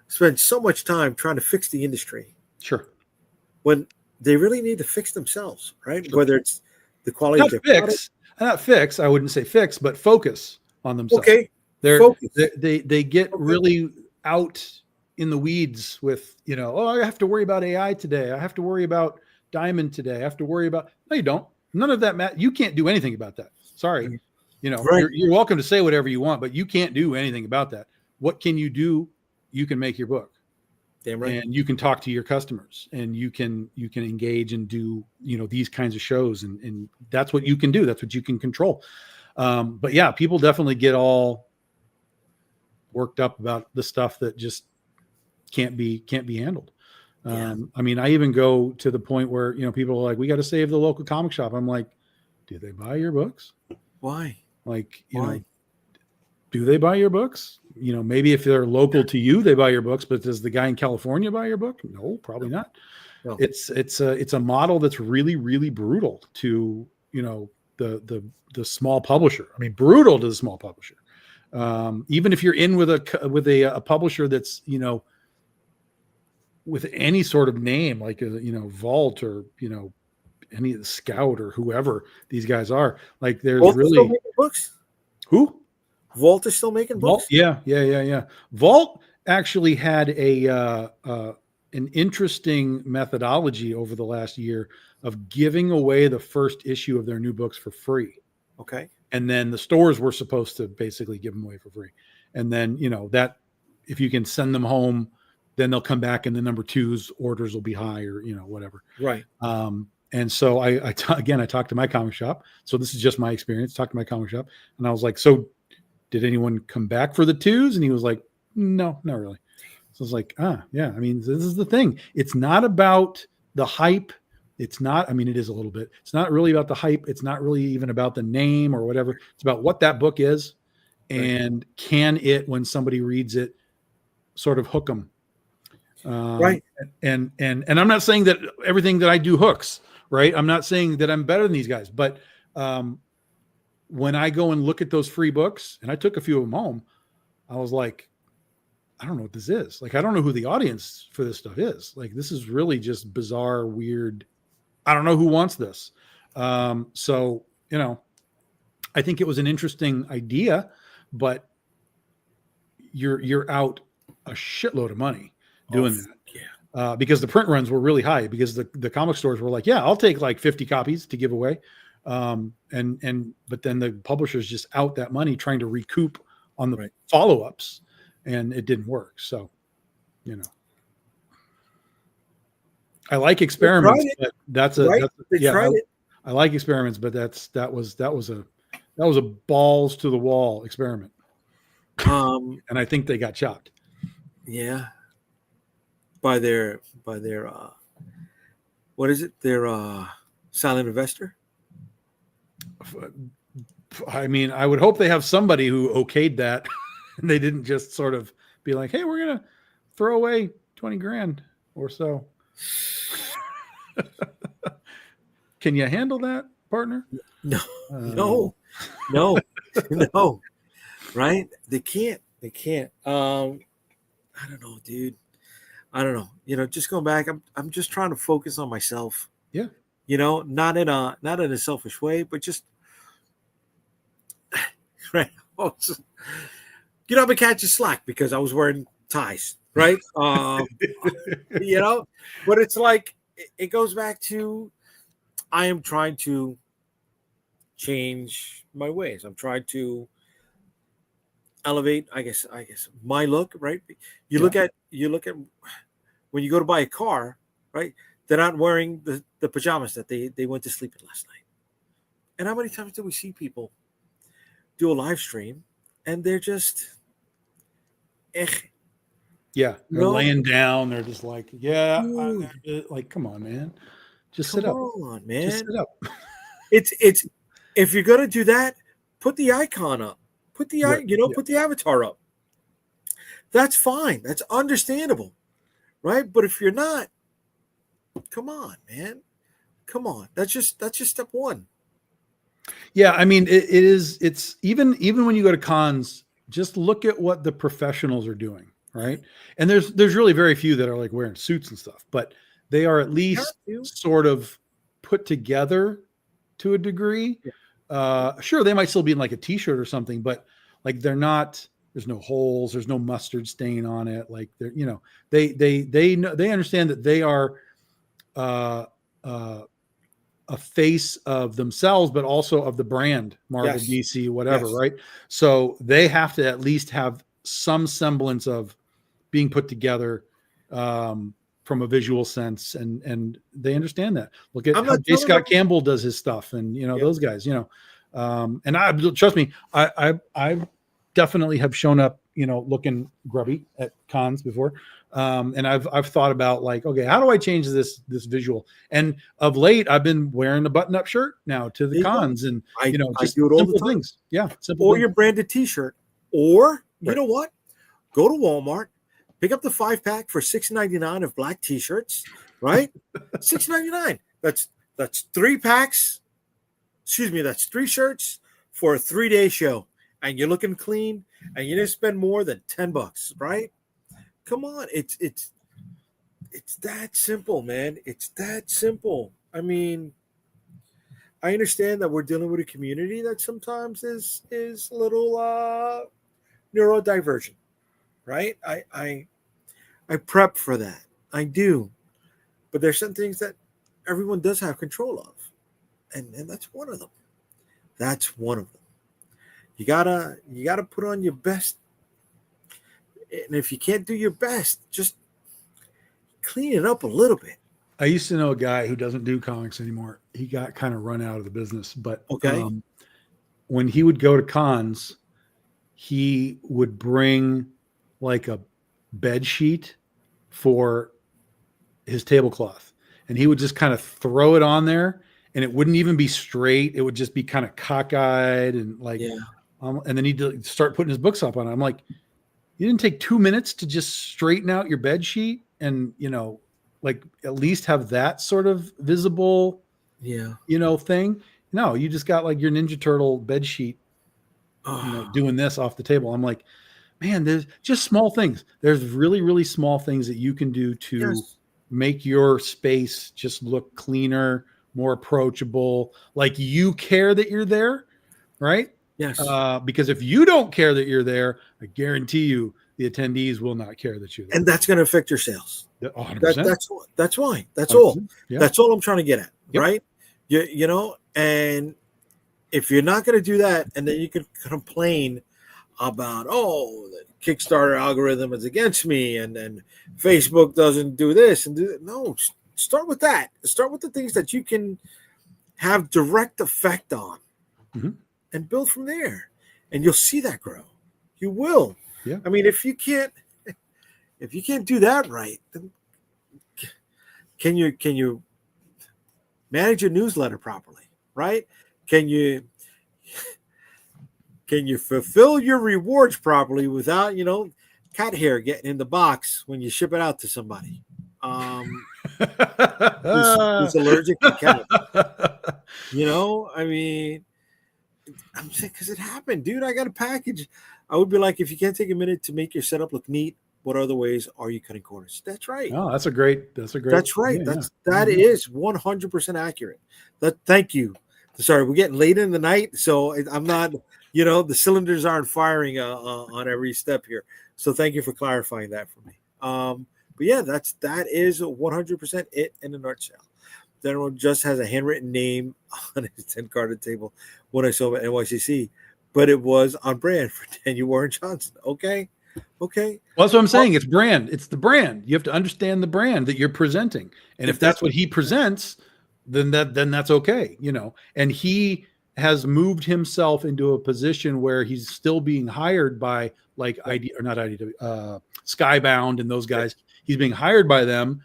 [SPEAKER 2] spend so much time trying to fix the industry.
[SPEAKER 1] Sure.
[SPEAKER 2] When they really need to fix themselves, right? Sure. Whether it's the quality of their product.
[SPEAKER 1] Not fix. I wouldn't say fix, but focus on themselves.
[SPEAKER 2] Okay.
[SPEAKER 1] They get really out in the weeds with, I have to worry about AI today. I have to worry about Diamond today. I have to worry about, no, you don't. None of that you can't do anything about that. Sorry.
[SPEAKER 2] Right.
[SPEAKER 1] You're welcome to say whatever you want, but you can't do anything about that. What can you do? You can make your book.
[SPEAKER 2] Damn right.
[SPEAKER 1] And you can talk to your customers, and you can engage and do, these kinds of shows, and that's what you can do. That's what you can control. But yeah, people definitely get all worked up about the stuff that just can't be handled. I mean, I even go to the point where, people are like, we got to save the local comic shop. I'm like, do they buy your books?
[SPEAKER 2] Why?
[SPEAKER 1] Like,
[SPEAKER 2] Why?
[SPEAKER 1] do they buy your books? Maybe if they're local to you, they buy your books, but does the guy in California buy your book? No, probably not. No. It's a model that's really, really brutal to, the small publisher. I mean, brutal to the small publisher. Even if you're in with a publisher that's, with any sort of name, like Vault or, any of the Scout or whoever these guys are, like there's
[SPEAKER 2] Vault
[SPEAKER 1] really
[SPEAKER 2] still making books.
[SPEAKER 1] Who?
[SPEAKER 2] Vault is still making books.
[SPEAKER 1] Vault? Yeah. Vault actually had an interesting methodology over the last year of giving away the first issue of their new books for free.
[SPEAKER 2] Okay.
[SPEAKER 1] And then the stores were supposed to basically give them away for free. And then, that if you can send them home, then they'll come back and the number 2's orders will be high or, whatever.
[SPEAKER 2] Right.
[SPEAKER 1] And so I talked to my comic shop. So this is just my experience. Talked to my comic shop and I was like, so did anyone come back for the 2's? And he was like, no, not really. So I was like, yeah. I mean, this is the thing. It's not about the hype. It's not, I mean, it is a little bit. It's not really about the hype. It's not really even about the name or whatever. It's about what that book is. And can it, when somebody reads it, sort of hook them.
[SPEAKER 2] Right.
[SPEAKER 1] And I'm not saying that everything that I do hooks, right? I'm not saying that I'm better than these guys, but when I go and look at those free books, and I took a few of them home, I was like, I don't know what this is. Like, I don't know who the audience for this stuff is. Like, this is really just bizarre, weird. I don't know who wants this. So, I think it was an interesting idea, but you're out a shitload of money doing that. Yeah. Because the print runs were really high because the comic stores were like, yeah, I'll take like 50 copies to give away. But then the publishers just out that money trying to recoup on the follow-ups, and it didn't work. So, I like experiments, but I like experiments, but that was a balls to the wall experiment. And I think they got chopped.
[SPEAKER 2] Yeah. By their what is it? Their silent investor?
[SPEAKER 1] I mean, I would hope they have somebody who okayed that and they didn't just sort of be like, hey, we're going to throw away 20 grand or so. Can you handle that, partner?
[SPEAKER 2] No. Right? They can't. I don't know, dude. I don't know. Just going back, I'm just trying to focus on myself.
[SPEAKER 1] Yeah.
[SPEAKER 2] Not in a selfish way, but just right. I've been catching slack because I was wearing ties, right? But it's like it goes back to I am trying to change my ways. I'm trying to elevate, I guess my look, right? You look at when you go to buy a car, right? They're not wearing the pajamas that they went to sleep in last night. And how many times do we see people do a live stream and they're just
[SPEAKER 1] they're laying down, they're just like, like, come on, man. Just sit up.
[SPEAKER 2] Come on, man.
[SPEAKER 1] Just sit up.
[SPEAKER 2] It's if you're gonna do that, put the icon up. Put the put the avatar up. That's fine. That's understandable, right? But if you're not, come on, man. Come on. That's just step one.
[SPEAKER 1] Yeah, I mean, it's even when you go to cons, just look at what the professionals are doing, right? And there's really very few that are like wearing suits and stuff, but they are at least sort of put together to a degree. Yeah. Sure, they might still be in like a t-shirt or something, but like they're not. There's no holes. There's no mustard stain on it. Like they're, they understand that they are a face of themselves, but also of the brand, Marvel, DC, whatever, right? So they have to at least have some semblance of being put together from a visual sense, and they understand that. Look at how J. Scott Campbell does his stuff, and those guys, and I trust me, I definitely have shown up, looking grubby at cons before. And I've thought about like, okay, how do I change this visual? And of late, I've been wearing a button-up shirt now to the cons, and
[SPEAKER 2] I
[SPEAKER 1] just
[SPEAKER 2] do it all
[SPEAKER 1] simple
[SPEAKER 2] the time.
[SPEAKER 1] things. Yeah, simple.
[SPEAKER 2] Or
[SPEAKER 1] things.
[SPEAKER 2] your branded T-shirt. Or you know what? Go to Walmart, pick up the 5-pack for $6.99 of black T-shirts, right? $6.99. That's 3 packs. Excuse me, that's 3 shirts for a 3-day show, and you're looking clean, and you didn't spend more than $10, right? Come on, it's that simple, man. It's that simple. I mean, I understand that we're dealing with a community that sometimes is a little neurodivergent, right? I prep for that. I do. But there's some things that everyone does have control of. And that's one of them. That's one of them. You gotta put on your best. And if you can't do your best, just clean it up a little bit.
[SPEAKER 1] I used to know a guy who doesn't do comics anymore. He got kind of run out of the business, but when he would go to cons, he would bring like a bed sheet for his tablecloth, and he would just kind of throw it on there, and it wouldn't even be straight. It would just be kind of cockeyed and like, and then he'd start putting his books up on it. I'm like, you didn't take 2 minutes to just straighten out your bed sheet and, like at least have that sort of visible, thing. No, you just got like your Ninja Turtle bed sheet, doing this off the table. I'm like, man, there's just small things. There's really, really small things that you can do to make your space just look cleaner, more approachable. Like you care that you're there, right?
[SPEAKER 2] Yes.
[SPEAKER 1] Because if you don't care that you're there, I guarantee you the attendees will not care that you're there.
[SPEAKER 2] And that's going to affect your sales.
[SPEAKER 1] 100%.
[SPEAKER 2] That's why. That's
[SPEAKER 1] 100%.
[SPEAKER 2] all.
[SPEAKER 1] Yeah.
[SPEAKER 2] That's all I'm trying to get at, right? And if you're not going to do that, and then you can complain about, the Kickstarter algorithm is against me, and then Facebook doesn't do this and do that. No, start with that. Start with the things that you can have direct effect on, and build from there, and you'll see that grow. You will.
[SPEAKER 1] Yeah.
[SPEAKER 2] I mean, if you can't do that right, then can you manage your newsletter properly, right? Can you fulfill your rewards properly without, cat hair getting in the box when you ship it out to somebody who's allergic to cat? I mean, I'm saying, because it happened, dude. I got a package. I would be like, if you can't take a minute to make your setup look neat, what other ways are you cutting corners? That's right.
[SPEAKER 1] Oh, that's great. That's
[SPEAKER 2] right. That is 100% accurate. Thank you. Sorry, we're getting late in the night, so I'm not, the cylinders aren't firing on every step here. So thank you for clarifying that for me. But yeah, that is 100% it in a nutshell. General just has a handwritten name on his 10-carded table when I saw him at NYCC, but it was on brand for Daniel Warren Johnson. Okay.
[SPEAKER 1] Well, that's what I'm saying. It's brand. It's the brand. You have to understand the brand that you're presenting. And if that's what he presents, then that's okay, And he has moved himself into a position where he's still being hired by like Skybound and those guys. He's being hired by them,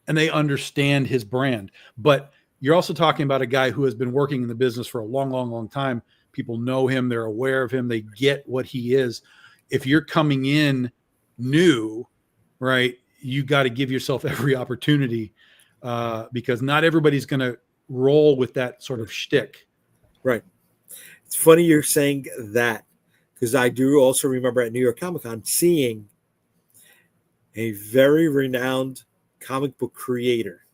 [SPEAKER 1] and they understand his brand. But you're also talking about a guy who has been working in the business for a long, long, long time. People know him. They're aware of him. They get what he is. If you're coming in new, right, you got to give yourself every opportunity because not everybody's going to roll with that sort of shtick.
[SPEAKER 2] Right. It's funny you're saying that, because I do also remember at New York Comic Con seeing a very renowned comic book creator,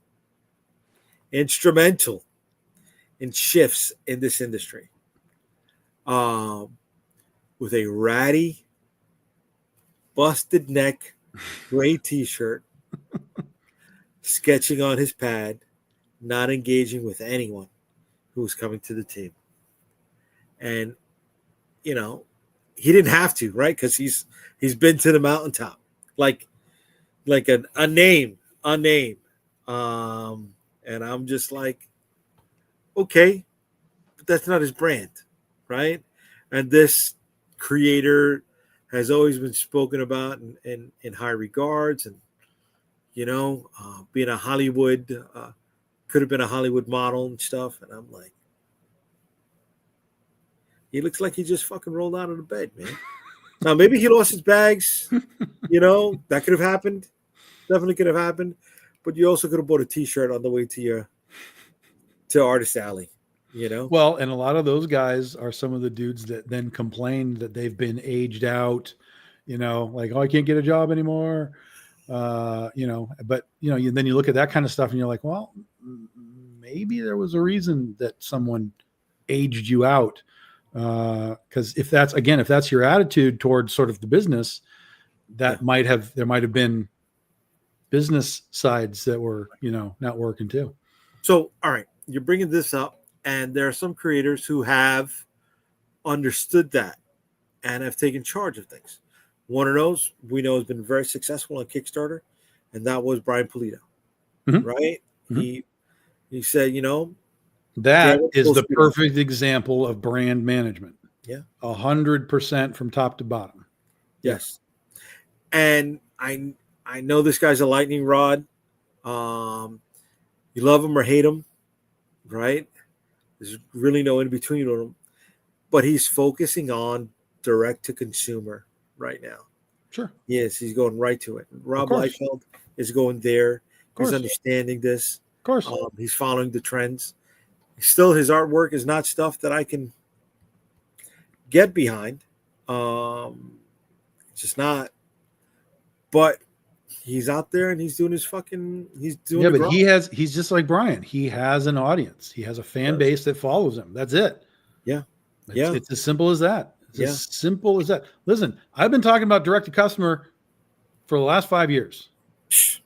[SPEAKER 2] instrumental in shifts in this industry, with a ratty, busted neck, gray t-shirt, sketching on his pad, not engaging with anyone who was coming to the table. And, he didn't have to, right? Because he's been to the mountaintop, like a name. And I'm just like, okay, but that's not his brand, right? And this creator has always been spoken about in high regards, and being a Hollywood, could have been a Hollywood model and stuff. And I'm like, he looks like he just fucking rolled out of the bed, man. Now, maybe he lost his bags. That could have happened. Definitely could have happened. But you also could have bought a T-shirt on the way to Artist Alley.
[SPEAKER 1] Well, and a lot of those guys are some of the dudes that then complain that they've been aged out. Like, oh, I can't get a job anymore. But then you look at that kind of stuff and you're like, well, maybe there was a reason that someone aged you out. Because if that's your attitude towards sort of the business, there might have been business sides that were, not working too.
[SPEAKER 2] So, all right, you're bringing this up, and there are some creators who have understood that and have taken charge of things. One of those we know has been very successful on Kickstarter, and that was Brian Pulido, right? Mm-hmm. He said,
[SPEAKER 1] that is the perfect example of brand management.
[SPEAKER 2] Yeah.
[SPEAKER 1] 100% from top to bottom.
[SPEAKER 2] Yes. And I know this guy's a lightning rod. You love him or hate him, right? There's really no in between on him. But he's focusing on direct to consumer right now.
[SPEAKER 1] Sure.
[SPEAKER 2] Yes, he's going right to it. Rob Liefeld is going there. He's understanding this.
[SPEAKER 1] Of course.
[SPEAKER 2] He's following the trends. Still, his artwork is not stuff that I can get behind. It's just not. But he's out there and he's doing his fucking. He's doing.
[SPEAKER 1] Yeah, but he's just like Brian. He has an audience. He has a fan base that follows him. That's it.
[SPEAKER 2] Yeah.
[SPEAKER 1] It's as simple as that. It's as simple as that. Listen, I've been talking about direct to customer for the last 5 years.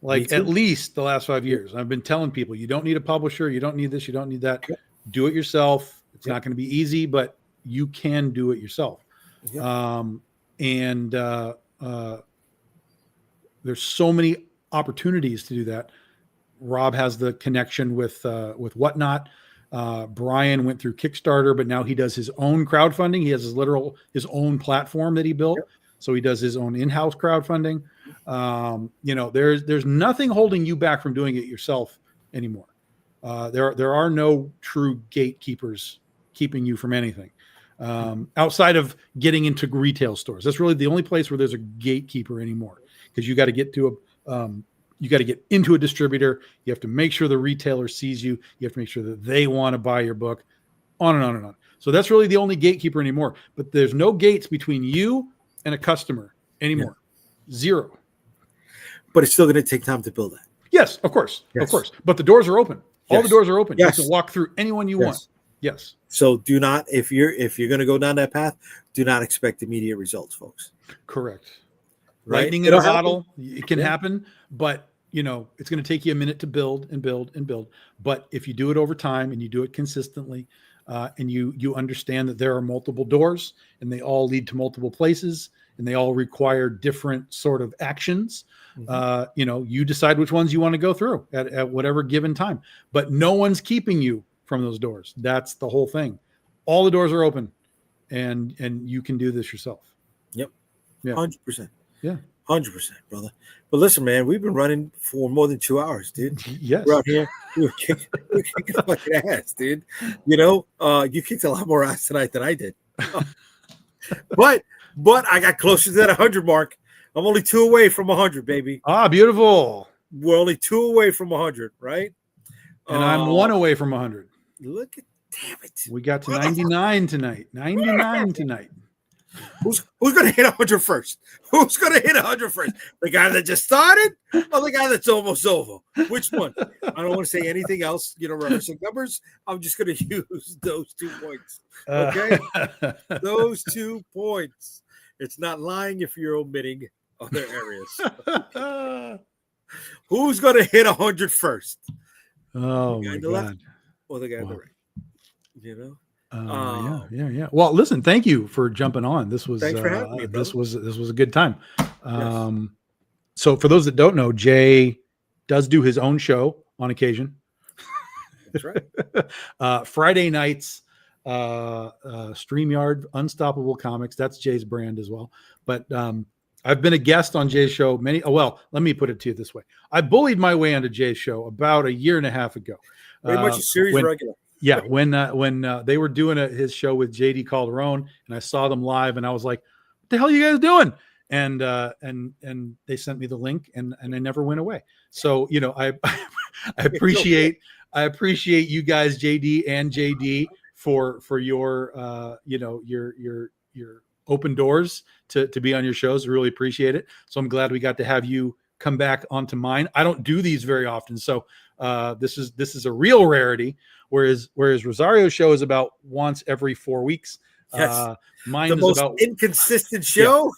[SPEAKER 1] Like at least the last 5 years. I've been telling people, you don't need a publisher. You don't need this. You don't need that. Do it yourself. It's not going to be easy, but you can do it yourself. There's so many opportunities to do that. Rob has the connection with Whatnot. Brian went through Kickstarter, but now he does his own crowdfunding. He has his own platform that he built. So he does his own in-house crowdfunding. There's nothing holding you back from doing it yourself anymore. There are no true gatekeepers keeping you from anything outside of getting into retail stores. That's really the only place where there's a gatekeeper anymore, because you got to get into a distributor. You have to make sure the retailer sees you. You have to make sure that they want to buy your book, on and on and on. So that's really the only gatekeeper anymore. But there's no gates between you and a customer anymore. Zero.
[SPEAKER 2] But it's still going to take time to build that.
[SPEAKER 1] Yes, of course. Of course. But the doors are open. All the doors are open.
[SPEAKER 2] Yes.
[SPEAKER 1] You can walk through anyone you want. Yes.
[SPEAKER 2] So do not, if you're going to go down that path, do not expect immediate results, folks.
[SPEAKER 1] Correct. Right? Lightning in a bottle, it can happen, but it's going to take you a minute to build and build and build. But if you do it over time and you do it consistently, and you understand that there are multiple doors and they all lead to multiple places and they all require different sort of actions, you decide which ones you want to go through at whatever given time. But no one's keeping you from those doors. That's the whole thing. All the doors are open, and you can do this yourself.
[SPEAKER 2] Yep.
[SPEAKER 1] Yeah.
[SPEAKER 2] 100%.
[SPEAKER 1] Yeah.
[SPEAKER 2] 100%, brother. But listen, man, we've been running for more than 2 hours, dude.
[SPEAKER 1] Yes.
[SPEAKER 2] We're out here. We're kicking fucking ass, dude. You kicked a lot more ass tonight than I did. But I got closer to that 100 mark. I'm only 2 away from 100, baby.
[SPEAKER 1] Ah, beautiful.
[SPEAKER 2] We're only 2 away from 100, right?
[SPEAKER 1] And I'm 1 away from 100.
[SPEAKER 2] Look at, damn it.
[SPEAKER 1] We got to 99 tonight. 99 tonight.
[SPEAKER 2] Who's going to hit 100 first? Who's going to hit 100 first? The guy that just started or the guy that's almost over? Which one? I don't want to say anything else, referencing numbers. I'm just going to use those 2 points. Okay? Those 2 points. It's not lying if you're omitting other areas. Who's going to hit 100 first?
[SPEAKER 1] Oh,
[SPEAKER 2] my God. Left or the guy on the right?
[SPEAKER 1] Yeah. Well, listen, thank you for jumping on. This was
[SPEAKER 2] thanks for having me,
[SPEAKER 1] this was a good time. So for those that don't know, Jay does do his own show on occasion.
[SPEAKER 2] That's right.
[SPEAKER 1] Friday nights, StreamYard, Unstoppable Comics. That's Jay's brand as well. But I've been a guest on Jay's show let me put it to you this way. I bullied my way onto Jay's show about a year and a half ago.
[SPEAKER 2] Very much a series regular.
[SPEAKER 1] Yeah, when they were doing his show with Jay Dee called Roan, and I saw them live, and I was like, the hell are you guys doing? And they sent me the link, and I never went away. So, you know, I appreciate you guys, JD and JD, for your you know, your open doors to be on your shows. I really appreciate it. So I'm glad we got to have you come back onto mine. I don't do these very often, so this is a real rarity. Whereas Rosario's show is about once every 4 weeks.
[SPEAKER 2] Yes.
[SPEAKER 1] Mine
[SPEAKER 2] the
[SPEAKER 1] is
[SPEAKER 2] most
[SPEAKER 1] about
[SPEAKER 2] inconsistent show.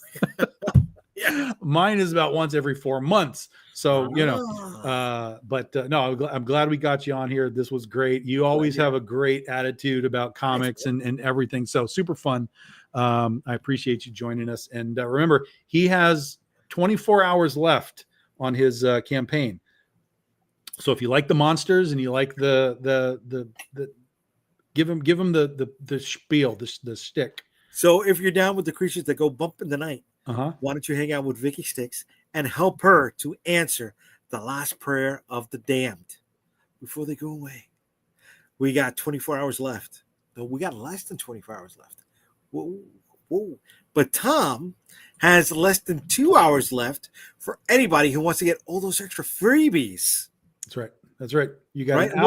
[SPEAKER 1] Yeah. Yeah. Mine is about once every 4 months. So, you know, no, I'm glad we got you on here. This was great. You always have a great attitude about comics and everything. So super fun. I appreciate you joining us. And remember, he has 24 hours left on his campaign. So if you like the monsters and you like the give him the spiel, the shtick.
[SPEAKER 2] So if you're down with the creatures that go bump in the night, why don't you hang out with Vicky Sticks and help her to answer the last prayer of the damned before they go away? We got 24 hours left. No, we got less than 24 hours left. Whoa. But Tom has less than 2 hours left for anybody who wants to get all those extra freebies.
[SPEAKER 1] That's right. You got an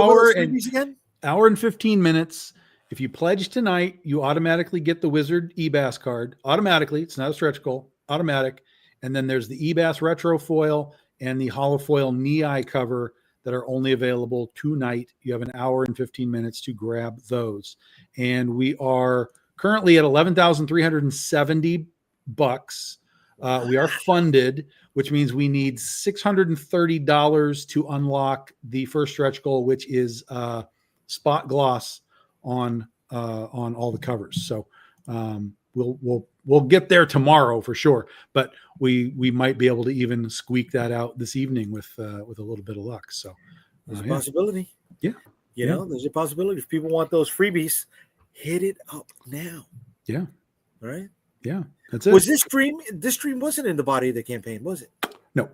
[SPEAKER 1] hour and 15 minutes. If you pledge tonight, you automatically get the Wizard eBass card. Automatically. It's not a stretch goal. Automatic. And then there's the eBass retro foil and the holofoil knee-eye cover that are only available tonight. You have an hour and 15 minutes to grab those. And we are currently at $11,370. We are funded, which means we need $630 to unlock the first stretch goal, which is spot gloss on all the covers. So we'll get there tomorrow for sure, but we might be able to even squeak that out this evening with a little bit of luck. So
[SPEAKER 2] there's a possibility.
[SPEAKER 1] Yeah.
[SPEAKER 2] You know, there's a possibility. If people want those freebies, hit it up now.
[SPEAKER 1] Yeah.
[SPEAKER 2] All right.
[SPEAKER 1] Yeah. That's it.
[SPEAKER 2] Was this stream? This stream wasn't in the body of the campaign, was it?
[SPEAKER 1] No.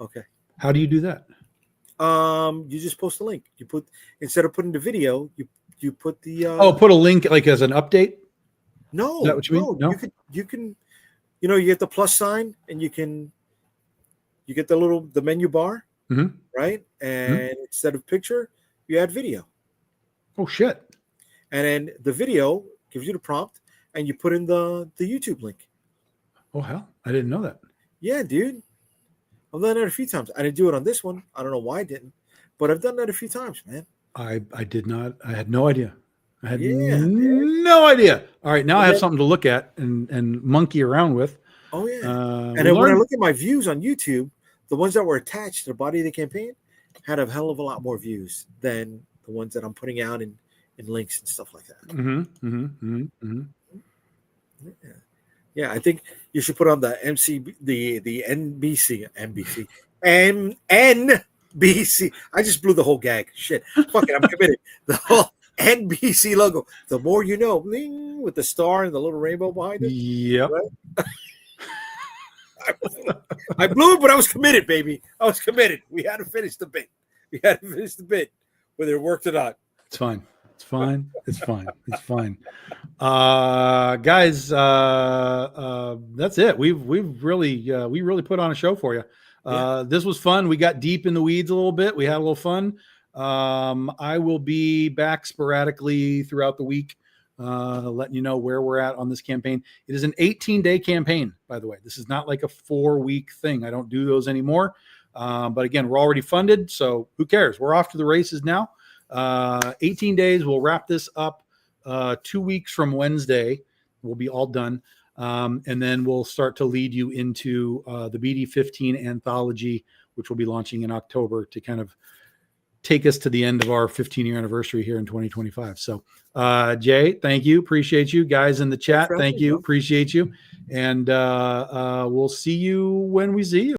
[SPEAKER 2] Okay.
[SPEAKER 1] How do you do that?
[SPEAKER 2] You just post a link. You put, instead of putting the video, you put the
[SPEAKER 1] put a link like as an update.
[SPEAKER 2] No,
[SPEAKER 1] is that what you mean? No,
[SPEAKER 2] you can, you know, you get the plus sign and you get the menu bar, right? And instead of picture, you add video.
[SPEAKER 1] Oh shit!
[SPEAKER 2] And then the video gives you the prompt, and you put in the YouTube link.
[SPEAKER 1] Oh hell, I didn't know that.
[SPEAKER 2] Yeah, dude. I've done that a few times. I didn't do it on this one. I don't know why I didn't, but I've done that a few times, man.
[SPEAKER 1] I did not. I had no idea. I had no idea. All right, now I have something to look at and monkey around with.
[SPEAKER 2] Oh yeah. And then when I look at my views on YouTube, the ones that were attached to the body of the campaign had a hell of a lot more views than the ones that I'm putting out in links and stuff like that. Yeah, I think you should put on the NBC. I just blew the whole gag. Shit. Fuck it, I'm committed. The whole NBC logo. The more you know, bling, with the star and the little rainbow behind it.
[SPEAKER 1] Yep.
[SPEAKER 2] Right? I blew it, but I was committed, baby. I was committed. We had to finish the bit. Whether it worked or not.
[SPEAKER 1] It's fine. Guys, that's it. We really put on a show for you. This was fun. We got deep in the weeds a little bit. We had a little fun. I will be back sporadically throughout the week, letting you know where we're at on this campaign. It is an 18-day campaign, by the way. This is not like a 4-week thing. I don't do those anymore. But again, we're already funded, so who cares? We're off to the races now. 18 days. We'll wrap this up 2 weeks from Wednesday. We'll be all done. And then we'll start to lead you into the BD15 anthology, which will be launching in October to kind of take us to the end of our 15-year anniversary here in 2025. So, Jay, thank you. Appreciate you. Guys in the chat, thank you. Appreciate you. And we'll see you when we see you.